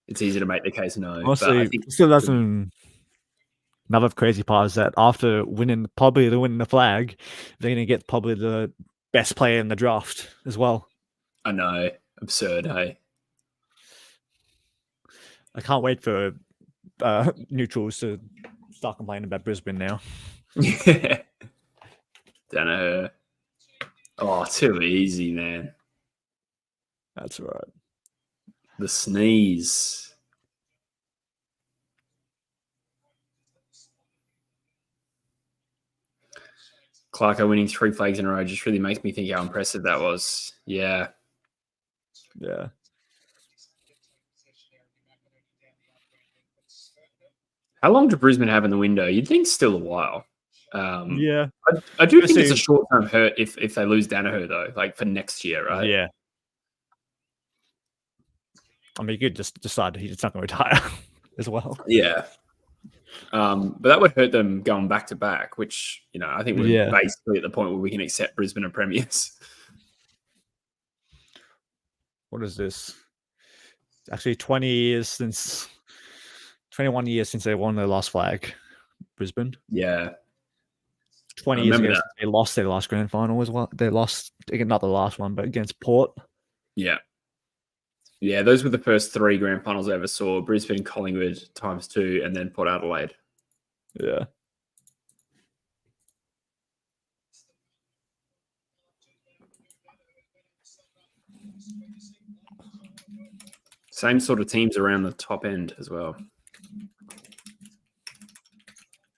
[SPEAKER 1] it's easy to make the case no.
[SPEAKER 2] Honestly, I think still doesn't... Another crazy part is that after winning the flag, they're going to get probably the best player in the draft as well.
[SPEAKER 1] I know. Absurd, hey?
[SPEAKER 2] I can't wait for neutrals to start complaining about Brisbane now.
[SPEAKER 1] Yeah. Danaher. Oh, too easy, man.
[SPEAKER 2] That's right.
[SPEAKER 1] The sneeze. Clarko winning 3 flags in a row just really makes me think how impressive that was. Yeah.
[SPEAKER 2] Yeah.
[SPEAKER 1] How long do Brisbane have in the window? You'd think still a while.
[SPEAKER 2] Yeah.
[SPEAKER 1] I do think it's a short-term hurt if they lose Danaher, though, like for next year, right?
[SPEAKER 2] Yeah. I mean, you could just decide he's not going to retire as well.
[SPEAKER 1] Yeah. But that would hurt them going back to back, which, I think we're basically at the point where we can accept Brisbane and premiers.
[SPEAKER 2] What is this? It's actually 21 years since they won their last flag. Brisbane.
[SPEAKER 1] Yeah.
[SPEAKER 2] 20 years ago, they lost their last grand final as well. They lost, not the last one, but against Port.
[SPEAKER 1] Yeah. Yeah, those were the first 3 grand finals I ever saw. Brisbane, Collingwood ×2, and then Port Adelaide.
[SPEAKER 2] Yeah.
[SPEAKER 1] Same sort of teams around the top end as well.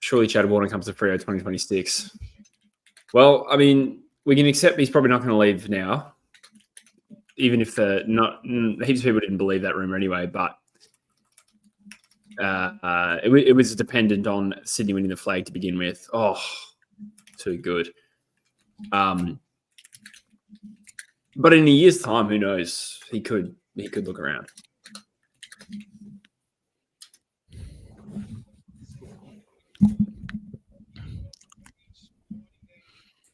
[SPEAKER 1] Surely Chad Warner comes to Freo 2026. Well, I mean, we can accept he's probably not going to leave now, even if heaps of people didn't believe that rumor anyway. But it was dependent on Sydney winning the flag to begin with. Oh, too good. But in a year's time, who knows? He could look around.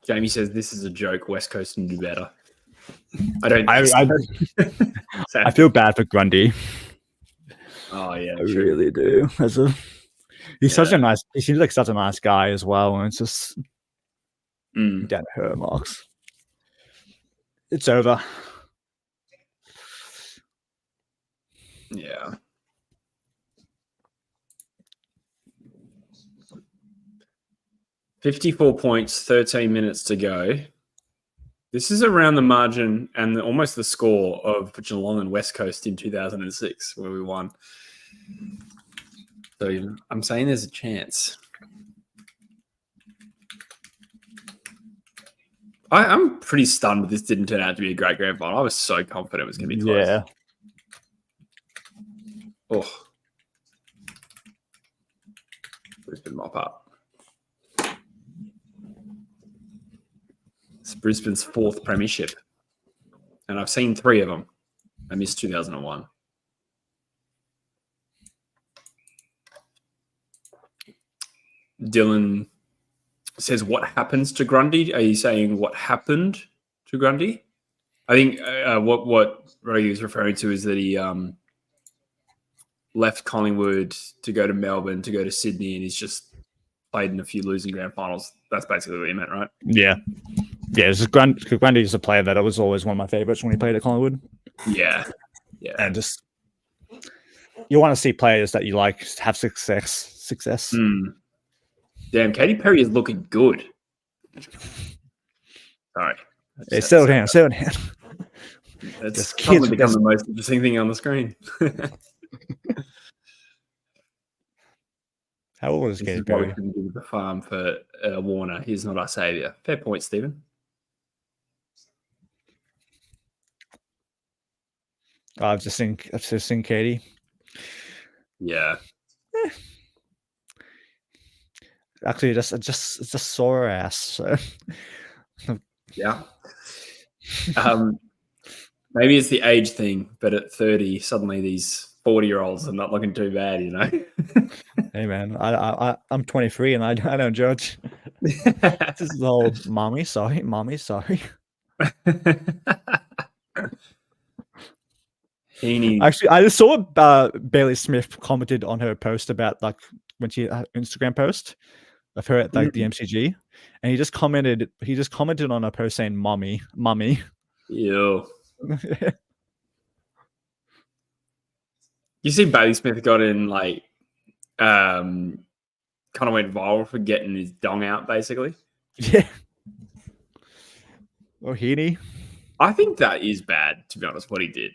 [SPEAKER 1] Jamie says this is a joke. West Coast can do better. I don't.
[SPEAKER 2] I feel bad for Grundy.
[SPEAKER 1] Oh yeah,
[SPEAKER 2] I really do. He's such a nice. He seems like such a nice guy as well, and it's just down her marks. It's over.
[SPEAKER 1] Yeah. $54 points, 13 minutes to go. This is around the margin and almost the score of Geelong and West Coast in 2006, where we won. So I'm saying there's a chance. I'm pretty stunned this didn't turn out to be a great grand final. I was so confident it was going to be close.
[SPEAKER 2] Yeah.
[SPEAKER 1] Oh. Brisbane mop up. It's Brisbane's 4th premiership. And I've seen 3 of them. I missed 2001. Dylan says, what happens to Grundy? Are you saying what happened to Grundy? I think what Rogie is referring to is that he left Collingwood to go to Melbourne, to go to Sydney, and he's just played in a few losing grand finals. That's basically what he meant, right?
[SPEAKER 2] Yeah. Yeah, Grundy is a player that was always one of my favorites when he played at Collingwood.
[SPEAKER 1] Yeah. Yeah.
[SPEAKER 2] And just you want to see players that you like have success.
[SPEAKER 1] Damn, Katy Perry is looking good. Sorry.
[SPEAKER 2] Hey, settle down.
[SPEAKER 1] That's probably become the most interesting thing on the screen.
[SPEAKER 2] How old is Katy Perry?
[SPEAKER 1] The farm for Warner. He's not our saviour. Fair point, Stephen.
[SPEAKER 2] I've just seen Katie.
[SPEAKER 1] Yeah.
[SPEAKER 2] Actually, I just saw her ass. So.
[SPEAKER 1] Yeah. Maybe it's the age thing, but at 30, suddenly these 40-year-olds are not looking too bad, you know.
[SPEAKER 2] Hey man, I'm 23 and I don't judge. This is the whole mommy sorry. Actually, I just saw Bailey Smith commented on her post about like when she Instagram post of her at like the MCG, and he just commented on her post saying "mommy."
[SPEAKER 1] Ew. You see, Bailey Smith got in like, kind of went viral for getting his dong out, basically.
[SPEAKER 2] Yeah. Or Heaney. I
[SPEAKER 1] think that is bad, to be honest. What he did.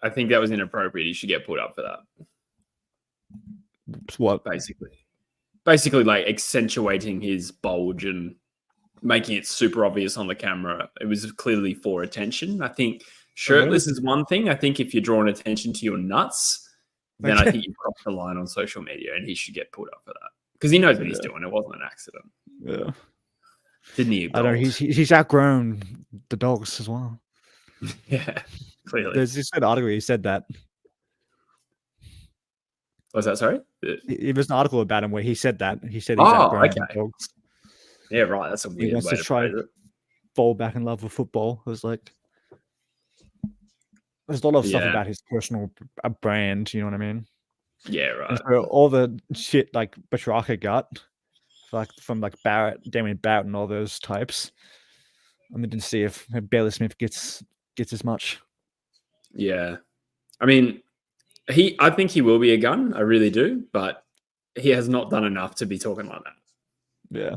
[SPEAKER 1] I think that was inappropriate. He should get put up for that.
[SPEAKER 2] What?
[SPEAKER 1] Basically, like accentuating his bulge and making it super obvious on the camera. It was clearly for attention. I think shirtless is one thing. I think if you're drawing attention to your nuts, then I think you've crossed the line on social media, and he should get put up for that because he knows what he's doing. It wasn't an accident.
[SPEAKER 2] Yeah.
[SPEAKER 1] Didn't he?
[SPEAKER 2] I know he's outgrown the dogs as well.
[SPEAKER 1] Yeah, clearly.
[SPEAKER 2] There's this good article. He said that.
[SPEAKER 1] Was that sorry?
[SPEAKER 2] It was an article about him where he said that. He said he's outgrown the dogs.
[SPEAKER 1] Yeah, right. That's a weird
[SPEAKER 2] he wants
[SPEAKER 1] way
[SPEAKER 2] to try to fall back in love with football. It was like there's a lot of stuff about his personal brand. You know what I mean?
[SPEAKER 1] Yeah, right.
[SPEAKER 2] And for all the shit like Petrarca got, like from like Barrett, Damien Barrett, and all those types, I'm going to see if Bailey Smith gets as much.
[SPEAKER 1] Yeah, I mean, I think he will be a gun. I really do, but he has not done enough to be talking like that.
[SPEAKER 2] Yeah,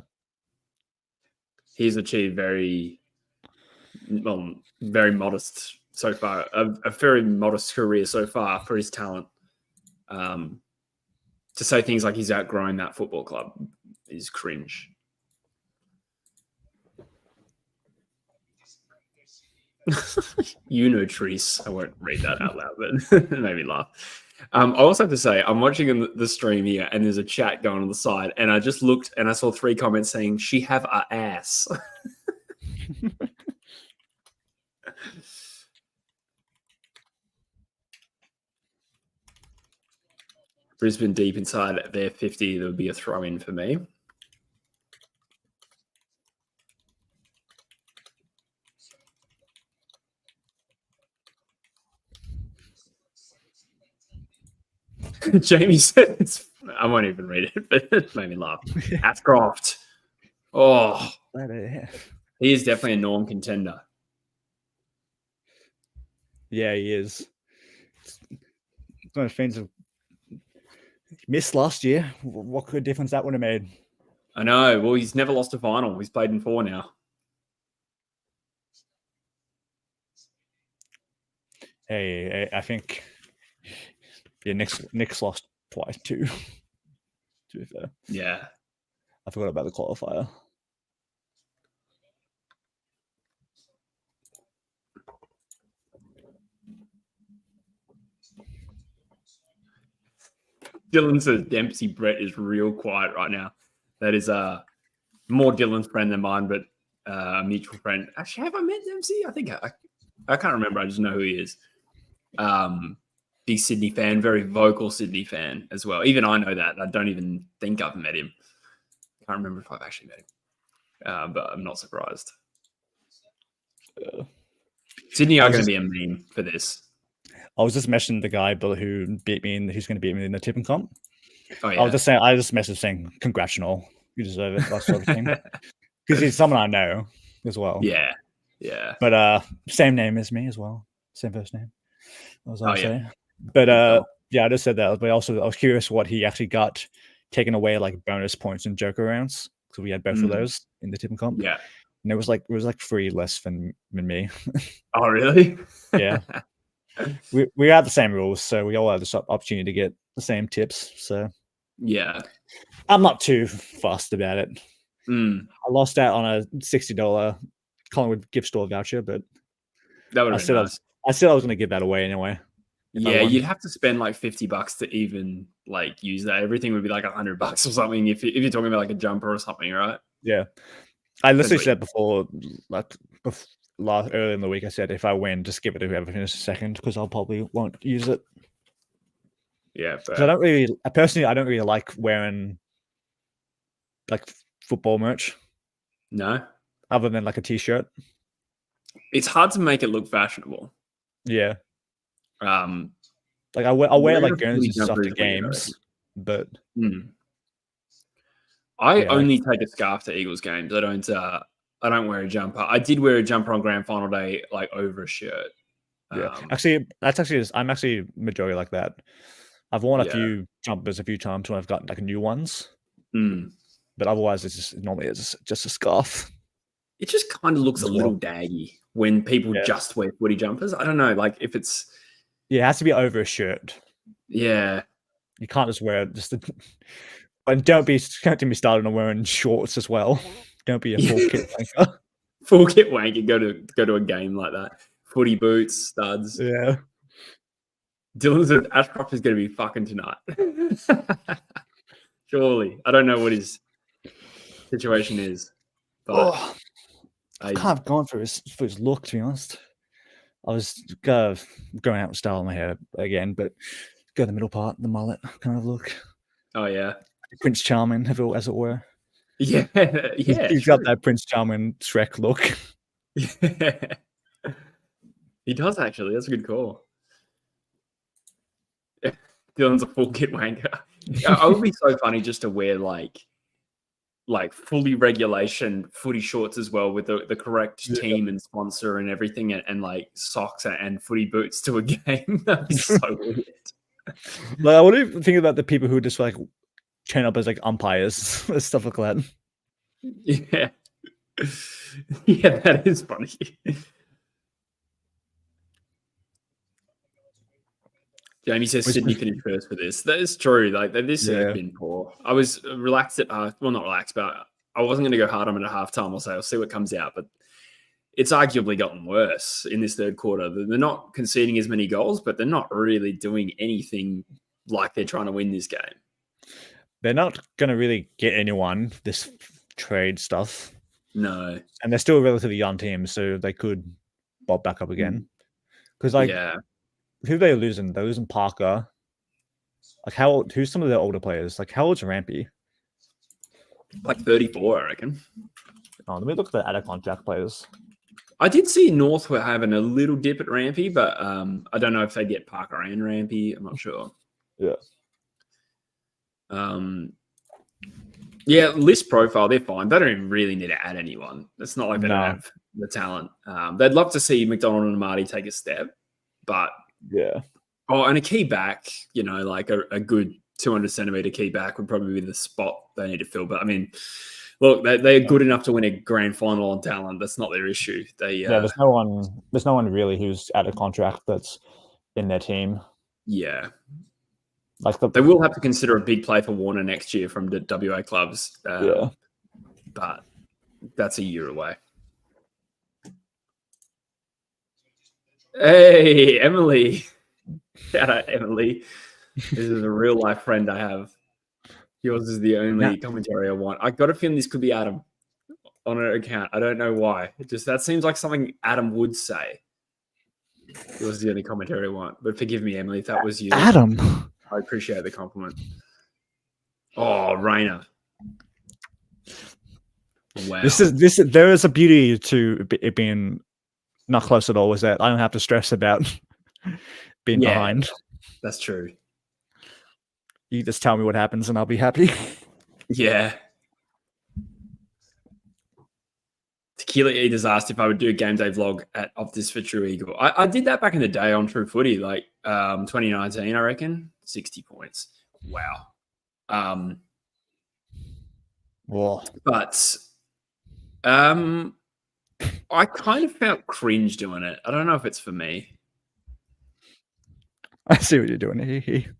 [SPEAKER 1] he's achieved very modest so far, a very modest career so far for his talent. To say things like he's outgrown that football club is cringe. Trees. I won't read that out loud, but it made me laugh. I also have to say, I'm watching the stream here, and there's a chat going on the side, and I just looked and I saw 3 comments saying, "She have a ass." Brisbane deep inside their 50, there would be a throw in for me. Jamie said, I won't even read it, but it made me laugh. Ashcroft. Oh, he is definitely a norm contender.
[SPEAKER 2] Yeah, he is. One of the things missed last year. What good difference that would have made?
[SPEAKER 1] I know. Well, he's never lost a final. He's played in 4 now.
[SPEAKER 2] Hey, I think Nick's lost twice too. To be fair.
[SPEAKER 1] Yeah.
[SPEAKER 2] I forgot about the qualifier.
[SPEAKER 1] Dylan says Dempsey Brett is real quiet right now. That is more Dylan's friend than mine, but a mutual friend. Actually, have I met Dempsey? I think I can't remember. I just know who he is. Big Sydney fan, very vocal Sydney fan as well. Even I know that. I don't even think I've met him. I can't remember if I've actually met him, but I'm not surprised. Sydney are going to be a meme for this.
[SPEAKER 2] I was just messaging the guy who beat me who's going to beat me in the tipping comp.
[SPEAKER 1] Oh, yeah.
[SPEAKER 2] I just messaged saying, "Congrats and all, you deserve it," that sort of thing. Because he's someone I know as well.
[SPEAKER 1] Yeah, yeah.
[SPEAKER 2] But same name as me as well, same first name. I was say. But yeah, I just said that. But also, I was curious what he actually got taken away, like bonus points and joker rounds. So we had both of those in the tipping comp.
[SPEAKER 1] Yeah,
[SPEAKER 2] and it was like 3 less than me.
[SPEAKER 1] Oh, really?
[SPEAKER 2] Yeah. We had the same rules, so we all had this opportunity to get the same tips. So
[SPEAKER 1] yeah,
[SPEAKER 2] I'm not too fussed about it.
[SPEAKER 1] I
[SPEAKER 2] lost out on a $60 Collingwood gift store voucher, but
[SPEAKER 1] that would have been nice.
[SPEAKER 2] I said I was going to give that away anyway.
[SPEAKER 1] Yeah, you'd have to spend like $50 to even like use that. Everything would be like $100 or something if you're talking about like a jumper or something, right?
[SPEAKER 2] Yeah, I literally said before, earlier in the week, I said if I win, just give it to whoever finishes second because I'll probably won't use it.
[SPEAKER 1] Yeah,
[SPEAKER 2] I don't really like wearing like football merch.
[SPEAKER 1] No,
[SPEAKER 2] other than like a t-shirt.
[SPEAKER 1] It's hard to make it look fashionable.
[SPEAKER 2] Yeah.
[SPEAKER 1] Like
[SPEAKER 2] I'll wear like Guernseys and stuff to games, but
[SPEAKER 1] I only take a scarf to Eagles games. I don't wear a jumper. I did wear a jumper on Grand Final day, like over a shirt.
[SPEAKER 2] Yeah, I'm actually majority like that. I've worn a few jumpers a few times when I've got like new ones, but otherwise it's just a scarf.
[SPEAKER 1] It just kind of looks a little daggy when people just wear footy jumpers. I don't know, like if it's
[SPEAKER 2] it has to be over a shirt.
[SPEAKER 1] Yeah,
[SPEAKER 2] you can't just wear just and don't be started on wearing shorts as well. Don't be a full kit wanker.
[SPEAKER 1] Full kit wanker. Go to a game like that. Footy boots, studs.
[SPEAKER 2] Yeah.
[SPEAKER 1] Dylan said Ashcroft is going to be fucking tonight. Surely. I don't know what his situation is. But
[SPEAKER 2] I kind of gone for his look, to be honest. I was going out with style in my hair again, but go the middle part, the mullet kind of look.
[SPEAKER 1] Oh, yeah.
[SPEAKER 2] Prince Charming, as it were.
[SPEAKER 1] Yeah.
[SPEAKER 2] He's got that Prince Charming Shrek look.
[SPEAKER 1] Yeah. He does, actually. That's a good call. Dylan's a full kit wanker. It would be so funny just to wear like fully regulation footy shorts as well with the correct team and sponsor and everything and like socks and footy boots to a game. That'd be so weird.
[SPEAKER 2] Like, what do you think about the people who just like train up as like umpires and stuff like that?
[SPEAKER 1] Yeah. Yeah, that is funny. Jamie says Sydney finished first for this. That is true. Like this has been poor. I was relaxed at well, not relaxed, but I wasn't going to go hard on it at halftime. I'll see what comes out. But it's arguably gotten worse in this third quarter. They're not conceding as many goals, but they're not really doing anything like they're trying to win this game.
[SPEAKER 2] They're not going to really get anyone this trade stuff.
[SPEAKER 1] No.
[SPEAKER 2] And they're still a relatively young team, so they could bob back up again. Because who are they losing? They're losing Parker. Like who's some of their older players? Like how old's Rampy?
[SPEAKER 1] Like 34, I reckon.
[SPEAKER 2] Oh, let me look at the out contract players.
[SPEAKER 1] I did see North were having a little dip at Rampy, but I don't know if they get Parker and Rampy. I'm not sure.
[SPEAKER 2] Yeah.
[SPEAKER 1] Yeah, list profile, they're fine. They don't even really need to add anyone. It's not like they don't have the talent. They'd love to see McDonald and Marty take a step, but Oh, and a key back, like a good 200 centimeter key back would probably be the spot they need to fill. But I mean, look, they're good enough to win a grand final on talent. That's not their issue.
[SPEAKER 2] There's no one really who's out of contract that's in their team.
[SPEAKER 1] Yeah. They will have to consider a big play for Warner next year from the WA clubs. But that's a year away. Hey, Emily. Shout out, Emily. This is a real life friend I have. Yours is the only commentary I want. I got a feeling this could be Adam on an account. I don't know why. That seems like something Adam would say. Yours is the only commentary I want. But forgive me, Emily, if that was you.
[SPEAKER 2] Adam.
[SPEAKER 1] I appreciate the compliment. Oh, Rainer. Wow.
[SPEAKER 2] There is a beauty to it being not close at all, is that I don't have to stress about being behind.
[SPEAKER 1] That's true.
[SPEAKER 2] You just tell me what happens and I'll be happy.
[SPEAKER 1] Yeah. Tequila Eaters asked if I would do a game day vlog at Optus for True Eagle. I did that back in the day on True Footy, like 2019, I reckon. 60 points. Wow.
[SPEAKER 2] Whoa.
[SPEAKER 1] But I kind of felt cringe doing it. I don't know if it's for me.
[SPEAKER 2] I see what you're doing here.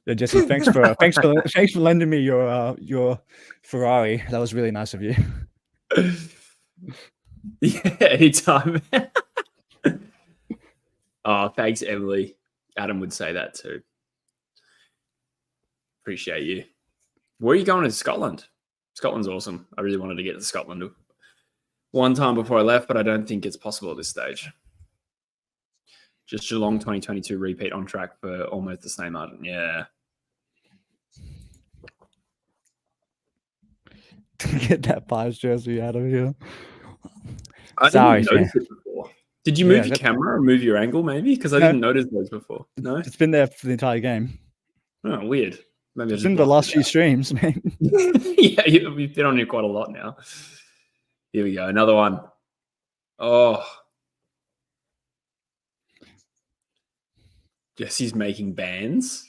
[SPEAKER 2] Yeah, Jesse, thanks for lending me your Ferrari. That was really nice of you.
[SPEAKER 1] Yeah, anytime. Oh, thanks, Emily. Adam would say that too. Appreciate you. Where are you going to Scotland? Scotland's awesome. I really wanted to get to Scotland one time before I left, but I don't think it's possible at this stage. Just Geelong 2022 repeat on track for almost the same margin. Yeah.
[SPEAKER 2] Get that Pies jersey out of here.
[SPEAKER 1] I didn't notice it before. Did you move your camera or move your angle maybe? Because I didn't notice those before. No?
[SPEAKER 2] It's been there for the entire game.
[SPEAKER 1] Oh, weird. Maybe
[SPEAKER 2] it's been the last few streams, man.
[SPEAKER 1] Yeah, we've been on here quite a lot now. Here we go. Another one. Oh. Jesse's making bands.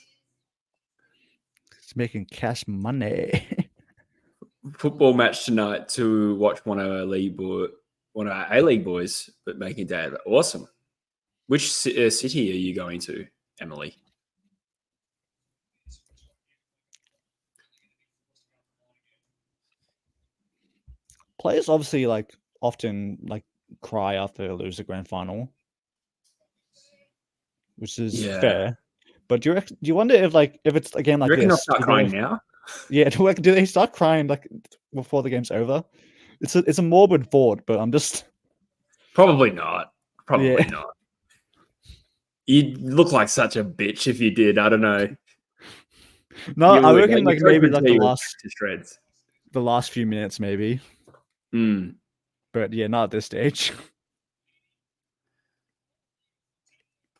[SPEAKER 2] He's making cash money.
[SPEAKER 1] Football match tonight to watch one of our A-League boys, but making dad. Awesome. Which city are you going to, Emily?
[SPEAKER 2] Players obviously often cry after they lose the grand final, which is fair. But do you wonder if it's a game like this?
[SPEAKER 1] You reckon they'll start crying now?
[SPEAKER 2] Yeah, do they start crying before the game's over? It's a morbid thought, but I'm just
[SPEAKER 1] probably not. Probably not. You'd look like such a bitch if you did. I don't know.
[SPEAKER 2] No, I reckon maybe the last few minutes, maybe. But yeah, not at this stage.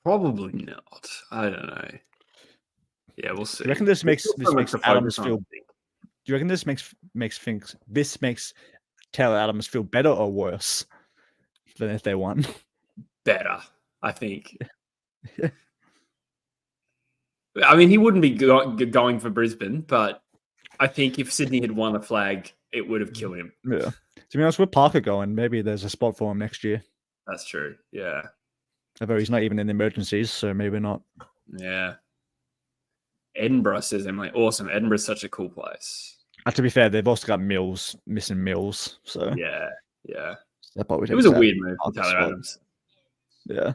[SPEAKER 1] Probably not. I don't know. Yeah, we'll see.
[SPEAKER 2] Do you reckon this makes Adams feel? Do you reckon this makes Taylor Adams feel better or worse than if they won?
[SPEAKER 1] Better, I think. I mean, he wouldn't be going for Brisbane, but I think if Sydney had won the flag, it would have killed him.
[SPEAKER 2] Yeah. To be honest, with Parker going, maybe there's a spot for him next year.
[SPEAKER 1] That's true. Yeah.
[SPEAKER 2] Although he's not even in the emergencies, so maybe not.
[SPEAKER 1] Yeah. Edinburgh, says Emily. Awesome. Edinburgh's such a cool place.
[SPEAKER 2] To be fair, they've also got missing Mills. So
[SPEAKER 1] yeah.
[SPEAKER 2] It
[SPEAKER 1] was a weird move for Taylor Adams.
[SPEAKER 2] Yeah.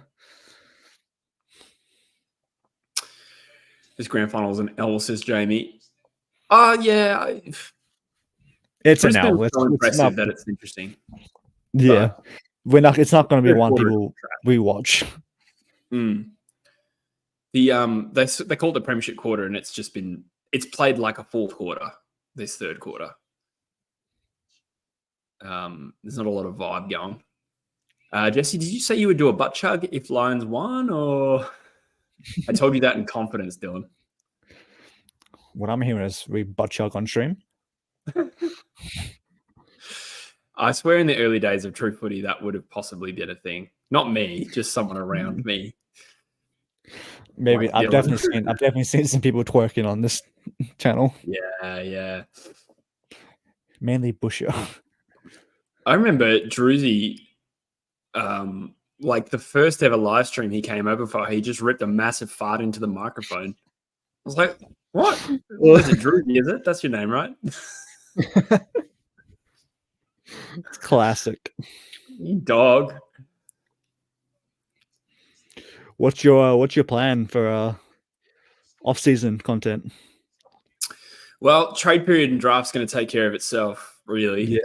[SPEAKER 1] This grand final is an L, says Jamie. Yeah.
[SPEAKER 2] It's an L.
[SPEAKER 1] It's so impressive that it's interesting.
[SPEAKER 2] Yeah. It's not going to be one people rewatch.
[SPEAKER 1] They called it the Premiership quarter, and it's played like a fourth quarter, this third quarter. There's not a lot of vibe going. Jesse, did you say you would do a butt chug if Lions won, or I told you that in confidence, Dylan?
[SPEAKER 2] What I'm hearing is we butt chug on stream.
[SPEAKER 1] I swear in the early days of True Footy, that would have possibly been a thing. Not me, just someone around me.
[SPEAKER 2] Maybe like I've definitely seen some people twerking on this channel.
[SPEAKER 1] Yeah.
[SPEAKER 2] Mainly Busher.
[SPEAKER 1] I remember Druzy, like the first ever live stream he came over for, he just ripped a massive fart into the microphone. I was like, what? Is it Druzy, is it? That's your name, right?
[SPEAKER 2] It's classic.
[SPEAKER 1] You dog.
[SPEAKER 2] What's your plan for off-season content?
[SPEAKER 1] Well, trade period and draft's going to take care of itself, really.
[SPEAKER 2] Yeah.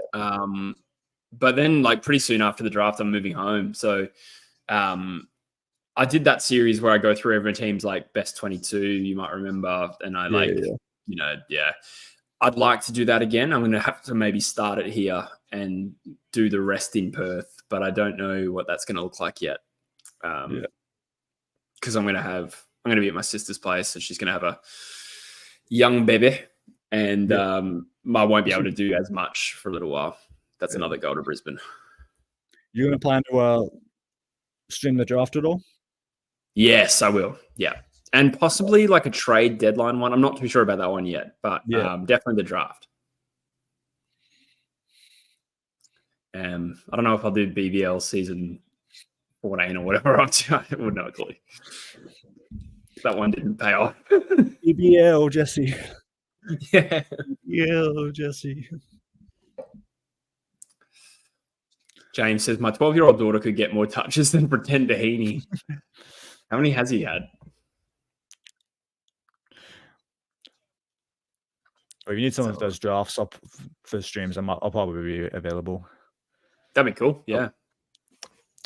[SPEAKER 1] But then, like pretty soon after the draft, I'm moving home. So, I did that series where I go through every team's like best 22. You might remember, and I'd like to do that again. I'm going to have to maybe start it here and do the rest in Perth, but I don't know what that's going to look like yet. Because I'm going to be at my sister's place, and she's going to have a young baby, and I won't be able to do as much for a little while. That's another goal to Brisbane.
[SPEAKER 2] You're going to plan to stream the draft at all?
[SPEAKER 1] Yes, I will. Yeah. And possibly like a trade deadline one. I'm not too sure about that one yet, but definitely the draft. I don't know if I'll do BBL season 14 or whatever up to. I wouldn't know a clue. That one didn't pay off.
[SPEAKER 2] BBL, Jesse.
[SPEAKER 1] Yeah.
[SPEAKER 2] BBL, Jesse.
[SPEAKER 1] James says, my 12-year-old daughter could get more touches than Pretend Heaney. How many has he had?
[SPEAKER 2] If you need some of those drafts up for streams, I'll probably be available.
[SPEAKER 1] That'd be cool. Yeah.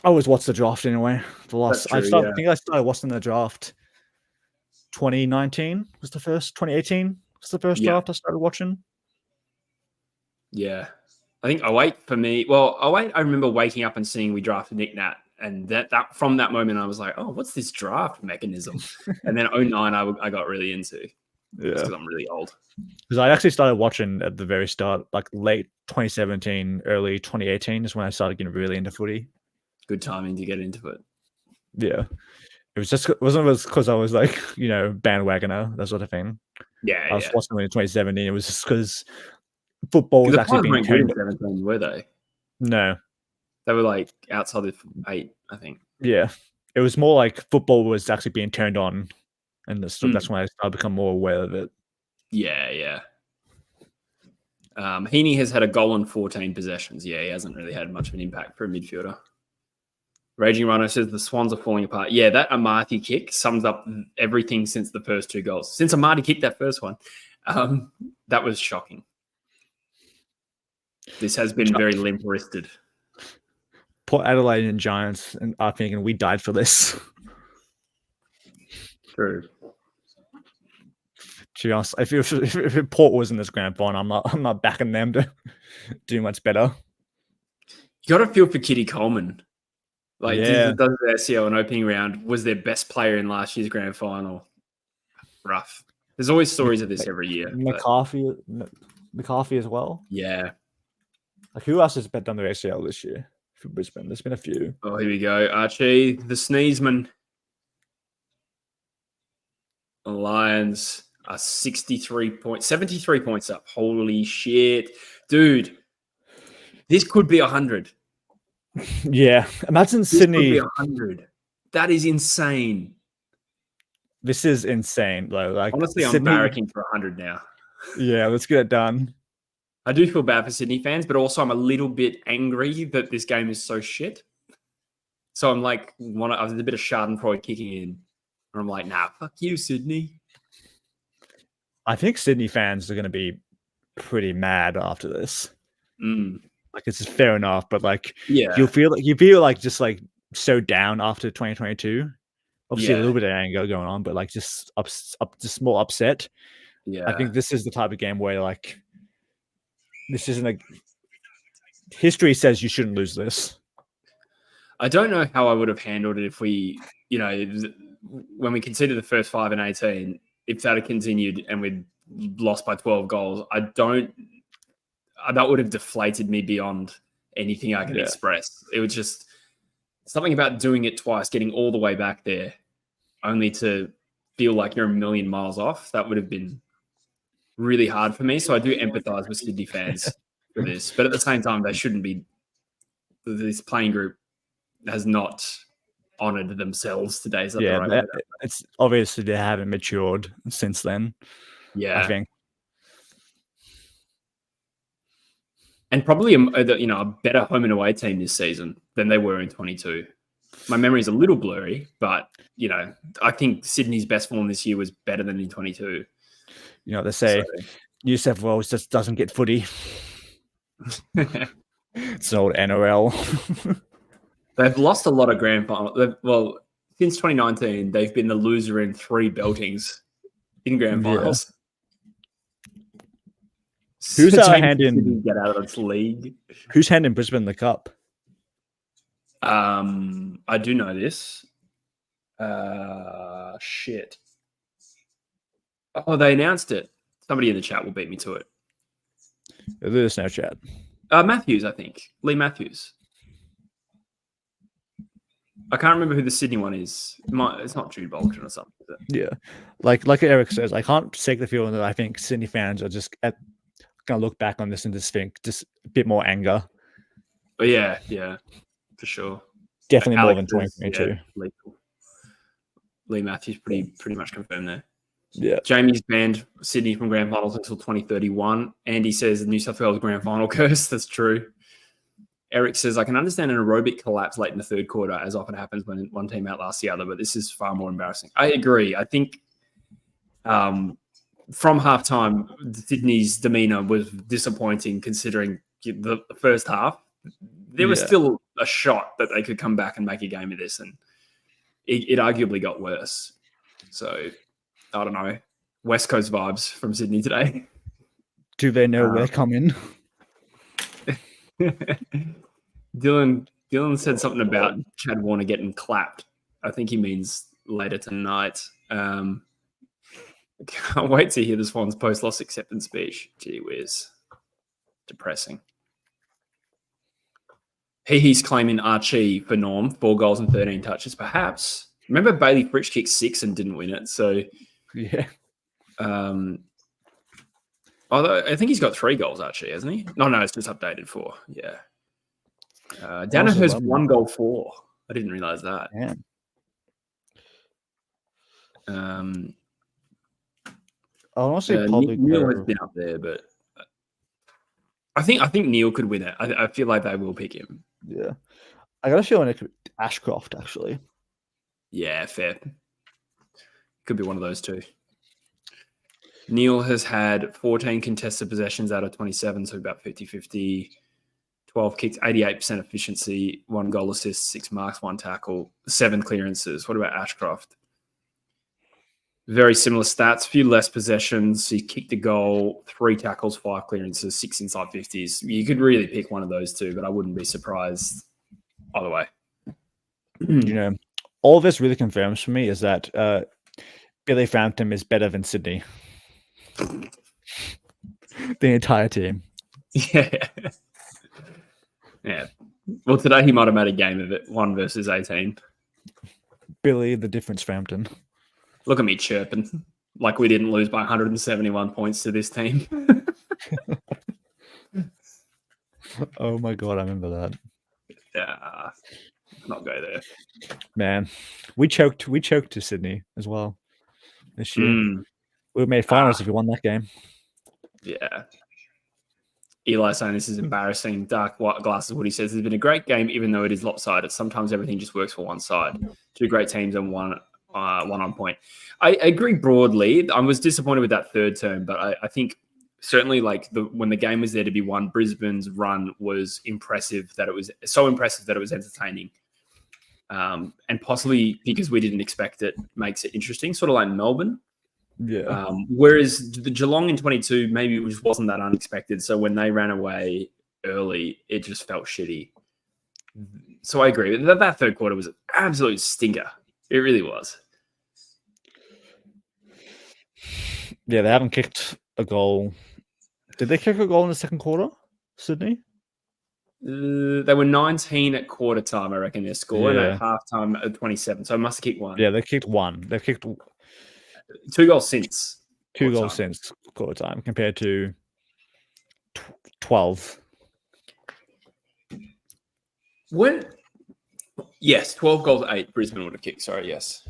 [SPEAKER 2] I always watch the draft anyway. I think I started watching the draft 2019 was the first. 2018 was the first draft I started watching. Yeah.
[SPEAKER 1] I think 08 for me. Well, 08, I remember waking up and seeing we drafted Nick Nat. And that from that moment, I was like, oh, what's this draft mechanism? And then 09, I got really into. Yeah. Because I'm really old.
[SPEAKER 2] Because I actually started watching at the very start, like late 2017, early 2018 is when I started getting really into footy.
[SPEAKER 1] Good timing to get into it.
[SPEAKER 2] Yeah. It wasn't because I was like, bandwagoner, that sort of thing.
[SPEAKER 1] Yeah.
[SPEAKER 2] I was watching them in 2017. It was just because football was actually being turned.
[SPEAKER 1] 17, were they?
[SPEAKER 2] No.
[SPEAKER 1] They were like outside of 8, I think.
[SPEAKER 2] Yeah. It was more like football was actually being turned on. And that's when I started to become more aware of it.
[SPEAKER 1] Yeah. Heaney has had a goal on 14 possessions. Yeah, he hasn't really had much of an impact for a midfielder. Raging Rhino says the Swans are falling apart. Yeah, that Amati kick sums up everything since the first 2 goals. Since Amati kicked that first one, that was shocking. This has been very limp-wristed.
[SPEAKER 2] Port Adelaide and Giants are thinking we died for this.
[SPEAKER 1] True.
[SPEAKER 2] To be honest, if Port was in this grand final, I'm not backing them to do much better.
[SPEAKER 1] You got to feel for Kitty Coleman. Like, does the SEO an opening round, was their best player in last year's grand final. Rough. There's always stories of this every year.
[SPEAKER 2] McCarthy as well.
[SPEAKER 1] Yeah.
[SPEAKER 2] Like, who else has bet done their ACL this year for Brisbane? There's been a few.
[SPEAKER 1] Oh, here we go. Archie, the Sneezeman. The Lions are 73 points up. Holy shit. Dude, this could be 100.
[SPEAKER 2] Yeah. Imagine Sydney.
[SPEAKER 1] This could be 100. That is insane.
[SPEAKER 2] This is insane, though. Like,
[SPEAKER 1] honestly, I'm barracking for 100 now.
[SPEAKER 2] Yeah, let's get it done.
[SPEAKER 1] I do feel bad for Sydney fans, but also I'm a little bit angry that this game is so shit. So I'm like, there's a bit of Schadenfreude kicking in. And I'm like, nah, fuck you, Sydney.
[SPEAKER 2] I think Sydney fans are going to be pretty mad after this. Like, it's just fair enough, but like,
[SPEAKER 1] yeah,
[SPEAKER 2] you feel like just like so down after 2022. Obviously, a little bit of anger going on, but like just just more upset.
[SPEAKER 1] Yeah,
[SPEAKER 2] I think this is the type of game where like this isn't like history says you shouldn't lose this.
[SPEAKER 1] I don't know how I would have handled it if we, when we conceded the first 5 and 18, if that had continued and we'd lost by 12 goals, that would have deflated me beyond anything I can express. It was just something about doing it twice, getting all the way back there, only to feel like you're a million miles off. That would have been really hard for me. So I do empathize with Sydney fans for this. But at the same time, they shouldn't be. This playing group has not honoured themselves today. Is that the right way?
[SPEAKER 2] It's obviously they haven't matured since then.
[SPEAKER 1] Yeah.
[SPEAKER 2] I think.
[SPEAKER 1] And probably a better home and away team this season than they were in 22. My memory is a little blurry, but I think Sydney's best form this year was better than in 22.
[SPEAKER 2] They say New South Wales just doesn't get footy. It's an old NRL.
[SPEAKER 1] They've lost a lot of grand finals. Well, since 2019, they've been the loser in 3 beltings in grand finals.
[SPEAKER 2] Who's handing
[SPEAKER 1] get out of this league?
[SPEAKER 2] Who's handing Brisbane the cup?
[SPEAKER 1] I do know this. Shit. Oh, they announced it. Somebody in the chat will beat me to it.
[SPEAKER 2] There's no chat.
[SPEAKER 1] Matthews, I think. Lee Matthews. I can't remember who the Sydney one is. It's not Jude Bolton or something. Is it?
[SPEAKER 2] Yeah. Like Eric says, I can't take the feeling that I think Sydney fans are just going to look back on this and just think just a bit more anger.
[SPEAKER 1] But yeah, for sure.
[SPEAKER 2] Definitely more than 2022.
[SPEAKER 1] Yeah, Lee Matthews pretty much confirmed there.
[SPEAKER 2] Yeah.
[SPEAKER 1] Jamie's banned Sydney from grand finals until 2031. Andy says the New South Wales grand final curse. That's true. Eric says, I can understand an aerobic collapse late in the third quarter, as often happens when one team outlasts the other, but this is far more embarrassing. I agree. I think from halftime, Sydney's demeanour was disappointing considering the first half. There was still a shot that they could come back and make a game of this, and it arguably got worse. So, I don't know. West Coast vibes from Sydney today.
[SPEAKER 2] Do they know we're coming?
[SPEAKER 1] Dylan said something about Chad Warner getting clapped. I think he means later tonight. Can't wait to hear the Swans post-loss acceptance speech. Gee whiz. Depressing. He's claiming Archie for Norm, 4 goals and 13 touches, perhaps. Remember Bailey Fritsch kicked 6 and didn't win it, so...
[SPEAKER 2] Yeah.
[SPEAKER 1] Although I think he's got 3 goals, Archie, hasn't he? No, it's just updated 4. Yeah. Danaher's 1 goal 4. I didn't realise that.
[SPEAKER 2] Yeah. Honestly, probably
[SPEAKER 1] Neil has been up there, but I think Neil could win it. I feel like they will pick him.
[SPEAKER 2] Yeah, I got a feeling it could be Ashcroft actually.
[SPEAKER 1] Yeah, fair. Could be one of those two. Neil has had 14 contested possessions out of 27, so about 50-50. 12 kicks, 88% efficiency, 1 goal assist, 6 marks, 1 tackle, 7 clearances. What about Ashcroft? Very similar stats, few less possessions. He kicked a goal, 3 tackles, 5 clearances, 6 inside 50s. You could really pick one of those two, but I wouldn't be surprised either way.
[SPEAKER 2] All this really confirms for me is that Billy Frampton is better than Sydney. The entire team.
[SPEAKER 1] Yeah. Yeah. Well, today he might have made a game of it, 1 versus 18.
[SPEAKER 2] Billy, the difference Frampton.
[SPEAKER 1] Look at me chirping. Like we didn't lose by 171 points to this team.
[SPEAKER 2] Oh my God, I remember that.
[SPEAKER 1] Yeah. Not go there.
[SPEAKER 2] Man, we choked to Sydney as well this year. We made finals if we won that game.
[SPEAKER 1] Yeah. Eli saying this is embarrassing. Dark white glasses. What he says, it's been a great game, even though it is lopsided. Sometimes everything just works for one side. 2 great teams and one on point. I agree broadly. I was disappointed with that third term, but I think certainly like when the game was there to be won, Brisbane's run was impressive. That it was so impressive that it was entertaining, and possibly because we didn't expect it makes it interesting. Sort of like Melbourne.
[SPEAKER 2] Yeah.
[SPEAKER 1] Whereas the Geelong in 22, maybe it just wasn't that unexpected. So when they ran away early, it just felt shitty. So I agree. That third quarter was an absolute stinker. It really was.
[SPEAKER 2] Yeah, they haven't kicked a goal. Did they kick a goal in the second quarter, Sydney?
[SPEAKER 1] They were 19 at quarter time, I reckon, their score, and at halftime at 27. So I must have kicked 1.
[SPEAKER 2] Yeah, they kicked 1. They've kicked
[SPEAKER 1] 2 goals since.
[SPEAKER 2] 2 goals since quarter time compared to 12.
[SPEAKER 1] When? Yes, 12 goals, 8. Brisbane would have kicked. Sorry, yes.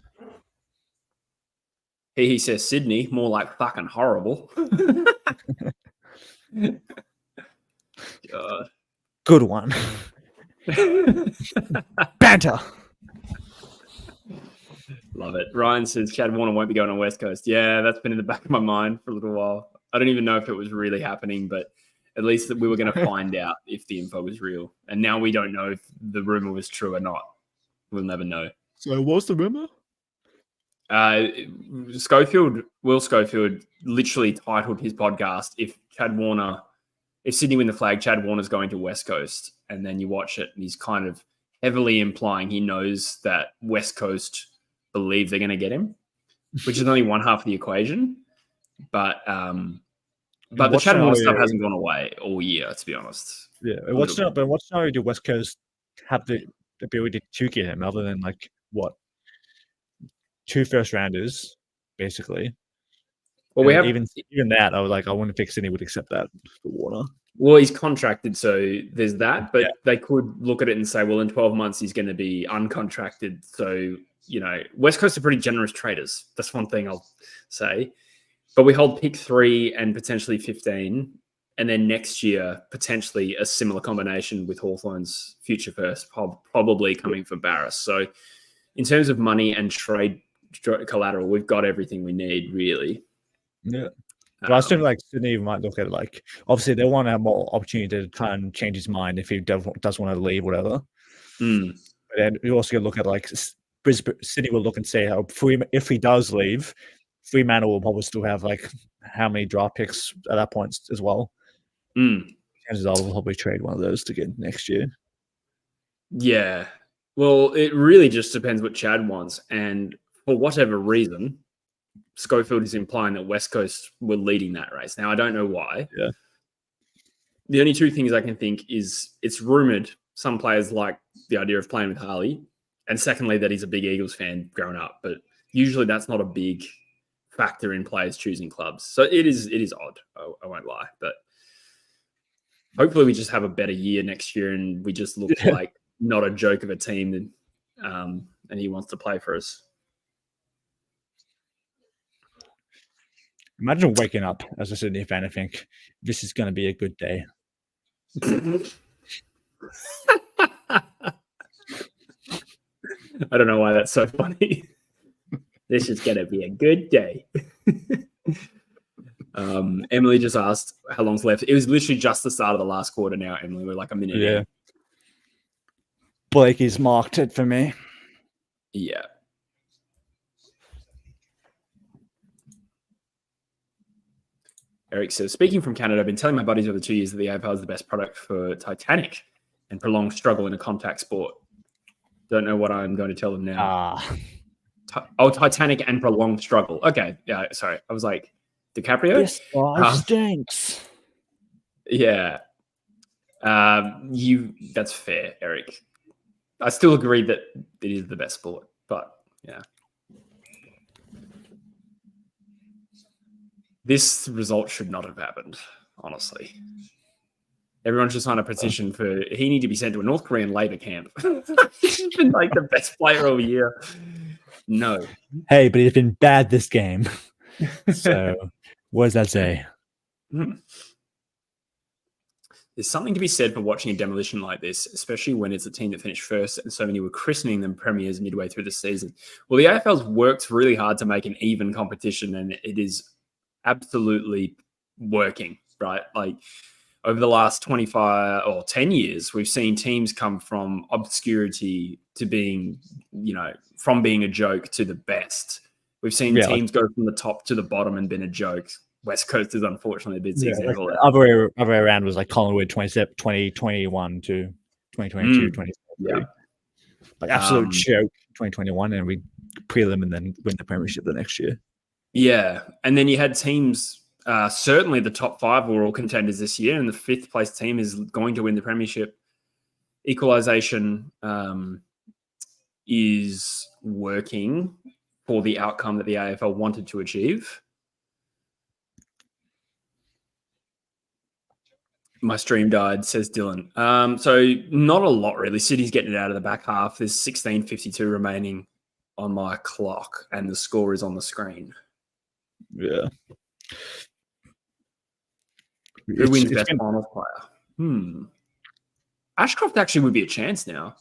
[SPEAKER 1] He says Sydney, more like fucking horrible. God.
[SPEAKER 2] Good one. Banter.
[SPEAKER 1] Love it. Ryan says Chad Warner won't be going on West Coast. Yeah, that's been in the back of my mind for a little while. I don't even know if it was really happening, but at least that we were going to find out if the info was real. And now we don't know if the rumor was true or not. We'll never know.
[SPEAKER 2] So what's the rumor?
[SPEAKER 1] Will Schofield literally titled his podcast, if Sydney win the flag, Chad Warner's going to West Coast. And then you watch it and he's kind of heavily implying he knows that West Coast believe they're going to get him, which is only one half of the equation. But the Chad Warner stuff hasn't gone away all year, to be honest.
[SPEAKER 2] Yeah. What scenario do West Coast have the ability to get him other than like what? 2 first rounders, basically.
[SPEAKER 1] Well, we have
[SPEAKER 2] even that. I wouldn't think Sydney would accept that for Warner.
[SPEAKER 1] Well, he's contracted, so there's that. But they could look at it and say, well, in 12 months he's going to be uncontracted. So West Coast are pretty generous traders. That's one thing I'll say. But we hold pick 3 and potentially 15, and then next year potentially a similar combination with Hawthorn's future first, probably coming for Barras. So in terms of money and trade collateral, we've got everything we need, really.
[SPEAKER 2] Yeah. But I assume Sydney might look at it obviously they want to have more opportunity to try and change his mind if he does want to leave, whatever. But then you also got to look at Brisbane. Sydney will look and say if he does leave, Fremantle will probably still have how many draft picks at that point as well. Chances are we'll probably trade one of those to get next year.
[SPEAKER 1] Yeah. Well, it really just depends what Chad wants. And for whatever reason, Schofield is implying that West Coast were leading that race. Now, I don't know why.
[SPEAKER 2] Yeah.
[SPEAKER 1] The only 2 things I can think is it's rumored some players like the idea of playing with Harley. And secondly, that he's a big Eagles fan growing up. But usually that's not a big factor in players choosing clubs. So it is odd. I won't lie. But hopefully we just have a better year next year and we just look like not a joke of a team, and he wants to play for us.
[SPEAKER 2] Imagine waking up as a Sydney fan and think, this is going to be a good day.
[SPEAKER 1] I don't know why that's so funny. This is going to be a good day. Emily just asked how long's left. It was literally just the start of the last quarter now, Emily. We're like a minute in.
[SPEAKER 2] Blakey's marked it for me.
[SPEAKER 1] Yeah. Eric says, speaking from Canada, I've been telling my buddies over 2 years that the AFL is the best product for Titanic and prolonged struggle in a contact sport. Don't know what I'm going to tell them now. Titanic and prolonged struggle. Okay. Yeah, sorry. I was like, DiCaprio?
[SPEAKER 2] This guy stinks.
[SPEAKER 1] Yeah. That's fair, Eric. I still agree that it is the best sport, but yeah. This result should not have happened, honestly. Everyone should sign a petition for he need to be sent to a North Korean labor camp. He's been like the best player all year. No.
[SPEAKER 2] Hey, but he's been bad this game. So what does that say?
[SPEAKER 1] There's something to be said for watching a demolition like this, especially when it's a team that finished first and so many were christening them premiers midway through the season. Well, the AFL's worked really hard to make an even competition, and it is absolutely working, right? Like over the last 25 or 10 years, we've seen teams come from obscurity to being, from being a joke to the best. We've seen teams go from the top to the bottom and been a joke. West Coast is unfortunately a big example.
[SPEAKER 2] Like other way around was like Collingwood 2021 to 2022, 2023.
[SPEAKER 1] Yeah.
[SPEAKER 2] Like absolute joke 2021, and we prelim and then win the premiership the next year. Yeah.
[SPEAKER 1] And then you had teams, certainly the top 5 were all contenders this year, and the 5th place team is going to win the premiership. Equalisation is working for the outcome that the AFL wanted to achieve. My stream died, says Dylan. So not a lot, really. City's getting it out of the back half. There's 16:52 remaining on my clock, and the score is on the screen.
[SPEAKER 2] Yeah.
[SPEAKER 1] Who wins best finals player? Ashcroft actually would be a chance now.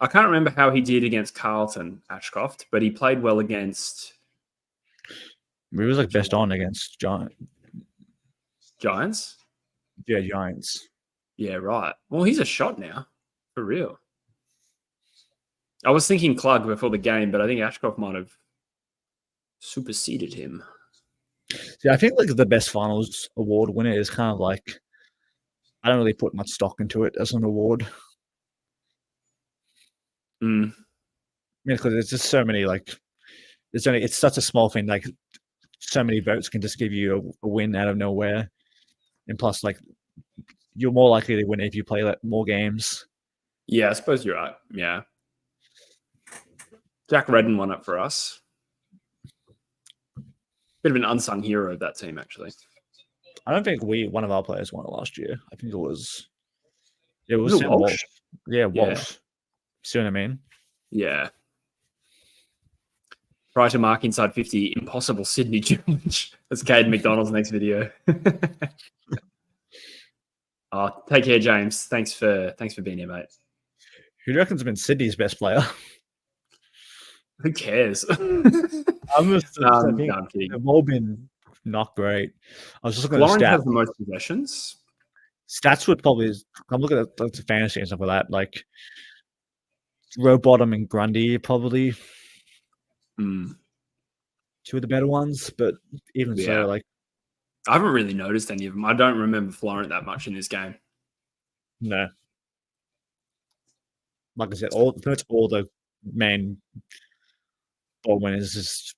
[SPEAKER 1] I can't remember how he did against Carlton, Ashcroft, but he played well against...
[SPEAKER 2] He was like best on against
[SPEAKER 1] Giants?
[SPEAKER 2] Yeah, Giants.
[SPEAKER 1] Yeah, right. Well, he's a shot now, for real. I was thinking Klug before the game, but I think Ashcroft might have superseded him.
[SPEAKER 2] Yeah, I think like the best finals award winner is kind of like, I don't really put much stock into it as an award. Yeah, because there's just so many it's such a small thing. Like so many votes can just give you a win out of nowhere. And plus, like, you're more likely to win if you play more games.
[SPEAKER 1] Yeah, I suppose you're right. Yeah. Jack Redden won it for us. Bit of an unsung hero of that team, actually.
[SPEAKER 2] I don't think one of our players won it last year. I think it was
[SPEAKER 1] Walsh.
[SPEAKER 2] Yeah, Walsh. See what I mean?
[SPEAKER 1] Yeah. Try to mark inside 50, impossible Sydney challenge. That's Caden McDonald's next video. Take care, James. Thanks for being here, mate.
[SPEAKER 2] Who do you reckon's been Sydney's best player?
[SPEAKER 1] Who cares?
[SPEAKER 2] I'm kidding. They've all been not great. I was just looking at the stats.
[SPEAKER 1] Has the most possessions.
[SPEAKER 2] Stats would probably. I'm looking at the fantasy and stuff like that. Like Rowbottom and Grundy probably. Two of the better ones, but even so, like
[SPEAKER 1] I haven't really noticed any of them. I don't remember Florent that much in this game.
[SPEAKER 2] No. Like I said, all the main ball winners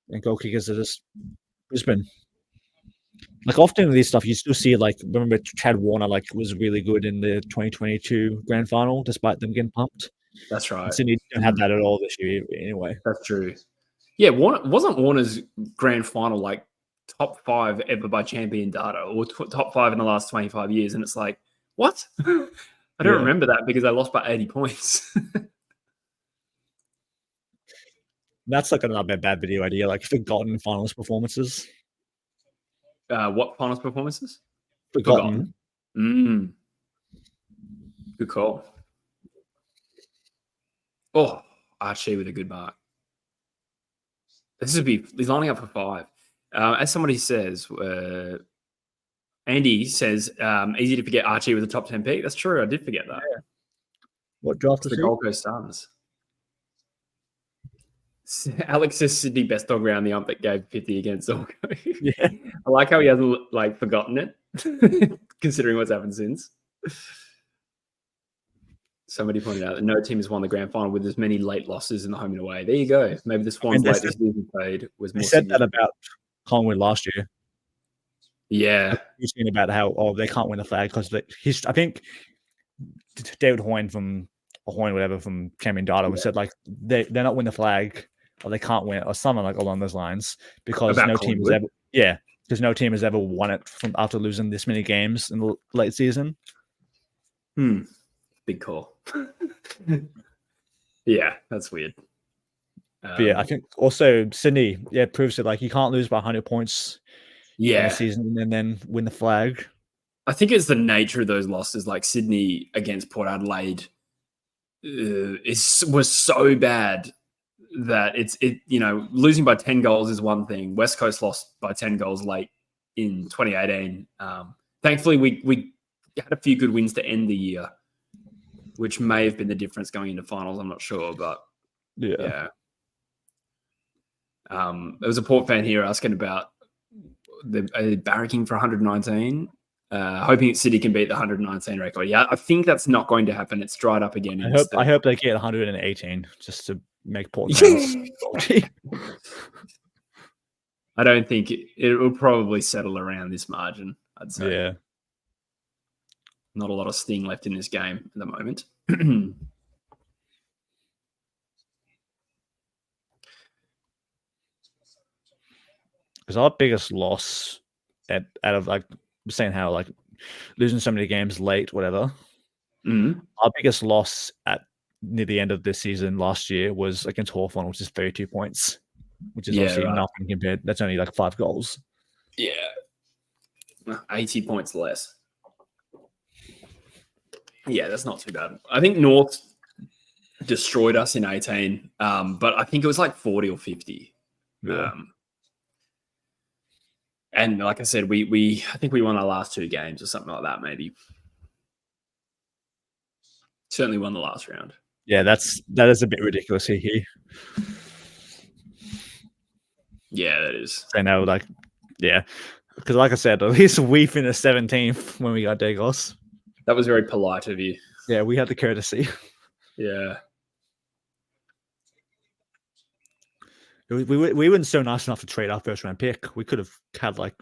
[SPEAKER 2] and goal kickers are just Brisbane. Like often in this stuff, you still see like remember Chad Warner was really good in the 2022 Grand Final, despite them getting pumped.
[SPEAKER 1] That's right.
[SPEAKER 2] And Sydney don't have that at all this year, anyway.
[SPEAKER 1] That's true. Yeah, wasn't Warner's Grand Final like top 5 ever by champion data, or top 5 in the last 25 years? And it's like, what? I don't remember that because I lost by 80 points.
[SPEAKER 2] That's like another bad video idea, like forgotten finals performances.
[SPEAKER 1] What finals performances?
[SPEAKER 2] Forgotten.
[SPEAKER 1] Good call. Oh, Archie with a good mark. He's lining up for 5. As somebody says, Andy says, easy to forget Archie with a top 10 pick. That's true. I did forget that.
[SPEAKER 2] Yeah. What draft
[SPEAKER 1] the Gold Coast Suns? Alex says Sydney best dog round, the ump that gave 50 against Zorko.
[SPEAKER 2] Yeah.
[SPEAKER 1] I like how he hasn't forgotten it, considering what's happened since. Somebody pointed out that no team has won the grand final with as many late losses in the home and away. There you go. Maybe the Swans late this season played was more.
[SPEAKER 2] They said that about Collingwood last year.
[SPEAKER 1] Yeah,
[SPEAKER 2] you've seen about how they can't win the flag because I think David Hoyne from Champion Data said like they're not winning the flag or they can't win it or something like along those lines because
[SPEAKER 1] about
[SPEAKER 2] no team has ever because no team has ever won it from after losing this many games in the late season.
[SPEAKER 1] Big call. Yeah, that's weird.
[SPEAKER 2] But I think also Sydney proves it like you can't lose by 100 points in a season and then win the flag.
[SPEAKER 1] I think it's the nature of those losses, like Sydney against Port Adelaide was so bad that losing by 10 goals is one thing. West Coast lost by 10 goals late in 2018. Thankfully, we had a few good wins to end the year, which may have been the difference going into finals. I'm not sure, but yeah. There was a Port fan here asking about the barracking for 119. Hoping City can beat the 119 record. Yeah, I think that's not going to happen. It's dried up again.
[SPEAKER 2] I hope they get 118 just to make Port.
[SPEAKER 1] I don't think it will probably settle around this margin, I'd say.
[SPEAKER 2] Yeah.
[SPEAKER 1] Not a lot of sting left in this game at the moment.
[SPEAKER 2] Because our biggest loss out of like saying how like losing so many games late, whatever. Our biggest loss near the end of this season last year was against Hawthorn, which is 32 points, which is obviously nothing compared. That's only like 5 goals.
[SPEAKER 1] Yeah, 80 points less. Yeah, that's not too bad. I think North destroyed us in 18, but I think it was like 40 or 50. Yeah. And like I said, I think we won our last 2 games or something like that, maybe. Certainly won the last round.
[SPEAKER 2] Yeah, that is a bit ridiculous here.
[SPEAKER 1] Yeah, that is.
[SPEAKER 2] I know, because like I said, at least we finished 17th when we got Dagos.
[SPEAKER 1] That was very polite of you.
[SPEAKER 2] Yeah, we had the courtesy.
[SPEAKER 1] Yeah.
[SPEAKER 2] We weren't so nice enough to trade our first round pick. We could have had like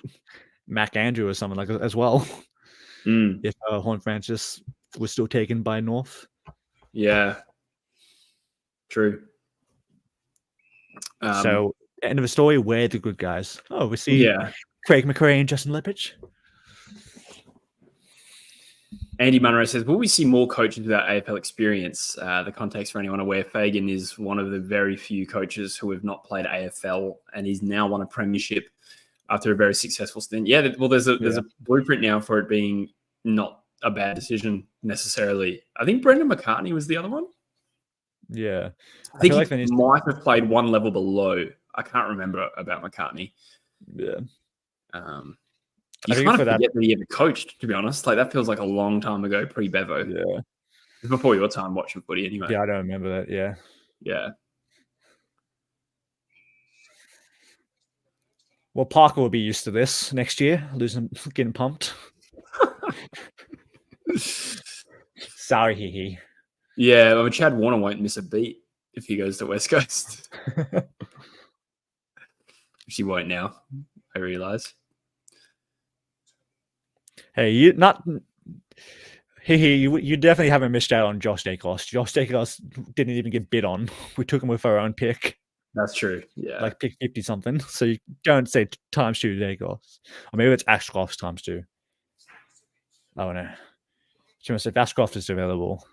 [SPEAKER 2] Mac Andrew or something like as well. If Horn Francis was still taken by North.
[SPEAKER 1] Yeah. True.
[SPEAKER 2] So end of the story, we're the good guys. Oh, we see Craig McRae and Justin Lepage.
[SPEAKER 1] Andy Munro says, will we see more coaches without AFL experience? The context for anyone aware, Fagan is one of the very few coaches who have not played AFL, and he's now won a premiership after a very successful stint. Yeah, well, there's a blueprint now for it being not a bad decision necessarily. I think Brendan McCartney was the other one.
[SPEAKER 2] Yeah.
[SPEAKER 1] I think he might have played one level below. I can't remember about McCartney.
[SPEAKER 2] Yeah.
[SPEAKER 1] You kind of forget that he ever coached, to be honest. Like, that feels like a long time ago, pre-Bevo.
[SPEAKER 2] Yeah.
[SPEAKER 1] It was before your time watching footy anyway.
[SPEAKER 2] Yeah, I don't remember that, yeah.
[SPEAKER 1] Yeah.
[SPEAKER 2] Well, Parker will be used to this next year, getting pumped. Sorry, hee.
[SPEAKER 1] Yeah, well, Chad Warner won't miss a beat if he goes to West Coast. Which he won't now, I realise.
[SPEAKER 2] Hey, you definitely haven't missed out on Josh Dacos. Josh Dacos didn't even get bid on. We took him with our own pick.
[SPEAKER 1] That's true. Yeah.
[SPEAKER 2] Like pick 50 something. So you don't say times 2 Dacos. Or maybe it's Ashcroft's times 2. I don't know. So if Ashcroft is available,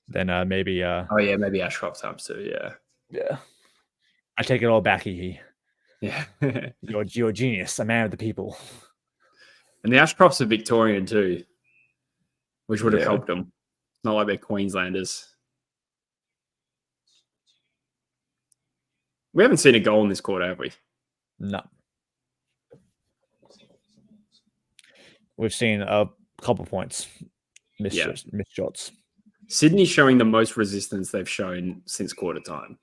[SPEAKER 2] then maybe
[SPEAKER 1] maybe Ashcroft times 2, yeah.
[SPEAKER 2] Yeah. I take it all back, hee.
[SPEAKER 1] Yeah.
[SPEAKER 2] You're a genius, a man of the people.
[SPEAKER 1] And the Ashcrofts are Victorian too, which would have helped them. Not like they're Queenslanders. We haven't seen a goal in this quarter, have we?
[SPEAKER 2] No. We've seen a couple points. Missed shots.
[SPEAKER 1] Sydney showing the most resistance they've shown since quarter time.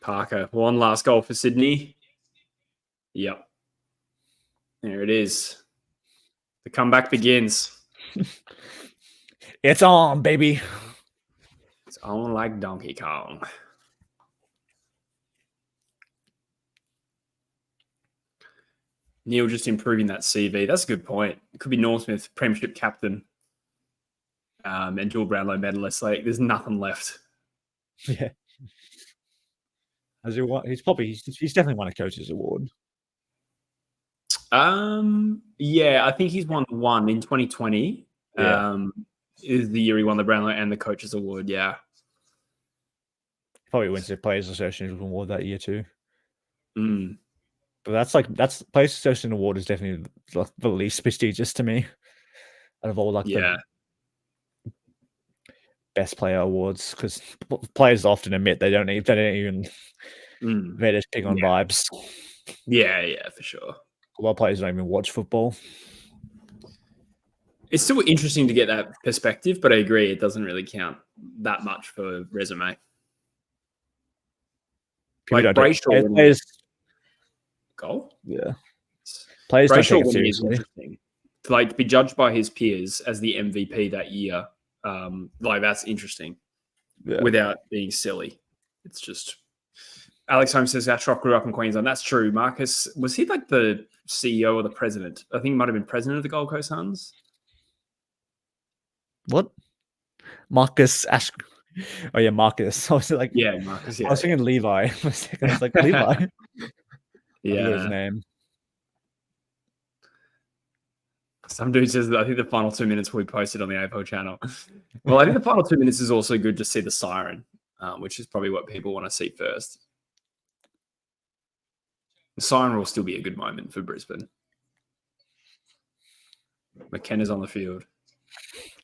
[SPEAKER 1] Parker, one last goal for Sydney. Yep. There it is. The comeback begins.
[SPEAKER 2] It's on, baby.
[SPEAKER 1] It's on like Donkey Kong. Neil just improving that CV. That's a good point. It could be Norm Smith, premiership captain, and dual Brownlow medalist. Like, there's nothing left.
[SPEAKER 2] Yeah. Has he won? He's definitely won a coach's award.
[SPEAKER 1] Yeah, I think he's won one in 2020.
[SPEAKER 2] Yeah.
[SPEAKER 1] Is the year he won the Brownlow and the coach's award. Yeah.
[SPEAKER 2] Probably wins the Players Association award that year too.
[SPEAKER 1] Mm.
[SPEAKER 2] But that's Players Association award is definitely the least prestigious to me out of all the best player awards, because players often admit they don't even they're just picking on vibes.
[SPEAKER 1] Yeah, for sure.
[SPEAKER 2] A lot of players don't even watch football.
[SPEAKER 1] It's still interesting to get that perspective, but I agree it doesn't really count that much for resume.
[SPEAKER 2] People
[SPEAKER 1] like Brayshaw
[SPEAKER 2] players
[SPEAKER 1] goal.
[SPEAKER 2] Yeah. Players don't take it seriously.
[SPEAKER 1] Interesting. To be judged by his peers as the MVP that year, that's interesting. Yeah. Without being silly. It's just Alex Holmes says Ashrock grew up in Queensland. That's true. Marcus, was he like the CEO or the president? I think he might have been president of the Gold Coast Suns.
[SPEAKER 2] What? Marcus Ash? Oh yeah, Marcus. I was like,
[SPEAKER 1] Marcus. Yeah.
[SPEAKER 2] I was thinking Levi. I was like, Levi.
[SPEAKER 1] Yeah,
[SPEAKER 2] his name.
[SPEAKER 1] Some dude says that I think the final 2 minutes will be posted on the AFL channel. Well, I think the final 2 minutes is also good to see the siren, which is probably what people want to see first. The siren will still be a good moment for Brisbane. McKenna's on the field.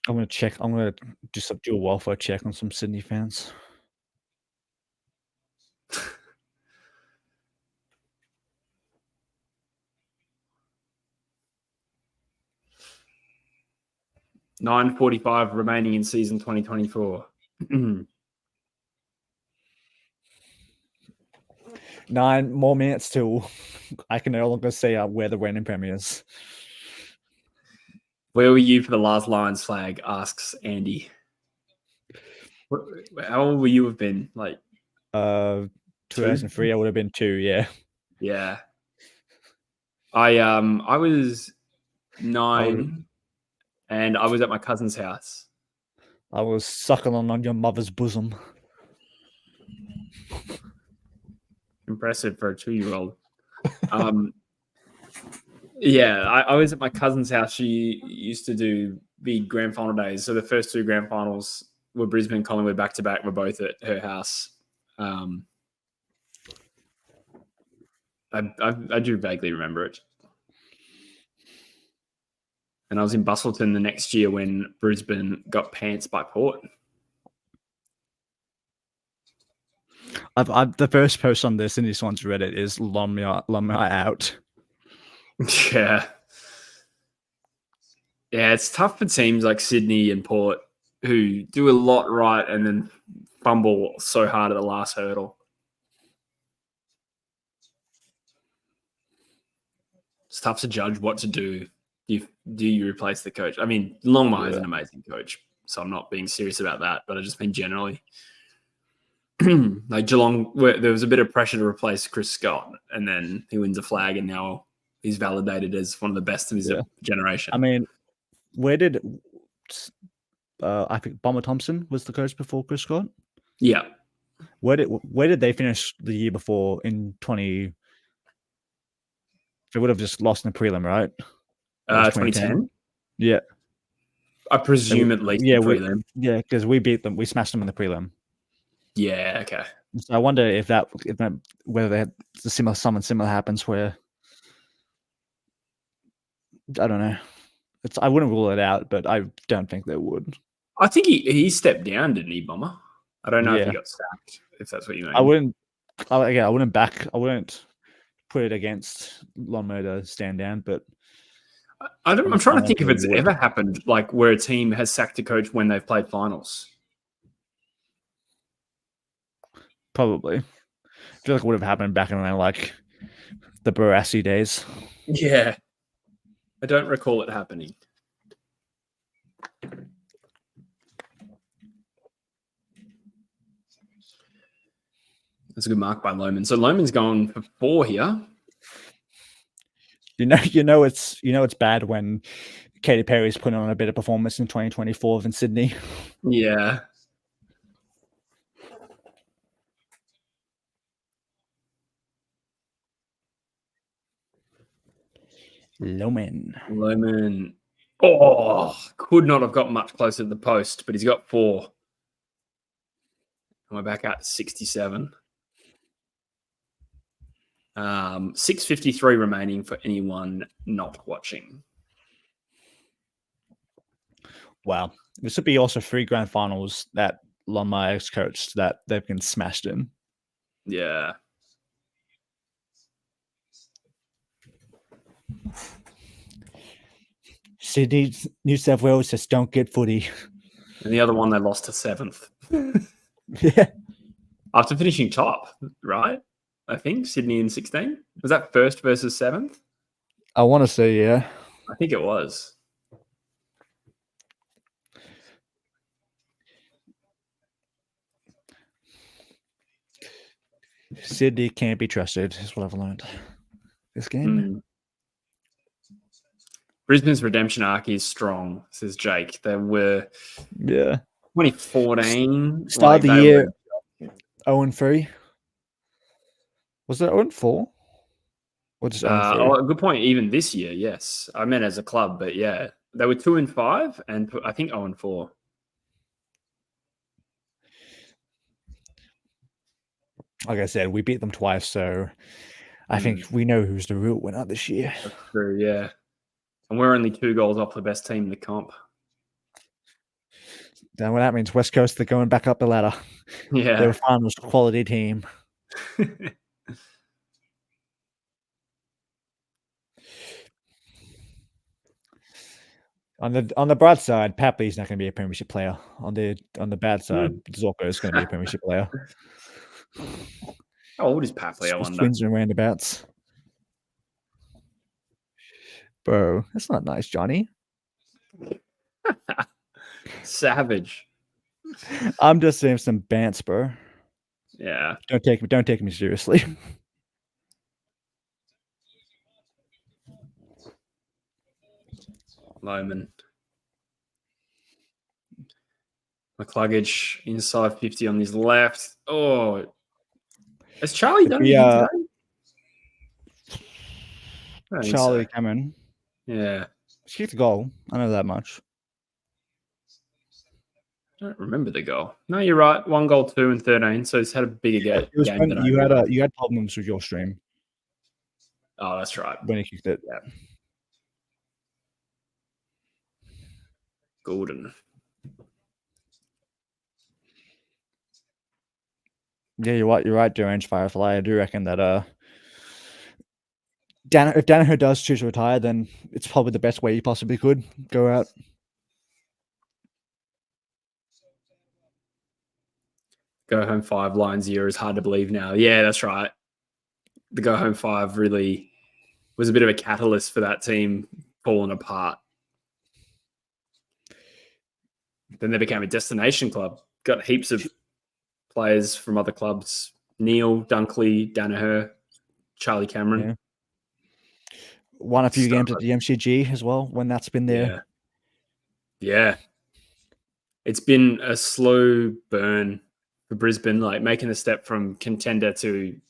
[SPEAKER 2] I'm going to check. I'm going to do a welfare check on some Sydney fans.
[SPEAKER 1] $9:45 remaining in season 2024.
[SPEAKER 2] 9 more minutes till I can no longer say where the reigning premiers.
[SPEAKER 1] Where were you for the last Lions flag? Asks Andy. How old would you have been?
[SPEAKER 2] 2003. I would have been 2. Yeah.
[SPEAKER 1] Yeah. I was 9, and I was at my cousin's house.
[SPEAKER 2] I was suckling on your mother's bosom.
[SPEAKER 1] Impressive for a 2-year-old. Yeah, I was at my cousin's house. She used to do big grand final days. So the first 2 grand finals were Brisbane, Collingwood back to back. Were both at her house. I do vaguely remember it. And I was in Bustleton the next year when Brisbane got pants by Port.
[SPEAKER 2] The first post on the Sydney Swans Reddit is Lumia out.
[SPEAKER 1] Yeah. Yeah, it's tough for teams like Sydney and Port who do a lot right and then fumble so hard at the last hurdle. It's tough to judge what to do. Do you replace the coach? I mean, Longmire is an amazing coach, so I'm not being serious about that, but I just mean generally. Like Geelong, there was a bit of pressure to replace Chris Scott, and then he wins a flag, and now he's validated as one of the best of his generation.
[SPEAKER 2] I mean, where did I think Bomber Thompson was the coach before Chris Scott?
[SPEAKER 1] Yeah.
[SPEAKER 2] Where did they finish the year before in 20? They would have just lost in the prelim, right?
[SPEAKER 1] 2010.
[SPEAKER 2] Yeah.
[SPEAKER 1] I presume at least
[SPEAKER 2] the
[SPEAKER 1] prelim.
[SPEAKER 2] Yeah, because we beat them. We smashed them in the prelim.
[SPEAKER 1] Yeah. Okay.
[SPEAKER 2] So I wonder if whether something similar happens where I don't know. I wouldn't rule it out, but I don't think they would.
[SPEAKER 1] I think he stepped down, didn't he, Bomber? I don't know if he got sacked, if that's what you mean.
[SPEAKER 2] I wouldn't put it against Longmire to stand down, but
[SPEAKER 1] I'm trying to think if it's ever happened, like where a team has sacked a coach when they've played finals.
[SPEAKER 2] Probably. I feel like it would have happened back in the Barassi days.
[SPEAKER 1] Yeah. I don't recall it happening. That's a good mark by Lohman. So Lohman's gone for 4 here.
[SPEAKER 2] You know it's bad when Katy Perry's putting on a better performance in 2024 than Sydney.
[SPEAKER 1] Yeah. Lohman. Oh, could not have got much closer to the post, but he's got 4. And we're back at 67. 6:53 remaining for anyone not watching.
[SPEAKER 2] Wow. This would be also 3 grand finals that Longmire's coached that they've been smashed in.
[SPEAKER 1] Yeah.
[SPEAKER 2] Sydney, New South Wales just don't get footy.
[SPEAKER 1] And the other one, they lost to 7th.
[SPEAKER 2] Yeah.
[SPEAKER 1] After finishing top, right? I think Sydney in 16. Was that 1st versus 7th?
[SPEAKER 2] I want to say, yeah.
[SPEAKER 1] I think it was.
[SPEAKER 2] Sydney can't be trusted, is what I've learned this game.
[SPEAKER 1] Brisbane's redemption arc is strong, says Jake. They were 2014.
[SPEAKER 2] Start of the year 0-3. Was it 0-4? Or just 0-3?
[SPEAKER 1] Good point. Even this year, yes. I meant as a club, but yeah. They were 2-5 and I think 0-4.
[SPEAKER 2] Like I said, we beat them twice, so I think we know who's the real winner this year.
[SPEAKER 1] That's true, yeah. And we're only 2 goals off the best team in the comp.
[SPEAKER 2] Then what that means, West Coast, they're going back up the ladder.
[SPEAKER 1] Yeah.
[SPEAKER 2] They're a finals quality team. On the bright side, Papley's not going to be a premiership player. On the bad side, Zorko is going to be a premiership player.
[SPEAKER 1] How old is Papley, I wonder?
[SPEAKER 2] Swings and roundabouts. Bro, that's not nice, Johnny.
[SPEAKER 1] Savage.
[SPEAKER 2] I'm just saying some bants, bro.
[SPEAKER 1] Yeah.
[SPEAKER 2] Don't take me seriously.
[SPEAKER 1] Lohman. McCluggage inside 50 on his left. Oh, has Charlie done anything today?
[SPEAKER 2] Charlie Cameron.
[SPEAKER 1] Yeah.
[SPEAKER 2] He kicked a goal. I know that much.
[SPEAKER 1] I don't remember the goal. No, you're right. 1 goal, 2 and 13. So he's had a bigger game.
[SPEAKER 2] You had problems with your stream.
[SPEAKER 1] Oh, that's right.
[SPEAKER 2] When he kicked it.
[SPEAKER 1] Yeah. Gordon.
[SPEAKER 2] Yeah, you're right, Deranged Firefly. I do reckon that if Danaher does choose to retire, then it's probably the best way he possibly could go out.
[SPEAKER 1] Go home 5 lines year is hard to believe now. Yeah, that's right. The go home 5 really was a bit of a catalyst for that team falling apart. Then they became a destination club. Got heaps of players from other clubs. Neil, Dunkley, Danaher, Charlie Cameron.
[SPEAKER 2] Yeah. Won a few games at the MCG as well when that's been there.
[SPEAKER 1] Yeah. It's been a slow burn for Brisbane, like making the step from contender to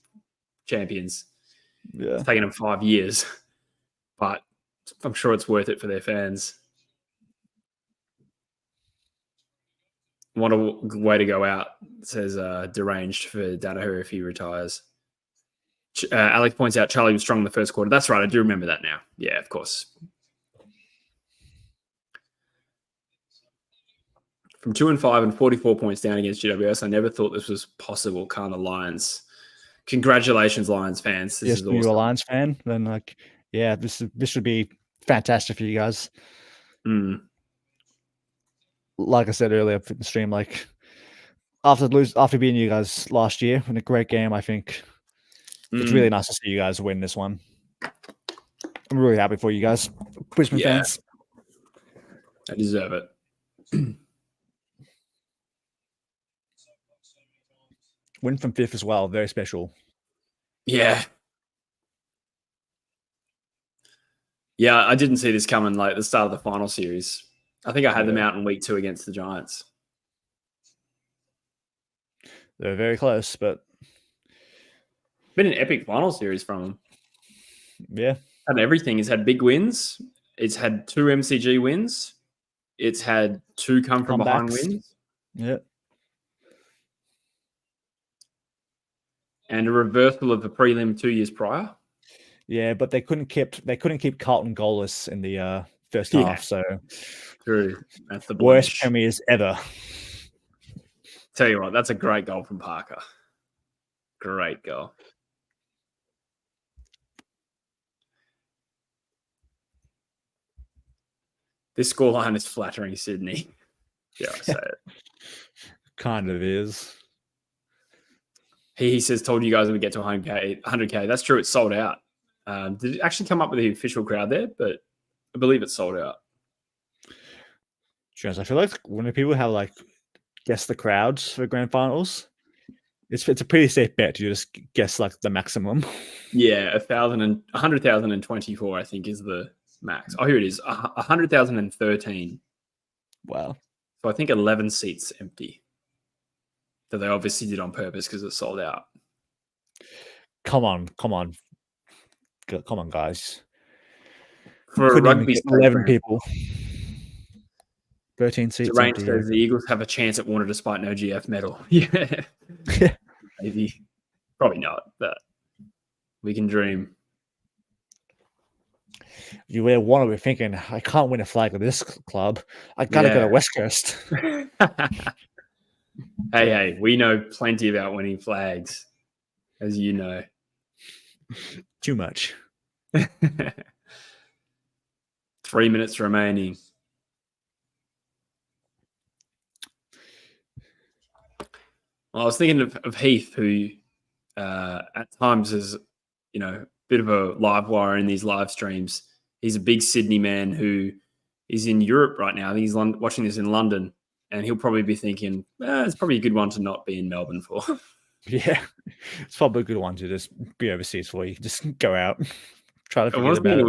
[SPEAKER 1] champions.
[SPEAKER 2] Yeah.
[SPEAKER 1] It's taken them 5 years, but I'm sure it's worth it for their fans. What a way to go out, says Deranged for Danaher if he retires. Alex points out Charlie was strong in the first quarter. That's right. I do remember that now. Yeah, of course. From 2-5 and 44 points down against GWS, I never thought this was possible. Can't the Lions? Congratulations, Lions fans. This is awesome.
[SPEAKER 2] You're a Lions fan, then this would be fantastic for you guys. Like I said earlier in the stream, after beating you guys last year in a great game, I think it's really nice to see you guys win this one. I'm really happy for you guys. Brisbane fans.
[SPEAKER 1] I deserve it.
[SPEAKER 2] Win from 5th as well. Very special.
[SPEAKER 1] Yeah. Yeah, I didn't see this coming like at the start of the final series. I think I had them out in week 2 against the Giants.
[SPEAKER 2] They're very close, but
[SPEAKER 1] been an epic final series from them.
[SPEAKER 2] Yeah.
[SPEAKER 1] And everything. It's had big wins. It's had 2 MCG wins. It's had 2 come from behind wins.
[SPEAKER 2] Yeah.
[SPEAKER 1] And a reversal of the prelim 2 years prior.
[SPEAKER 2] Yeah, but they couldn't keep Carlton goalless in the first half. So
[SPEAKER 1] true. That's the
[SPEAKER 2] worst premiers ever.
[SPEAKER 1] Tell you what, that's a great goal from Parker. Great goal. This scoreline is flattering Sydney. Yeah, I say it.
[SPEAKER 2] Kind of is.
[SPEAKER 1] He says, told you guys we get to 100K. That's true. It's sold out. Did it actually come up with the official crowd there? But I believe it's sold out.
[SPEAKER 2] I feel like when people have like guess the crowds for grand finals, it's a pretty safe bet to just guess like the maximum.
[SPEAKER 1] Yeah, 100,024 I think is the max. Oh, here it is. 100,013.
[SPEAKER 2] Wow.
[SPEAKER 1] So I think 11 seats empty. That they obviously did on purpose because it's sold out.
[SPEAKER 2] Come on, guys.
[SPEAKER 1] For a rugby
[SPEAKER 2] 11 people. 13 seats.
[SPEAKER 1] Range says the Eagles have a chance at Warner despite no GF medal. Yeah. Maybe. Probably not, but we can dream.
[SPEAKER 2] You wear Warner, we're thinking, I can't win a flag with this club. I gotta go to West Coast.
[SPEAKER 1] Hey, we know plenty about winning flags, as you know.
[SPEAKER 2] Too much.
[SPEAKER 1] 3 minutes remaining. Well, I was thinking of Heath, who at times is, a bit of a live wire in these live streams. He's a big Sydney man who is in Europe right now. I think he's watching this in London, and he'll probably be thinking, it's probably a good one to not be in Melbourne for.
[SPEAKER 2] Yeah, it's probably a good one to just be overseas for. You can just go out, try to forget about it.
[SPEAKER 1] I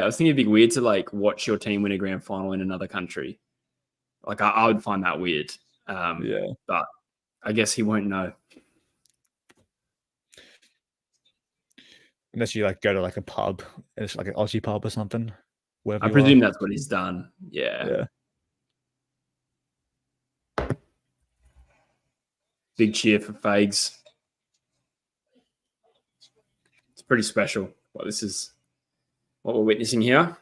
[SPEAKER 1] was thinking it'd be weird to like watch your team win a grand final in another country. Like I would find that weird. But I guess he won't know.
[SPEAKER 2] Unless you like go to like a pub, it's like an Aussie pub or something.
[SPEAKER 1] I presume that's what he's done.
[SPEAKER 2] Yeah.
[SPEAKER 1] Big cheer for Fags. It's pretty special. Well, this is what we're witnessing here.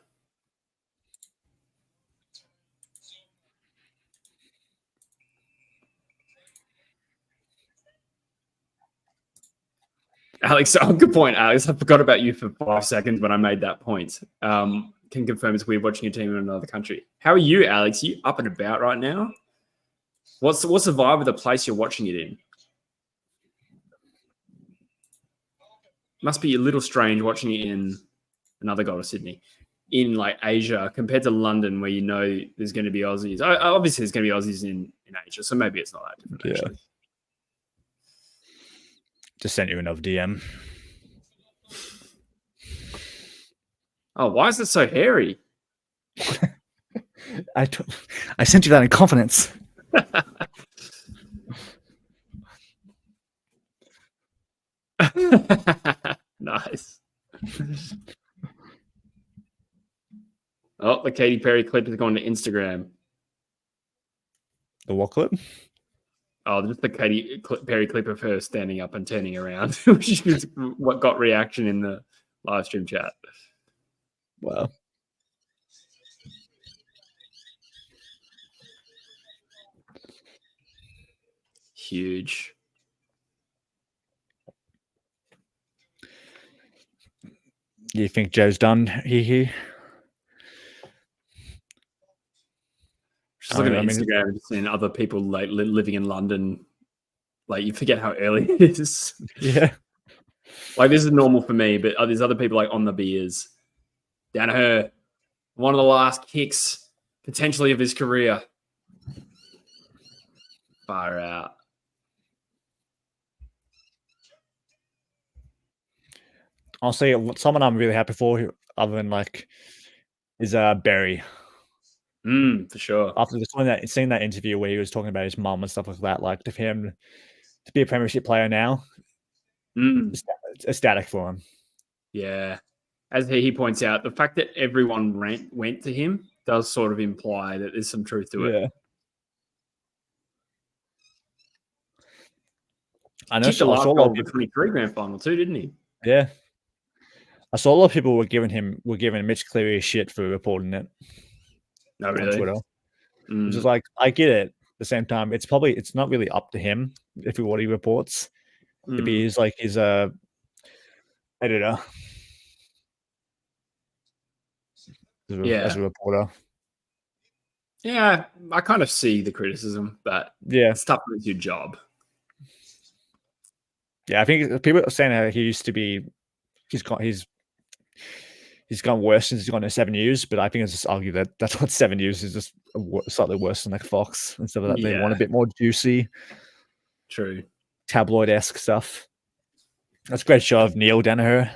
[SPEAKER 1] Alex, good point, Alex. I forgot about you for 5 seconds when I made that point. Can confirm it's weird watching your team in another country. How are you, Alex? Are you up and about right now? What's the vibe of the place you're watching it in? Must be a little strange watching it in another goal to Sydney. In like Asia compared to London where there's going to be Aussies. Obviously, there's going to be Aussies in Asia, so maybe it's not that different.
[SPEAKER 2] Yeah.
[SPEAKER 1] Actually.
[SPEAKER 2] Just sent you another DM.
[SPEAKER 1] Oh, why is it so hairy?
[SPEAKER 2] I sent you that in confidence.
[SPEAKER 1] Nice. Oh, the Katy Perry clip is going to Instagram.
[SPEAKER 2] The what clip?
[SPEAKER 1] Oh, just the Katy Perry clip of her standing up and turning around, which is what got reaction in the live stream chat.
[SPEAKER 2] Wow.
[SPEAKER 1] Huge.
[SPEAKER 2] You think Joe's done? He.
[SPEAKER 1] Just looking at Instagram and seeing other people like living in London. Like you forget how early it is.
[SPEAKER 2] Yeah.
[SPEAKER 1] Like this is normal for me, but there's other people like on the beers. Down her. One of the last kicks, potentially, of his career. Far out.
[SPEAKER 2] I'll say someone I'm really happy for, other than is Barry.
[SPEAKER 1] For sure.
[SPEAKER 2] After seeing that interview where he was talking about his mum and stuff like that, to him to be a premiership player now, it's ecstatic for him.
[SPEAKER 1] Yeah. As he points out, the fact that everyone went to him does sort of imply that there's some truth to it.
[SPEAKER 2] Yeah. I know.
[SPEAKER 1] Kicked the last goal of the 23 grand final too, didn't he?
[SPEAKER 2] Yeah. I saw a lot of people were giving Mitch Cleary shit for reporting it.
[SPEAKER 1] No, really?
[SPEAKER 2] On Twitter. Which is I get it. At the same time, it's not really up to him if what he reports. If he is his editor. As a reporter.
[SPEAKER 1] Yeah, I kind of see the criticism, but it's tough with your job.
[SPEAKER 2] Yeah, I think people are saying that he used to be, he's gone worse since he's gone to 7 years, but I think it's just argue that that's what 7 years is, just slightly worse than Fox and stuff like that. They want a bit more juicy,
[SPEAKER 1] true,
[SPEAKER 2] tabloid-esque stuff. That's a great show of Neil Danaher.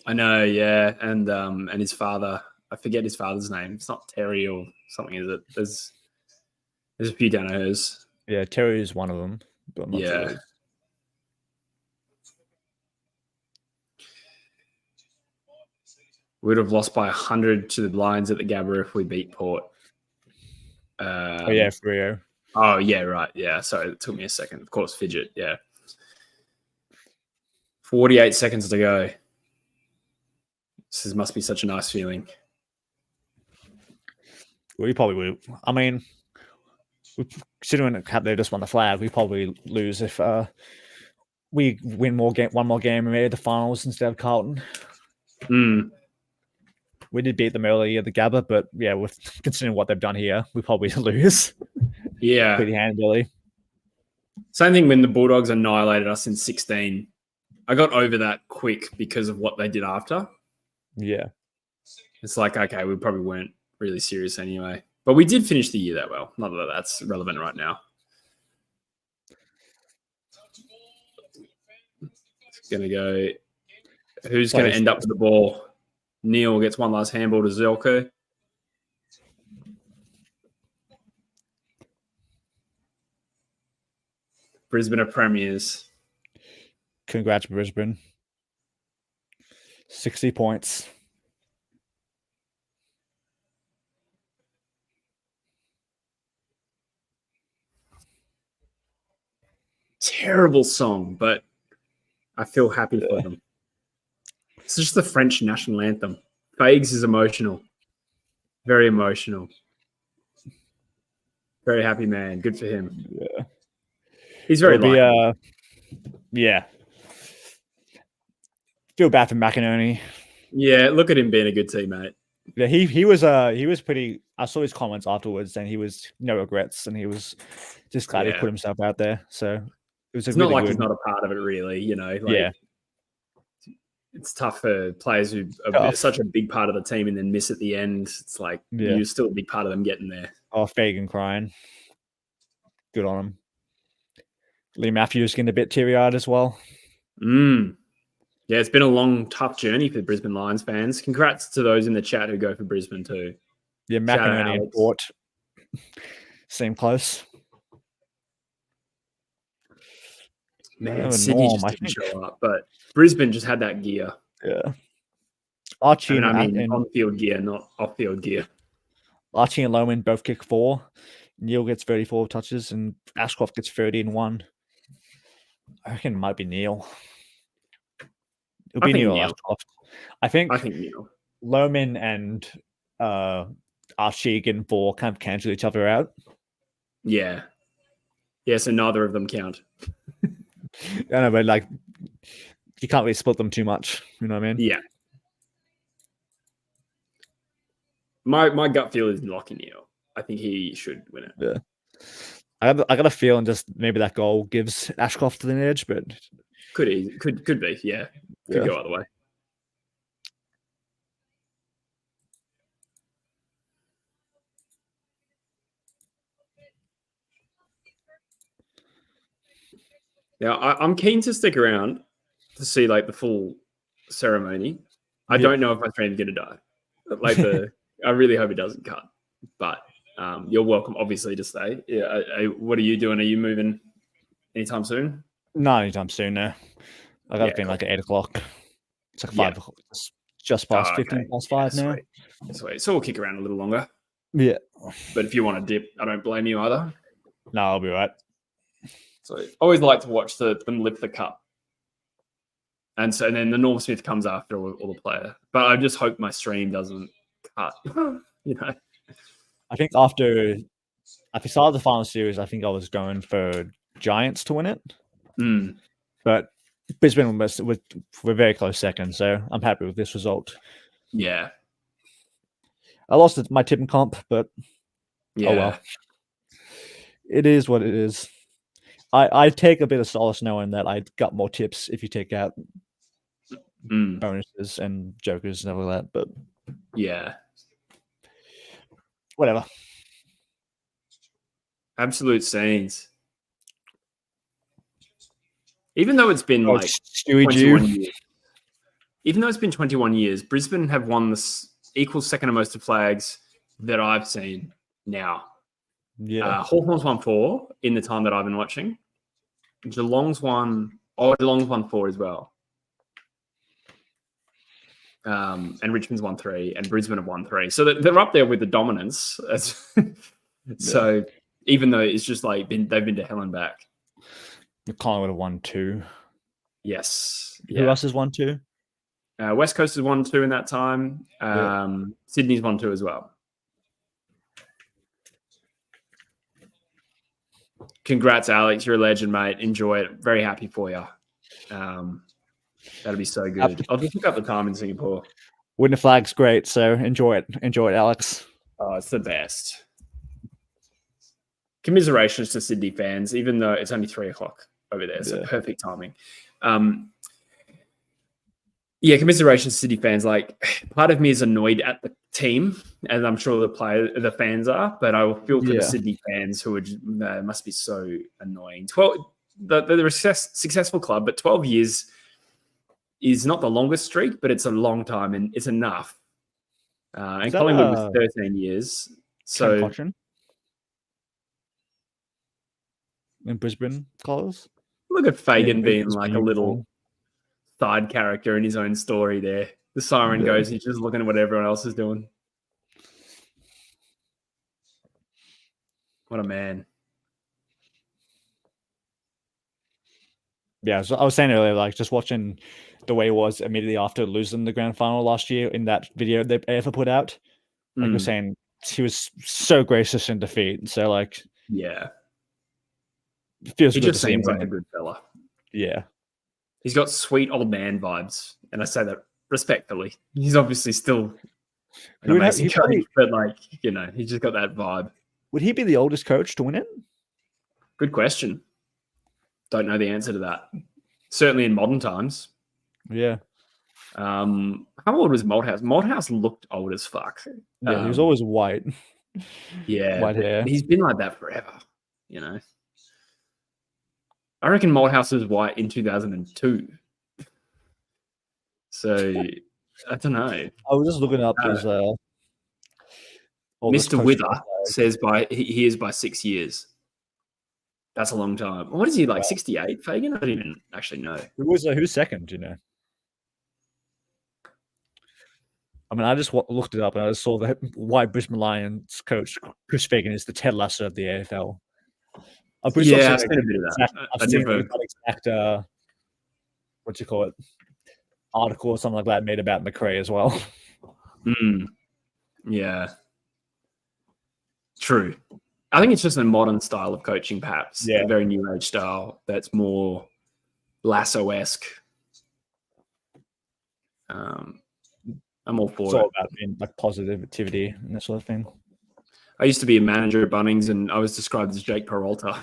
[SPEAKER 1] I know, yeah, and his father. I forget his father's name. It's not Terry or something, is it? There's a few Danahers.
[SPEAKER 2] Yeah, Terry is one of them, but I'm not sure.
[SPEAKER 1] We would have lost by 100 to the Lions at the Gabba if we beat Port.
[SPEAKER 2] 3-0.
[SPEAKER 1] Oh, yeah, right. Yeah, sorry, it took me a second. Of course, fidget, yeah. 48 seconds to go. This must be such a nice feeling.
[SPEAKER 2] We probably will. I mean, considering they just won the flag, we probably lose if we win one more game and made the finals instead of Carlton. We did beat them earlier at the Gabba, but with considering what they've done here, we probably lose.
[SPEAKER 1] Yeah,
[SPEAKER 2] pretty handily.
[SPEAKER 1] Same thing when the Bulldogs annihilated us in 16. I got over that quick because of what they did after.
[SPEAKER 2] Yeah,
[SPEAKER 1] it's okay, we probably weren't really serious anyway, but we did finish the year that well. Not that that's relevant right now. It's gonna go. Who's going to end up with the ball? Neil gets one last handball to Zelko. Brisbane are premiers.
[SPEAKER 2] Congrats, Brisbane. 60 points.
[SPEAKER 1] Terrible song, but I feel happy for them. It's just the French national anthem. Fags is emotional. Very emotional. Very happy man. Good for him.
[SPEAKER 2] Yeah.
[SPEAKER 1] He's very likable.
[SPEAKER 2] Yeah. Feel bad for McInerney.
[SPEAKER 1] Yeah, look at him being a good teammate.
[SPEAKER 2] Yeah, he was pretty. I saw his comments afterwards, and he was no regrets, and he was just glad he put himself out there. So it was.
[SPEAKER 1] It's not like he's not a part of it, really. You know. It's tough for players who are such a big part of the team and then miss at the end. It's you're still a big part of them getting there.
[SPEAKER 2] Oh, Fagan crying. Good on him. Lee Matthews getting a bit teary-eyed as well.
[SPEAKER 1] Yeah, it's been a long, tough journey for Brisbane Lions fans. Congrats to those in the chat who go for Brisbane too.
[SPEAKER 2] Yeah, McInerney and Port seem close.
[SPEAKER 1] Man, Sydney just didn't show up, but Brisbane just had that gear.
[SPEAKER 2] Yeah. Archie and
[SPEAKER 1] on-field gear, not off-field gear.
[SPEAKER 2] Archie and Loman both kick 4. Neil gets 34 touches, and Ashcroft gets 30 and 1. I reckon it might be Neil. It'll be Neil Ashcroft. I think
[SPEAKER 1] Neil.
[SPEAKER 2] Loman and Archie getting 4 kind of cancel each other out.
[SPEAKER 1] Yeah. Yeah, so neither of them count.
[SPEAKER 2] I know, but you can't really split them too much. You know what I mean?
[SPEAKER 1] Yeah. My gut feel is Lockie Neal. I think he should win it.
[SPEAKER 2] Yeah. I got a feeling just maybe that goal gives Ashcroft the edge, but
[SPEAKER 1] could be, yeah. Could go either way. Now, I'm keen to stick around to see like the full ceremony. I don't know if my stream's going to die. Like I really hope it doesn't cut. But you're welcome, obviously, to stay. Yeah. What are you doing? Are you moving anytime soon?
[SPEAKER 2] Not anytime soon, no. I got to be like at 8 o'clock. It's like 5 o'clock. It's just past 15 past 5 now.
[SPEAKER 1] Sweet. So we'll kick around a little longer.
[SPEAKER 2] Yeah.
[SPEAKER 1] But if you want to dip, I don't blame you either.
[SPEAKER 2] No, I'll be right.
[SPEAKER 1] So I always like to watch them lift the cup. And then the Norm Smith comes after all the player. But I just hope my stream doesn't cut.
[SPEAKER 2] I think after I started the final series, I think I was going for Giants to win it. But Brisbane were very close second, so I'm happy with this result.
[SPEAKER 1] Yeah.
[SPEAKER 2] I lost my tipping comp, but
[SPEAKER 1] yeah.
[SPEAKER 2] Oh well. It is what it is. I take a bit of solace knowing that I got more tips if you take out bonuses and jokers and all that, but
[SPEAKER 1] yeah.
[SPEAKER 2] Whatever.
[SPEAKER 1] Absolute scenes. Even though it's been 21 years, even though it's been 21 years, Brisbane have won the equal second most of flags that I've seen now.
[SPEAKER 2] Yeah.
[SPEAKER 1] Hawthorn's won 4 in the time that I've been watching. Geelong's won 4 as well. And Richmond's won 3, and Brisbane have won 3. So they're up there with the dominance. So even though it's just like they've been to hell and back.
[SPEAKER 2] Collingwood have won 2.
[SPEAKER 1] Yes.
[SPEAKER 2] Who else has won 2?
[SPEAKER 1] West Coast has won 2 in that time. Sydney's won 2 as well. Congrats, Alex. You're a legend, mate. Enjoy it. Very happy for you. That'll be so good. I'll just look up the time in Singapore.
[SPEAKER 2] Winning the flag's great, so enjoy it. Enjoy it, Alex.
[SPEAKER 1] Oh, it's the best. Commiserations to Sydney fans, even though it's only 3 o'clock over there. So perfect timing. Commiserations to Sydney fans. Like, part of me is annoyed at the team, as I'm sure the fans are, but I will feel for the Sydney fans who must be so annoying. They're a successful club, but 12 years is not the longest streak, but it's a long time and it's enough. And Collingwood was 13 years. So
[SPEAKER 2] in Brisbane, Carlos?
[SPEAKER 1] Look at Fagan being like a little side character in his own story there. The siren goes, he's just looking at what everyone else is doing. What a man.
[SPEAKER 2] Yeah, so I was saying earlier, like just watching the way it was immediately after losing the grand final last year in that video that AFL put out. Like you're saying, he was so gracious in defeat. So like, it feels
[SPEAKER 1] he
[SPEAKER 2] good
[SPEAKER 1] just
[SPEAKER 2] to see him
[SPEAKER 1] seems like a good fella.
[SPEAKER 2] Yeah.
[SPEAKER 1] He's got sweet old man vibes. And I say that respectfully. He's obviously still an amazing coach, but like, he's just got that vibe.
[SPEAKER 2] Would he be the oldest coach to win it?
[SPEAKER 1] Good question. Don't know the answer to that. Certainly in modern times.
[SPEAKER 2] Yeah.
[SPEAKER 1] How old was Malthouse? Malthouse looked old as fuck.
[SPEAKER 2] Yeah, he was always white.
[SPEAKER 1] Yeah.
[SPEAKER 2] White hair.
[SPEAKER 1] He's been like that forever, I reckon Malthouse was white in 2002. So, I don't know.
[SPEAKER 2] I was just looking up his...
[SPEAKER 1] Mr. Wither says he is by 6 years. That's a long time. What is he, like 68, Fagan? I don't even actually know.
[SPEAKER 2] Who's second, I mean, I just looked it up and I just saw that why Brisbane Lions coach Chris Fagan is the Ted Lasso of the AFL.
[SPEAKER 1] I've seen a bit of that.
[SPEAKER 2] I've seen an exact, article or something like that made about McRae as well.
[SPEAKER 1] Yeah. True. I think it's just a modern style of coaching, perhaps. A very new age style that's more Lasso-esque. I'm all for it.
[SPEAKER 2] It's all about being like positivity and that sort of thing.
[SPEAKER 1] I used to be a manager at Bunnings and I was described as Jake Peralta.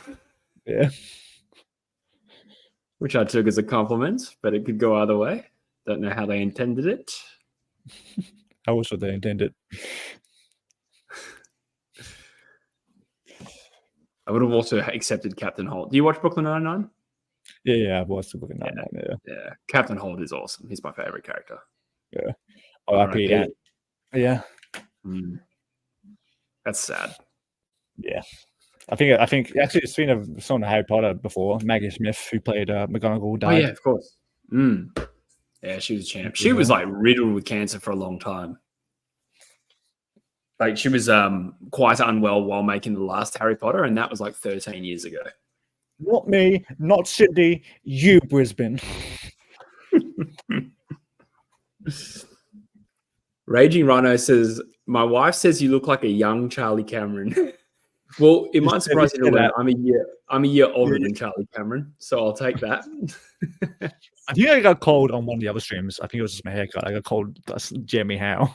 [SPEAKER 2] Yeah.
[SPEAKER 1] Which I took as a compliment, but it could go either way. Don't know how they intended it.
[SPEAKER 2] I wish what they intended.
[SPEAKER 1] I would have also accepted Captain Holt. Do you watch Brooklyn 99?
[SPEAKER 2] Yeah, what's the book in that?
[SPEAKER 1] Yeah. Captain Holt is awesome. He's my favorite character.
[SPEAKER 2] Yeah. R.I.P. Yeah.
[SPEAKER 1] That's sad.
[SPEAKER 2] Yeah. I think actually it's been a song of Harry Potter before. Maggie Smith, who played McGonagall, died.
[SPEAKER 1] Oh yeah, of course. Yeah, she was a champ. She was like riddled with cancer for a long time. Like she was quite unwell while making the last Harry Potter, and that was like 13 years ago.
[SPEAKER 2] Not me, not Sydney, you Brisbane.
[SPEAKER 1] Raging Rhino says, "My wife says you look like a young Charlie Cameron." Well, it might surprise you to learn I'm a year older than Charlie Cameron, so I'll take that.
[SPEAKER 2] I think I got called on one of the other streams. I think it was just my haircut. I got called Jeremy Howe.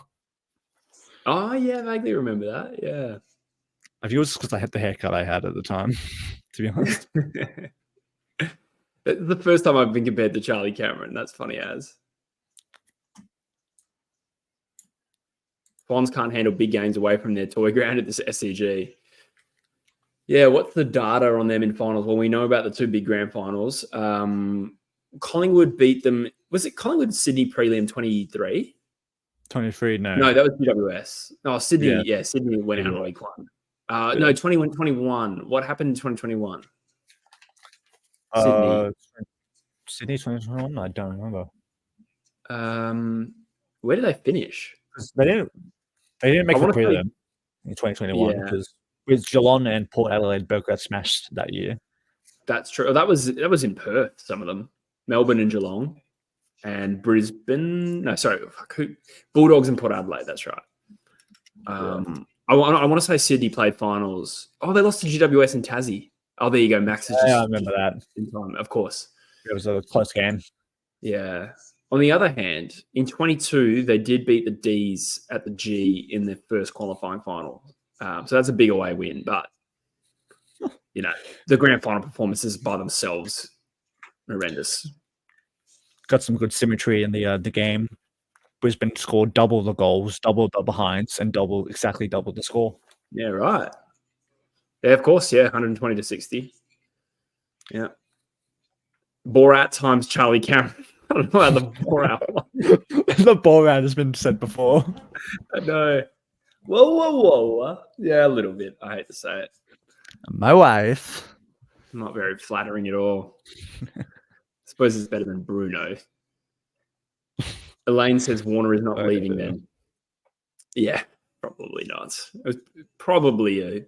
[SPEAKER 1] Oh yeah, I vaguely remember that. Yeah.
[SPEAKER 2] I think it was because I had the haircut I had at the time, to be honest.
[SPEAKER 1] It's the first time I've been compared to Charlie Cameron. That's funny as. Swans can't handle big games away from their toy ground at this SCG. Yeah, what's the data on them in finals? Well, we know about the two big grand finals. Collingwood beat them. Was it Collingwood Sydney prelim 23?
[SPEAKER 2] 23, no.
[SPEAKER 1] No, that was GWS. No, Sydney. Yeah, Sydney went out in week one. No, 21. What happened in 2021?
[SPEAKER 2] Sydney 2021? I don't remember.
[SPEAKER 1] Where did they finish?
[SPEAKER 2] They didn't make the prelim in 2021 because with Geelong and Port Adelaide both got smashed that year. That's true.
[SPEAKER 1] That was in Perth, some of them. Melbourne and Geelong and Brisbane. No, sorry. Bulldogs and Port Adelaide. That's right. I want to say Sydney played finals. Oh, they lost to GWS and Tassie. Oh, there you go. Max is
[SPEAKER 2] I remember that.
[SPEAKER 1] In time, of course.
[SPEAKER 2] It was a close game.
[SPEAKER 1] Yeah. On the other hand, in 22, they did beat the D's at the G in their first qualifying final. So that's a big away win. But, the grand final performances by themselves, horrendous.
[SPEAKER 2] Got some good symmetry in the game. Brisbane scored double the goals, double the behinds, and exactly double the score.
[SPEAKER 1] Yeah, right. Yeah, of course. Yeah, 120 to 60. Yeah. Borat times Charlie Cameron. I don't know how the Borat one.
[SPEAKER 2] The Borat has been said before.
[SPEAKER 1] I know. Whoa. Yeah, a little bit. I hate to say it.
[SPEAKER 2] My wife.
[SPEAKER 1] Not very flattering at all. I suppose it's better than Bruno. Elaine says Warner is not leaving then. Yeah, probably not. It was probably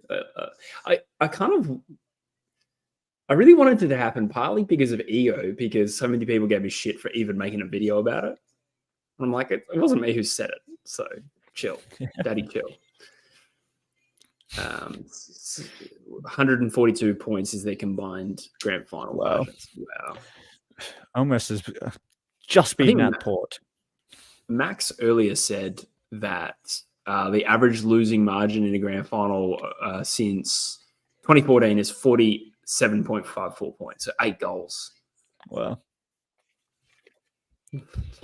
[SPEAKER 1] I really wanted it to happen partly because of ego, because so many people gave me shit for even making a video about it. And I'm like, it wasn't me who said it. So chill. Daddy chill. 142 points is their combined grand final.
[SPEAKER 2] Wow.
[SPEAKER 1] Wow.
[SPEAKER 2] Almost as just beating that Port.
[SPEAKER 1] Max earlier said that the average losing margin in a grand final since 2014 is 47.54 points, so 8 goals.
[SPEAKER 2] Wow.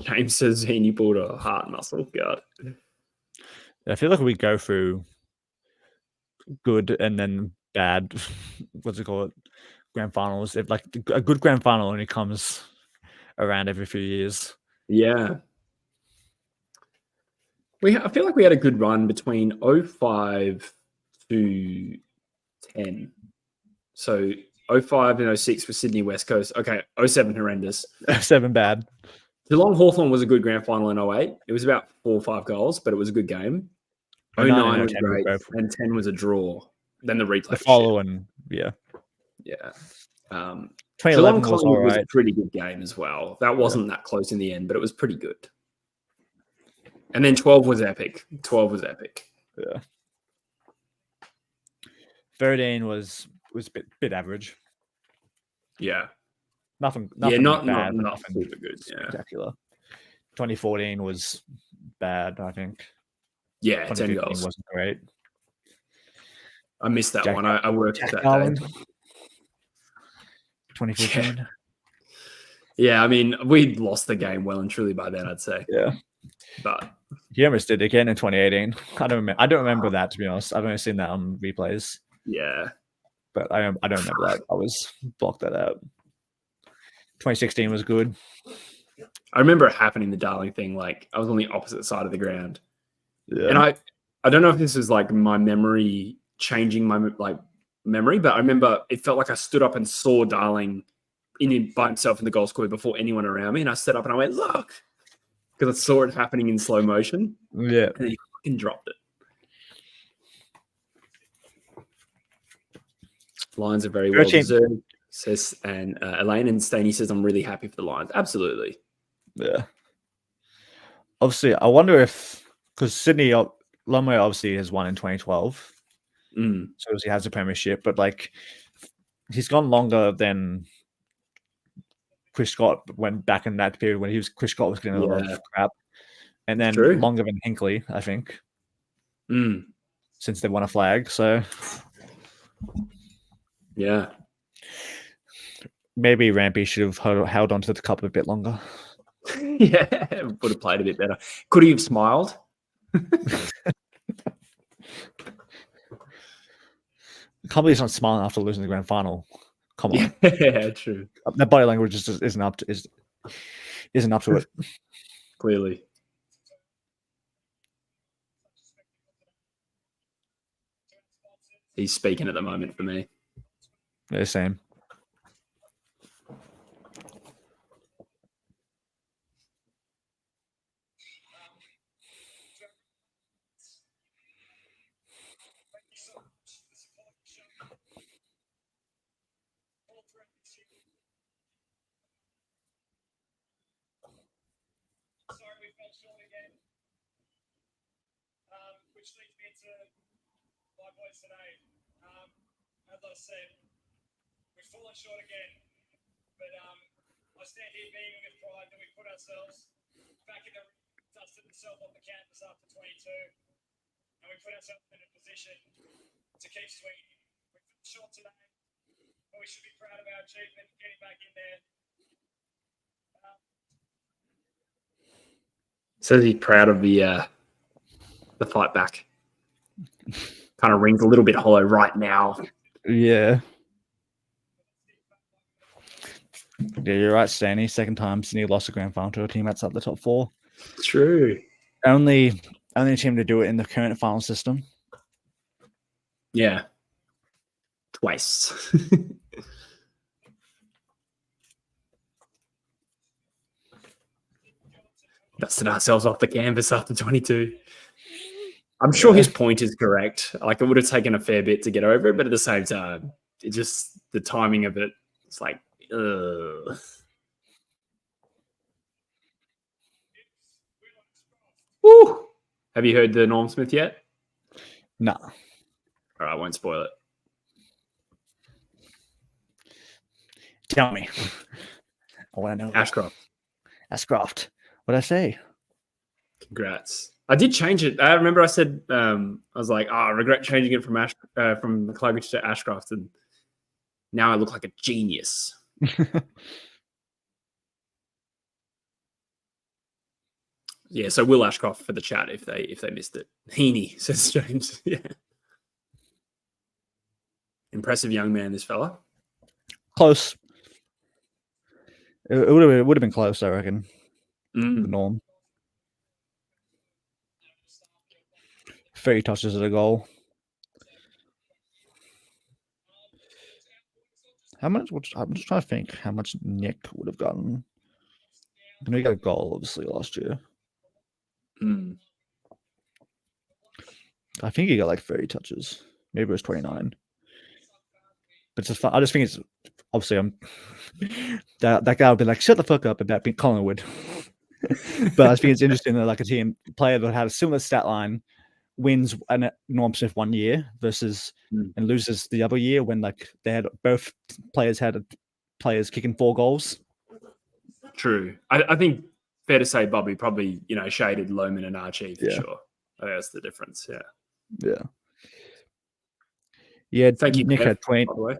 [SPEAKER 1] James says he pulled a heart muscle. God.
[SPEAKER 2] I feel like we go through good and then bad. What's it called? Grand finals. If like a good grand final only comes around every few years.
[SPEAKER 1] Yeah. I feel like we had a good run between 05 to 10. So 05 and 06 for Sydney West Coast. Okay, 07 horrendous.
[SPEAKER 2] 07 bad.
[SPEAKER 1] Geelong Hawthorn was a good grand final in 08. It was about 4 or 5 goals, but it was a good game. 09 was great, and 10 was a draw. Then the replay.
[SPEAKER 2] The following, yeah.
[SPEAKER 1] Geelong Collingwood was a pretty good game as well. That wasn't that close in the end, but it was pretty good. And then 12 was epic.
[SPEAKER 2] Yeah. 13 was a bit average.
[SPEAKER 1] Yeah.
[SPEAKER 2] Nothing
[SPEAKER 1] yeah, not
[SPEAKER 2] bad.
[SPEAKER 1] Not super good.
[SPEAKER 2] Spectacular. 2014 was bad, I think.
[SPEAKER 1] Yeah, 10 goals.
[SPEAKER 2] Wasn't great.
[SPEAKER 1] I missed that one. I worked that
[SPEAKER 2] Darwin.
[SPEAKER 1] day.
[SPEAKER 2] 2015.
[SPEAKER 1] Yeah, I mean, we'd lost the game well and truly by then, I'd say.
[SPEAKER 2] Yeah.
[SPEAKER 1] But
[SPEAKER 2] he almost did it again in 2018. I don't remember that, to be honest. I've only seen that on replays.
[SPEAKER 1] Yeah.
[SPEAKER 2] But I don't remember that. I was blocked that out. 2016 was good.
[SPEAKER 1] I remember it happening, the Darling thing. Like I was on the opposite side of the ground,
[SPEAKER 2] Yeah.
[SPEAKER 1] and I don't know if this is like my memory changing my memory, but I remember it felt like I stood up and saw Darling by himself in the goal square before anyone around me, and I stood up and I went, "Look," because I saw it happening in slow motion.
[SPEAKER 2] Yeah,
[SPEAKER 1] and then he fucking dropped it. Lions are very well deserved, says and Elaine, and Staney says, "I'm really happy for the Lions." Absolutely.
[SPEAKER 2] Yeah. Obviously, I wonder if because Sydney Lomo obviously has won in 2012, so he has a premiership, but like he's gone longer than Chris Scott went back in that period when Chris Scott was getting a lot of crap, and then longer than Hinkley, I think, since they won a flag. So
[SPEAKER 1] yeah,
[SPEAKER 2] maybe Rampy should have held on to the cup a bit longer.
[SPEAKER 1] Yeah, would have played a bit better. Could he have smiled?
[SPEAKER 2] I can't believe he's not smiling after losing the grand final. Come on.
[SPEAKER 1] Yeah, true.
[SPEAKER 2] That body language just isn't up to it.
[SPEAKER 1] Clearly. He's speaking at the moment for me.
[SPEAKER 2] Yeah, same.
[SPEAKER 3] Sorry, we fell short again. Which leads me into my points today. As I said, we've fallen short again. But I stand here being with pride that we put ourselves back in the dusted themselves off the canvas after 22. And we put ourselves in a position to keep swinging. We fell short today, but we should be proud of our achievement getting back in there.
[SPEAKER 1] Says he's proud of the fight back. Kind of rings a little bit hollow right now.
[SPEAKER 2] Yeah. Yeah, you're right, Stanley. Second time Sydney lost a grand final to a team outside the top 4.
[SPEAKER 1] True.
[SPEAKER 2] Only team to do it in the current final system.
[SPEAKER 1] Yeah. Twice. Dusted ourselves off the canvas after 22. I'm sure his point is correct. Like it would have taken a fair bit to get over it, but at the same time, it just the timing of it, it's like, ugh. Woo! Have you heard the Norm Smith yet?
[SPEAKER 2] No.
[SPEAKER 1] All right, I won't spoil it.
[SPEAKER 2] Tell me. I want to know. Ashcroft. What'd I say?
[SPEAKER 1] Congrats. I did change it. I remember I said, I was like, I regret changing it from McCluggage to Ashcroft, and now I look like a genius. Yeah, so Will Ashcroft for the chat if they missed it. Heaney, says James. Yeah. Impressive young man, this fella.
[SPEAKER 2] Close. It would have been close, I reckon. The Norm. 30 touches at a goal. How much? I'm just trying to think how much Nick would have gotten. I know he got a goal, obviously, last year. I think he got like 30 touches. Maybe it was 29. But it's just fun. I just think it's obviously that guy would be like, shut the fuck up about being Collingwood. But I just think it's interesting that like a team player that had a similar stat line wins a Norm Smith 1 year versus and loses the other year when like they had both players kicking 4 goals.
[SPEAKER 1] True. I think fair to say Bobby probably, shaded Lohman and Archie for sure. I think that's the difference. Yeah.
[SPEAKER 2] Yeah.
[SPEAKER 1] Thank you,
[SPEAKER 2] Nick
[SPEAKER 1] Kev,
[SPEAKER 2] had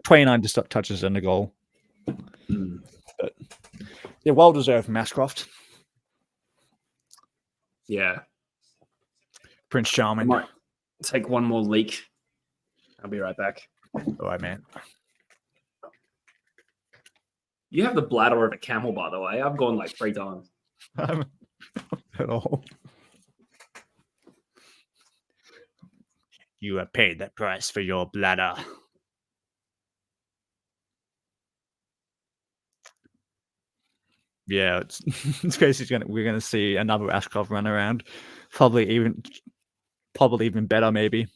[SPEAKER 2] 29 touches in the goal. But yeah, well deserved from Ashcroft.
[SPEAKER 1] Yeah.
[SPEAKER 2] Prince Charming.
[SPEAKER 1] I might take one more leak. I'll be right back.
[SPEAKER 2] All right, man.
[SPEAKER 1] You have the bladder of a camel, by the way. I've gone like 3 times.
[SPEAKER 2] At all. You have paid the price for your bladder. Yeah, it's basically we're gonna see another Ashcroft run around, probably even better, maybe.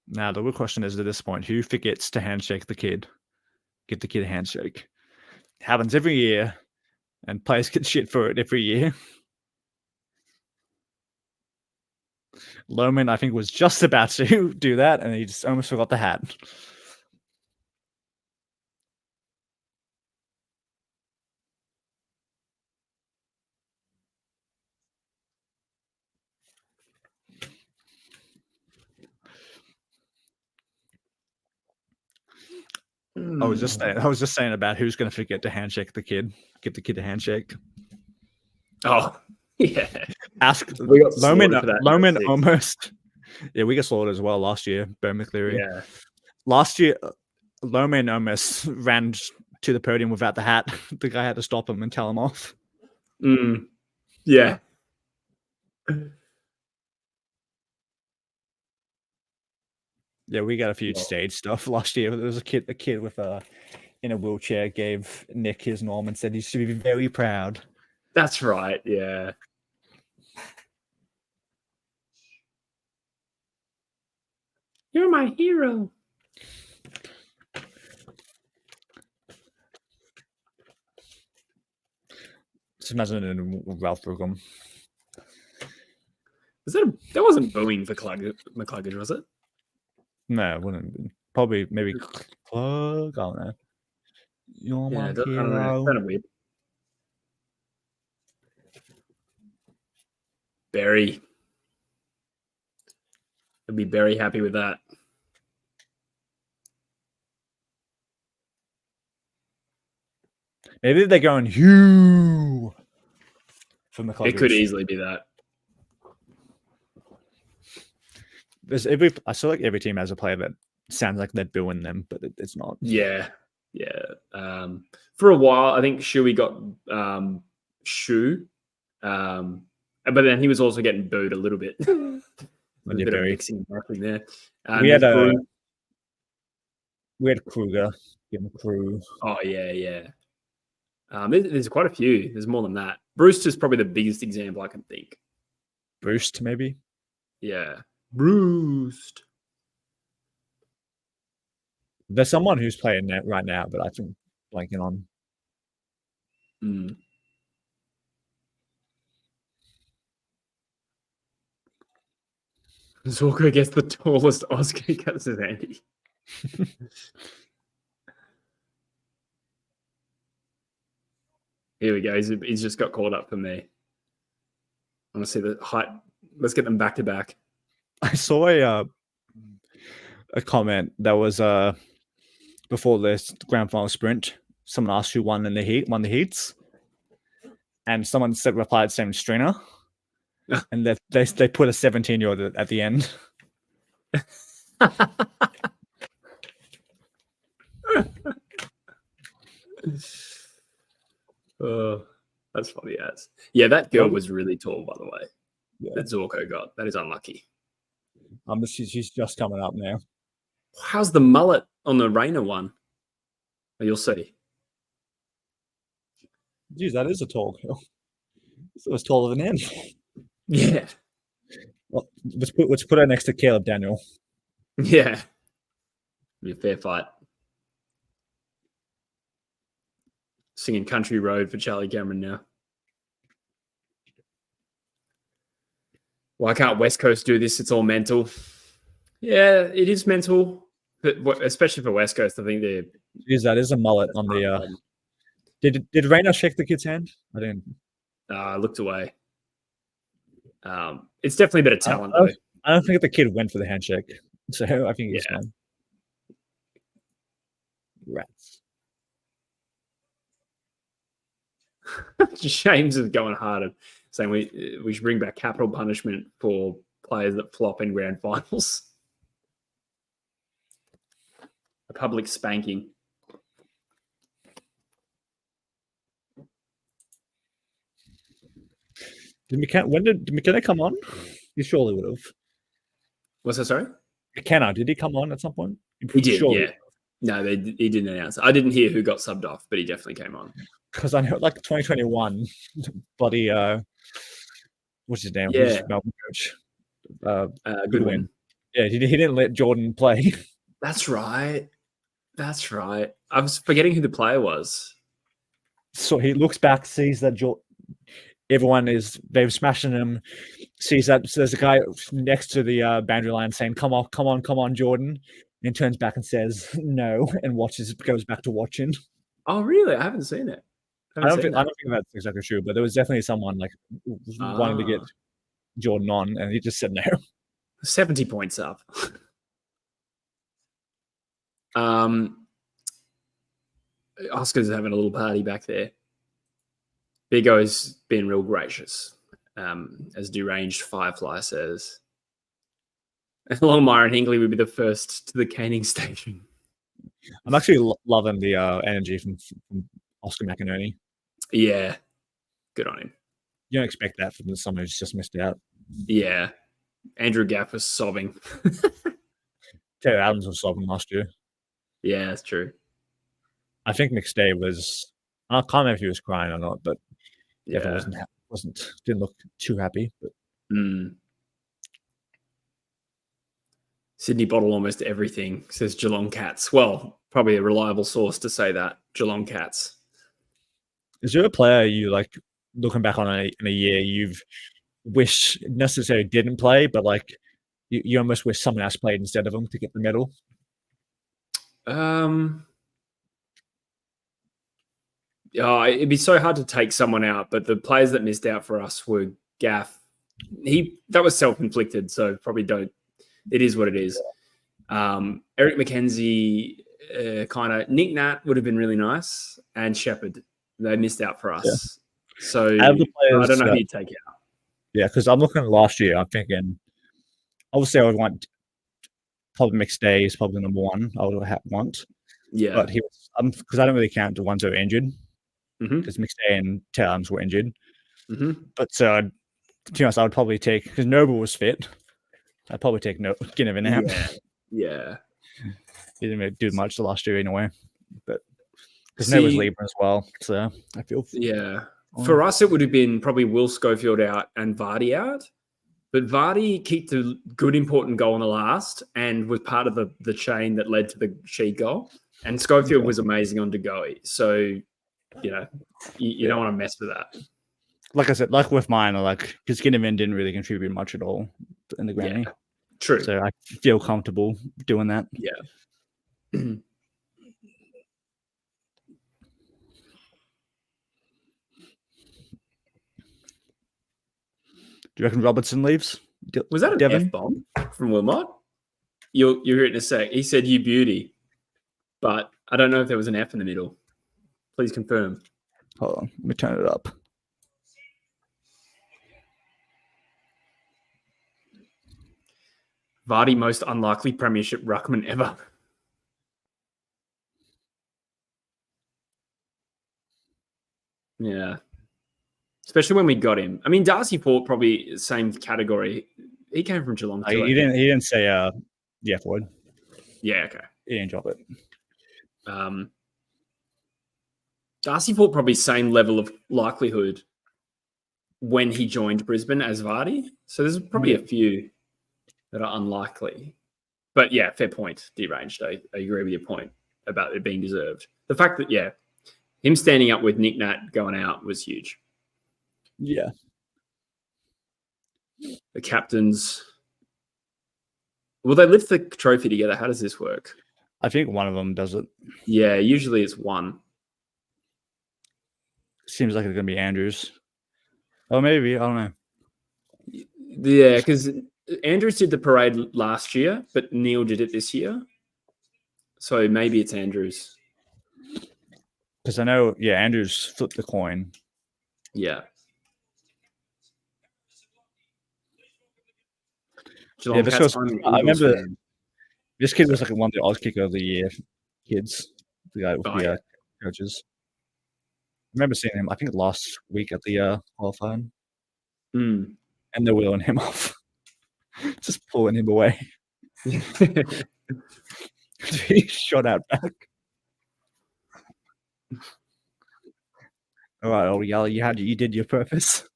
[SPEAKER 2] Now the real question is at this point, who forgets to handshake the kid? Get the kid a handshake. It happens every year, and players get shit for it every year. Lohman, I think, was just about to do that, and he just almost forgot the hat. I was just saying about who's going to forget to handshake the kid. Get the kid a handshake.
[SPEAKER 1] Oh, yeah.
[SPEAKER 2] Ask Lohman almost. Yeah, we got slaughtered as well last year. Bo McCleary.
[SPEAKER 1] Yeah.
[SPEAKER 2] Last year, Lohman almost ran to the podium without the hat. The guy had to stop him and tell him off.
[SPEAKER 1] Yeah.
[SPEAKER 2] Yeah, we got a few stage stuff last year. There was a kid with in a wheelchair gave Nick his norm and said he should be very proud.
[SPEAKER 1] That's right. Yeah. You're my hero.
[SPEAKER 2] Just imagine it in Ralph Brigham.
[SPEAKER 1] That wasn't booing for McCluggage, was it?
[SPEAKER 2] No, it wouldn't be. Probably, maybe Clug. I don't know. You're my hero.
[SPEAKER 1] Kind of weird. Barry. I'd be very happy with that.
[SPEAKER 2] Maybe they're going Hugh for McCluggage.
[SPEAKER 1] It could easily be that.
[SPEAKER 2] I feel like every team has a player that sounds like they're booing them, but it's not.
[SPEAKER 1] Yeah. For a while, I think Shuey got Shu, but then he was also getting booed a little bit. A bit of mixing there.
[SPEAKER 2] We had Kruger, Crew.
[SPEAKER 1] Oh yeah. There's quite a few. There's more than that. Brewster's probably the biggest example I can think.
[SPEAKER 2] Bruce, maybe.
[SPEAKER 1] Yeah. Bruce.
[SPEAKER 2] There's someone who's playing that right now, but I think blanking on.
[SPEAKER 1] Zorko gets the tallest Oscar cuts as Andy. Here we go. He's just got caught up for me. I want to see the height. Let's get them back to back.
[SPEAKER 2] I saw a comment that was before this grand final sprint. Someone asked who won the heats, and someone replied saying Stringer, and they put a 17-year-old at the end.
[SPEAKER 1] Oh, that's funny as. Yeah, that girl was really tall, by the way. Yeah. That Zorko got. That is unlucky.
[SPEAKER 2] She's just coming up now.
[SPEAKER 1] How's the mullet on the Rayner one? Oh, you'll see.
[SPEAKER 2] Geez, that is a tall girl. It was taller than him.
[SPEAKER 1] Yeah.
[SPEAKER 2] Well, let's put her next to Caleb Daniel.
[SPEAKER 1] Yeah. Be a fair fight. Singing Country Road for Charlie Cameron now. Why can't West Coast do this? It's all mental. Yeah, it is mental, but especially for West Coast, I think they're.
[SPEAKER 2] Geez, that is a mullet on the. Did Rayner shake the kid's hand? I didn't.
[SPEAKER 1] I looked away. It's definitely a bit of talent, though.
[SPEAKER 2] I don't think the kid went for the handshake, so I think he's fine. Rats.
[SPEAKER 1] James is going hard. saying we should bring back capital punishment for players that flop in grand finals. A public spanking.
[SPEAKER 2] When did McKenna come on? He surely would have.
[SPEAKER 1] What's that, sorry?
[SPEAKER 2] McKenna, did he come on at some point?
[SPEAKER 1] He did, yeah. No, he didn't announce it. I didn't hear who got subbed off, but he definitely came on.
[SPEAKER 2] Because I know, like 2021, bloody, what's his name?
[SPEAKER 1] Yeah.
[SPEAKER 2] Melbourne coach.
[SPEAKER 1] Goodwin.
[SPEAKER 2] Yeah, he didn't let Jordan play.
[SPEAKER 1] That's right. I was forgetting who the player was.
[SPEAKER 2] So he looks back, sees that they've smashing him, sees that there's a guy next to the boundary line saying, come on, Jordan. And turns back and says no, and goes back to watching.
[SPEAKER 1] Oh, really? I haven't seen it.
[SPEAKER 2] I don't think that's exactly true, but there was definitely someone like wanting to get Jordan on, and he just said no.
[SPEAKER 1] 70 points up. Oscar's having a little party back there. Big O's been real gracious, as Deranged Firefly says. Longmire and Hingley would be the first to the caning station.
[SPEAKER 2] I'm actually loving the energy from Oscar McInerney.
[SPEAKER 1] Yeah, good on him.
[SPEAKER 2] You don't expect that from someone who's just missed out.
[SPEAKER 1] Yeah, Andrew Gaff was sobbing.
[SPEAKER 2] Taylor Adams was sobbing last year.
[SPEAKER 1] Yeah, that's true.
[SPEAKER 2] I think McStay was. I can't remember if he was crying or not, but yeah, didn't look too happy. But.
[SPEAKER 1] Sydney bottle almost everything, says Geelong Cats. Well, probably a reliable source to say that. Geelong Cats.
[SPEAKER 2] Is there a player you like looking back on in a year you've wish necessarily didn't play, but like you almost wish someone else played instead of him to get the medal?
[SPEAKER 1] It'd be so hard to take someone out, but the players that missed out for us were Gaff. That was self-inflicted, so probably don't. It is what it is. Eric McKenzie, kind of Nick Nat would have been really nice, and Shepherd. They missed out for us. Yeah. So I don't know who you'd take out.
[SPEAKER 2] Yeah, because I'm looking at last year. I'm thinking, obviously, I would want probably McStay is probably number one. I would want.
[SPEAKER 1] Yeah,
[SPEAKER 2] but he was because I don't really count the ones that were injured because McStay and Towns were injured. But to be honest, I would probably take because Noble was fit. I'd probably take Ginnivan out.
[SPEAKER 1] Yeah.
[SPEAKER 2] He didn't really do much the last year anyway. But because Noble's leaving as well. So I feel.
[SPEAKER 1] Yeah. For us, it would have been probably Will Schofield out and Vardy out. But Vardy kicked a good, important goal in the last and was part of the chain that led to the Sheed goal. And Schofield was amazing on DeGoey. So, you don't want to mess with that.
[SPEAKER 2] Like I said, like with mine, because Ginnivan didn't really contribute much at all in the granny.
[SPEAKER 1] Yeah, true.
[SPEAKER 2] So I feel comfortable doing that.
[SPEAKER 1] Yeah.
[SPEAKER 2] Do you reckon Robertson leaves?
[SPEAKER 1] Was that an F-bomb from Wilmot? You'll hear it in a sec. He said, "You beauty," but I don't know if there was an F in the middle. Please confirm.
[SPEAKER 2] Hold on. Let me turn it up.
[SPEAKER 1] Vardy, most unlikely premiership ruckman ever. Yeah. Especially when we got him. I mean, Darcy Fort probably same category. He came from Geelong too.
[SPEAKER 2] He didn't say forward.
[SPEAKER 1] Yeah, okay.
[SPEAKER 2] He didn't drop it.
[SPEAKER 1] Darcy Fort probably same level of likelihood when he joined Brisbane as Vardy. So there's probably a few that are unlikely. But yeah, fair point, Deranged. I agree with your point about it being deserved. The fact that, him standing up with Nick Nat going out was huge.
[SPEAKER 2] Yeah.
[SPEAKER 1] The captains, will they lift the trophy together? How does this work?
[SPEAKER 2] I think one of them does it.
[SPEAKER 1] Yeah, usually it's one.
[SPEAKER 2] Seems like it's going to be Andrews. Oh, maybe. I don't know.
[SPEAKER 1] Yeah, because Andrews did the parade last year, but Neil did it this year. So maybe it's Andrews.
[SPEAKER 2] Because I know, Andrews flipped the coin.
[SPEAKER 1] Yeah. Geelong
[SPEAKER 2] this
[SPEAKER 1] Cats.
[SPEAKER 2] was,
[SPEAKER 1] I'm an
[SPEAKER 2] I
[SPEAKER 1] Eagles
[SPEAKER 2] remember
[SPEAKER 1] fan.
[SPEAKER 2] this kid was like one of the Oz Kicker of the Year kids. The guy with the coaches. I remember seeing him, I think last week at the qualifying.
[SPEAKER 1] Mm.
[SPEAKER 2] And they're wheeling him off. Just pulling him away. He shot out back. All right, old Yellow, you did your purpose.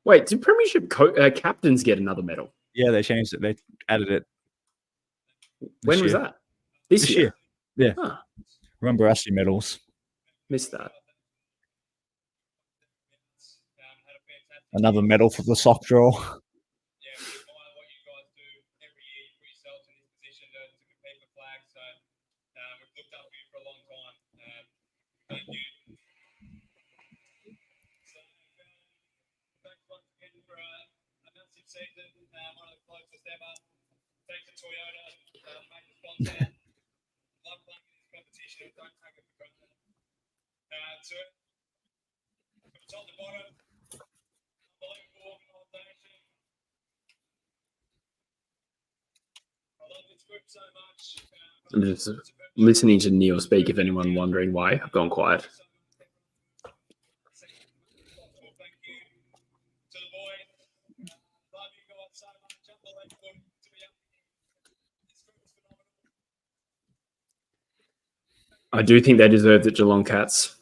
[SPEAKER 1] Wait, did Premiership captains get another medal?
[SPEAKER 2] Yeah, they changed it. They added it.
[SPEAKER 1] When was that? This year?
[SPEAKER 2] Yeah.
[SPEAKER 1] Huh.
[SPEAKER 2] Remember Ashley medals.
[SPEAKER 1] Missed that.
[SPEAKER 2] Another medal for the sock draw.
[SPEAKER 3] Yeah, we admire what you guys do every year. You put yourselves in this position to compete for flags. So we've looked up to you for a long time. Thank you. So thanks once again for a massive season. One of the closest ever. Thanks to Toyota, major sponsor. Love playing in this competition. Don't take it for granted. So from top to bottom, unbelievable organisation. I love this group so much.
[SPEAKER 1] I'm just listening to Neil speak. If anyone wondering why I've gone quiet.
[SPEAKER 3] Thank you to the boys. Love you guys so much. Unbelievable to be up here. This group is phenomenal.
[SPEAKER 1] I do think they deserved it, Geelong Cats.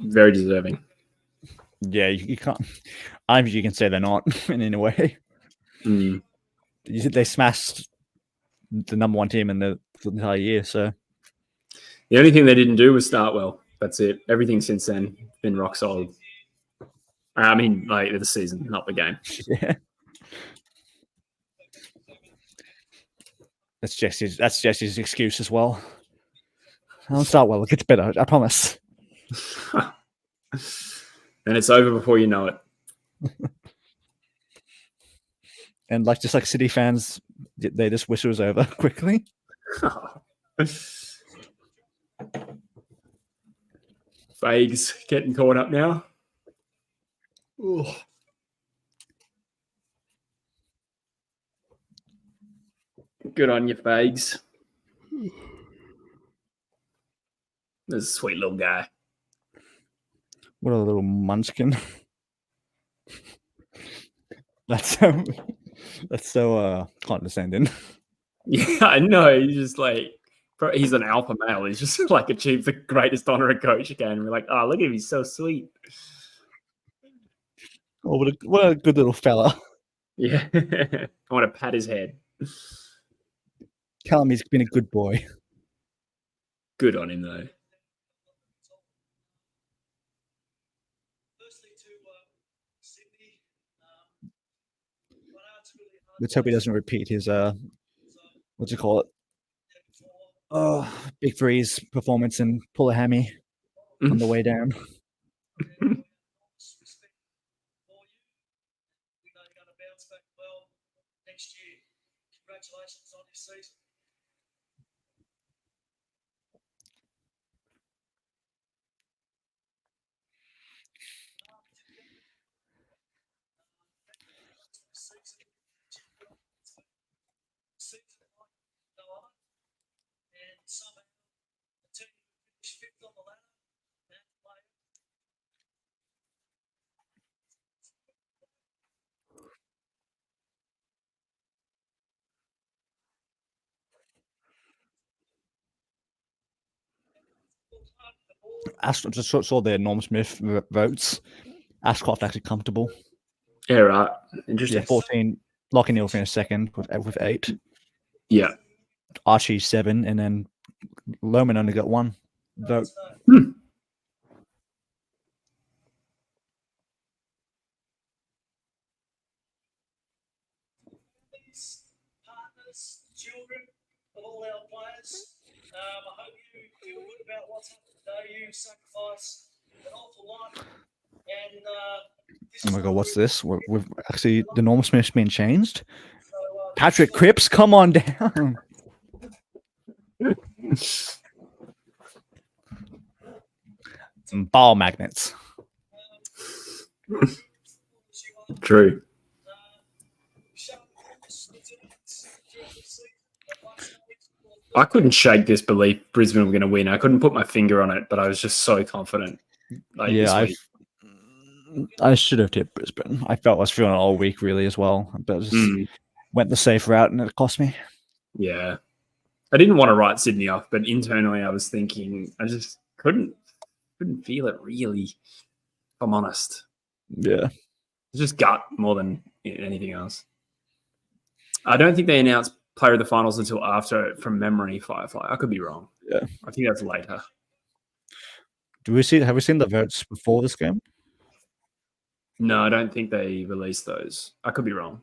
[SPEAKER 1] Very deserving.
[SPEAKER 2] Yeah, you can't. I don't think you can say they're not in any way.
[SPEAKER 1] Mm.
[SPEAKER 2] They smashed the number one team in the entire year. So
[SPEAKER 1] the only thing they didn't do was start well. That's it. Everything since then been rock solid. I mean, like the season, not the game.
[SPEAKER 2] Yeah. That's Jesse's excuse as well. I'll start well. It gets better. I promise.
[SPEAKER 1] And it's over before you know it.
[SPEAKER 3] And
[SPEAKER 2] just like City fans, they just wish it was over quickly.
[SPEAKER 1] Fags getting caught up now. Ooh. Good on you, Fags. This is a sweet little guy.
[SPEAKER 2] What a little munchkin. That's so condescending.
[SPEAKER 1] Yeah, I know. He's just like, he's an alpha male. He's just like achieved the greatest honor a coach can. And we're like, oh, look at him. He's so sweet.
[SPEAKER 2] Oh, what a good little fella.
[SPEAKER 1] Yeah. I want to pat his head.
[SPEAKER 2] Tell him he's been a good boy.
[SPEAKER 1] Good on him, though.
[SPEAKER 2] Let's hope he doesn't repeat his what's it call it? Oh, big freeze performance and pull a hammy on the way down.
[SPEAKER 3] Congratulations on this season. And somehow the team finished fifth on the ladder.
[SPEAKER 2] Ashcroft just saw the Norm Smith votes. Ashcroft actually comfortable.
[SPEAKER 1] Yeah, right. Interesting.
[SPEAKER 2] Yeah, 14. Lockie Neal finished second with 8.
[SPEAKER 1] Yeah.
[SPEAKER 2] Archie 7, and then Lohman only got 1 vote.
[SPEAKER 3] Partners, children of all our players, I hope you feel good about what's happened today. You sacrifice an awful lot. And
[SPEAKER 2] oh my god, what's this? We've actually the Norm Smith's been changed. Patrick Cripps, come on down. Ball magnets.
[SPEAKER 1] True. I couldn't shake this belief Brisbane were going to win. I couldn't put my finger on it, but I was just so confident.
[SPEAKER 2] I should have tipped Brisbane. I was feeling it all week, really, as well. But I just went the safe route, and it cost me.
[SPEAKER 1] Yeah. I didn't want to write Sydney off, but internally I was thinking I just couldn't feel it, really, if I'm honest.
[SPEAKER 2] Yeah.
[SPEAKER 1] It's just gut more than anything else. I don't think they announced player of the finals until after, from memory, Firefly. I could be wrong.
[SPEAKER 2] Yeah.
[SPEAKER 1] I think that's later.
[SPEAKER 2] Have we seen the votes before this game?
[SPEAKER 1] No, I don't think they released those. I could be wrong.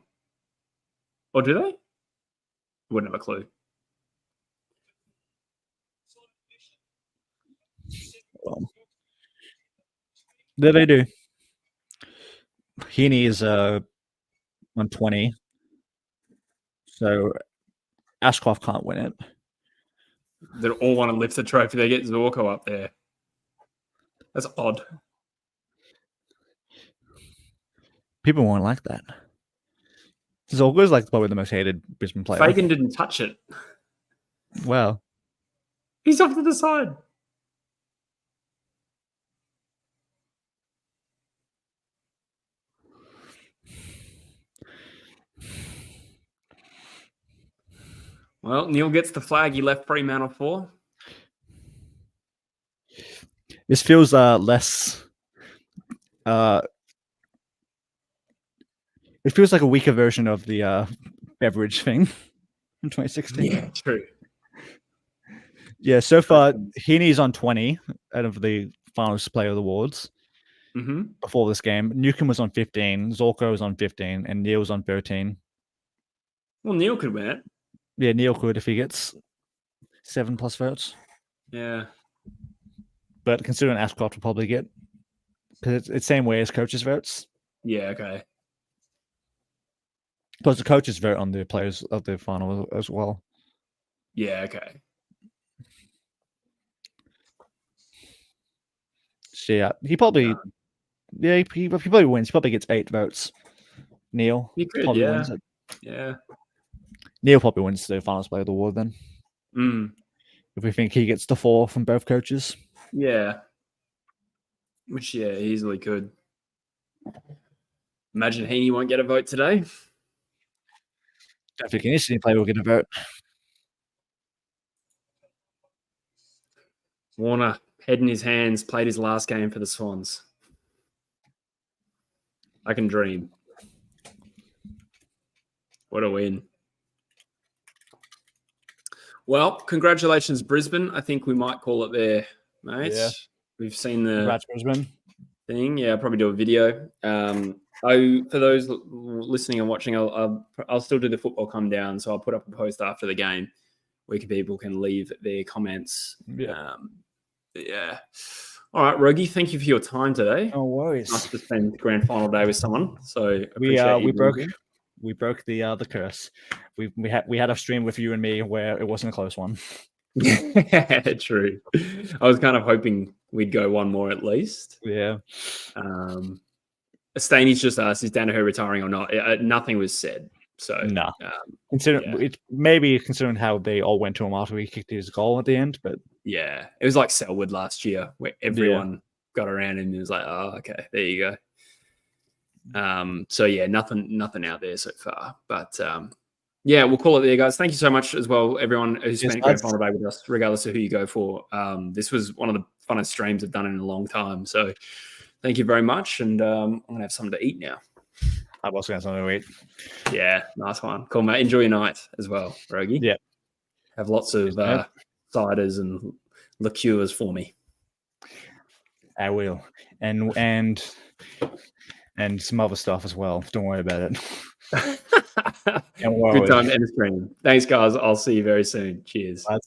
[SPEAKER 1] Or do they? Wouldn't have a clue.
[SPEAKER 2] Yeah, they do. Heaney is on 20. So Ashcroft can't win it.
[SPEAKER 1] They all want to lift the trophy. They get Zorko up there. That's odd.
[SPEAKER 2] People won't like that. Zorko's like probably the most hated Brisbane player.
[SPEAKER 1] Fagan didn't touch it.
[SPEAKER 2] Well,
[SPEAKER 1] he's off to the side. Well, Neil gets the flag. He left Fremantle for.
[SPEAKER 2] This feels less. It feels like a weaker version of the beverage thing in 2016.
[SPEAKER 1] Yeah, true.
[SPEAKER 2] Yeah, so far Heaney's on 20 out of the finals player awards. Before this game, Newcomb was on 15, Zorko was on 15, and Neil was on 13.
[SPEAKER 1] Well, Neil could win it.
[SPEAKER 2] Yeah, Neil could if he gets 7+ votes.
[SPEAKER 1] Yeah.
[SPEAKER 2] But considering Ashcroft will probably get, because it's the same way as coaches' votes.
[SPEAKER 1] Yeah, okay.
[SPEAKER 2] Because the coaches vote on the players of the final as well.
[SPEAKER 1] Yeah, okay.
[SPEAKER 2] So yeah, he probably wins. He probably gets 8 votes. Neil.
[SPEAKER 1] He could,
[SPEAKER 2] probably
[SPEAKER 1] yeah.
[SPEAKER 2] wins it.
[SPEAKER 1] Yeah.
[SPEAKER 2] Neil probably wins the finals player of the award then. If we think he gets the 4 from both coaches.
[SPEAKER 1] Yeah. Which, yeah, easily could. Imagine Heaney won't get a vote today.
[SPEAKER 2] Don't think any Sydney player will get a vote.
[SPEAKER 1] Warner, head in his hands, played his last game for the Swans. I can dream. What a win. Well, congratulations, Brisbane. I think we might call it there, mate. Yeah. We've seen the
[SPEAKER 2] Congrats, Brisbane
[SPEAKER 1] thing. Yeah, I'll probably do a video. For those listening and watching, I'll still do the football come down. So I'll put up a post after the game where people can leave their comments.
[SPEAKER 2] Yeah.
[SPEAKER 1] Yeah. All right, Rogie, thank you for your time today.
[SPEAKER 2] No worries.
[SPEAKER 1] Nice to spend the grand final day with someone. So
[SPEAKER 2] we broke the curse. We had a stream with you and me where it wasn't a close one.
[SPEAKER 1] Yeah, true. I was kind of hoping we'd go one more at least.
[SPEAKER 2] Yeah.
[SPEAKER 1] Staney's just asked, is Danaher retiring or not? Nothing was said. So
[SPEAKER 2] no. Considering how they all went to him after he kicked his goal at the end, but
[SPEAKER 1] yeah, it was like Selwood last year where everyone got around him and was like, "Oh, okay, there you go." So yeah, nothing out there so far, but yeah, we'll call it there, guys. Thank you so much as well, everyone who's spent a great final day with us, regardless of who you go for. This was one of the funnest streams I've done in a long time, so thank you very much, and I'm gonna have something to eat now.
[SPEAKER 2] I'm also going to have something to eat.
[SPEAKER 1] Yeah, nice one. Cool, mate. Enjoy your night as well, Rogie.
[SPEAKER 2] Yeah.
[SPEAKER 1] Have lots of ciders and liqueurs for me.
[SPEAKER 2] I will. And some other stuff as well. Don't worry about it.
[SPEAKER 1] Good time to end the stream. Thanks, guys. I'll see you very soon. Cheers.
[SPEAKER 2] Bye.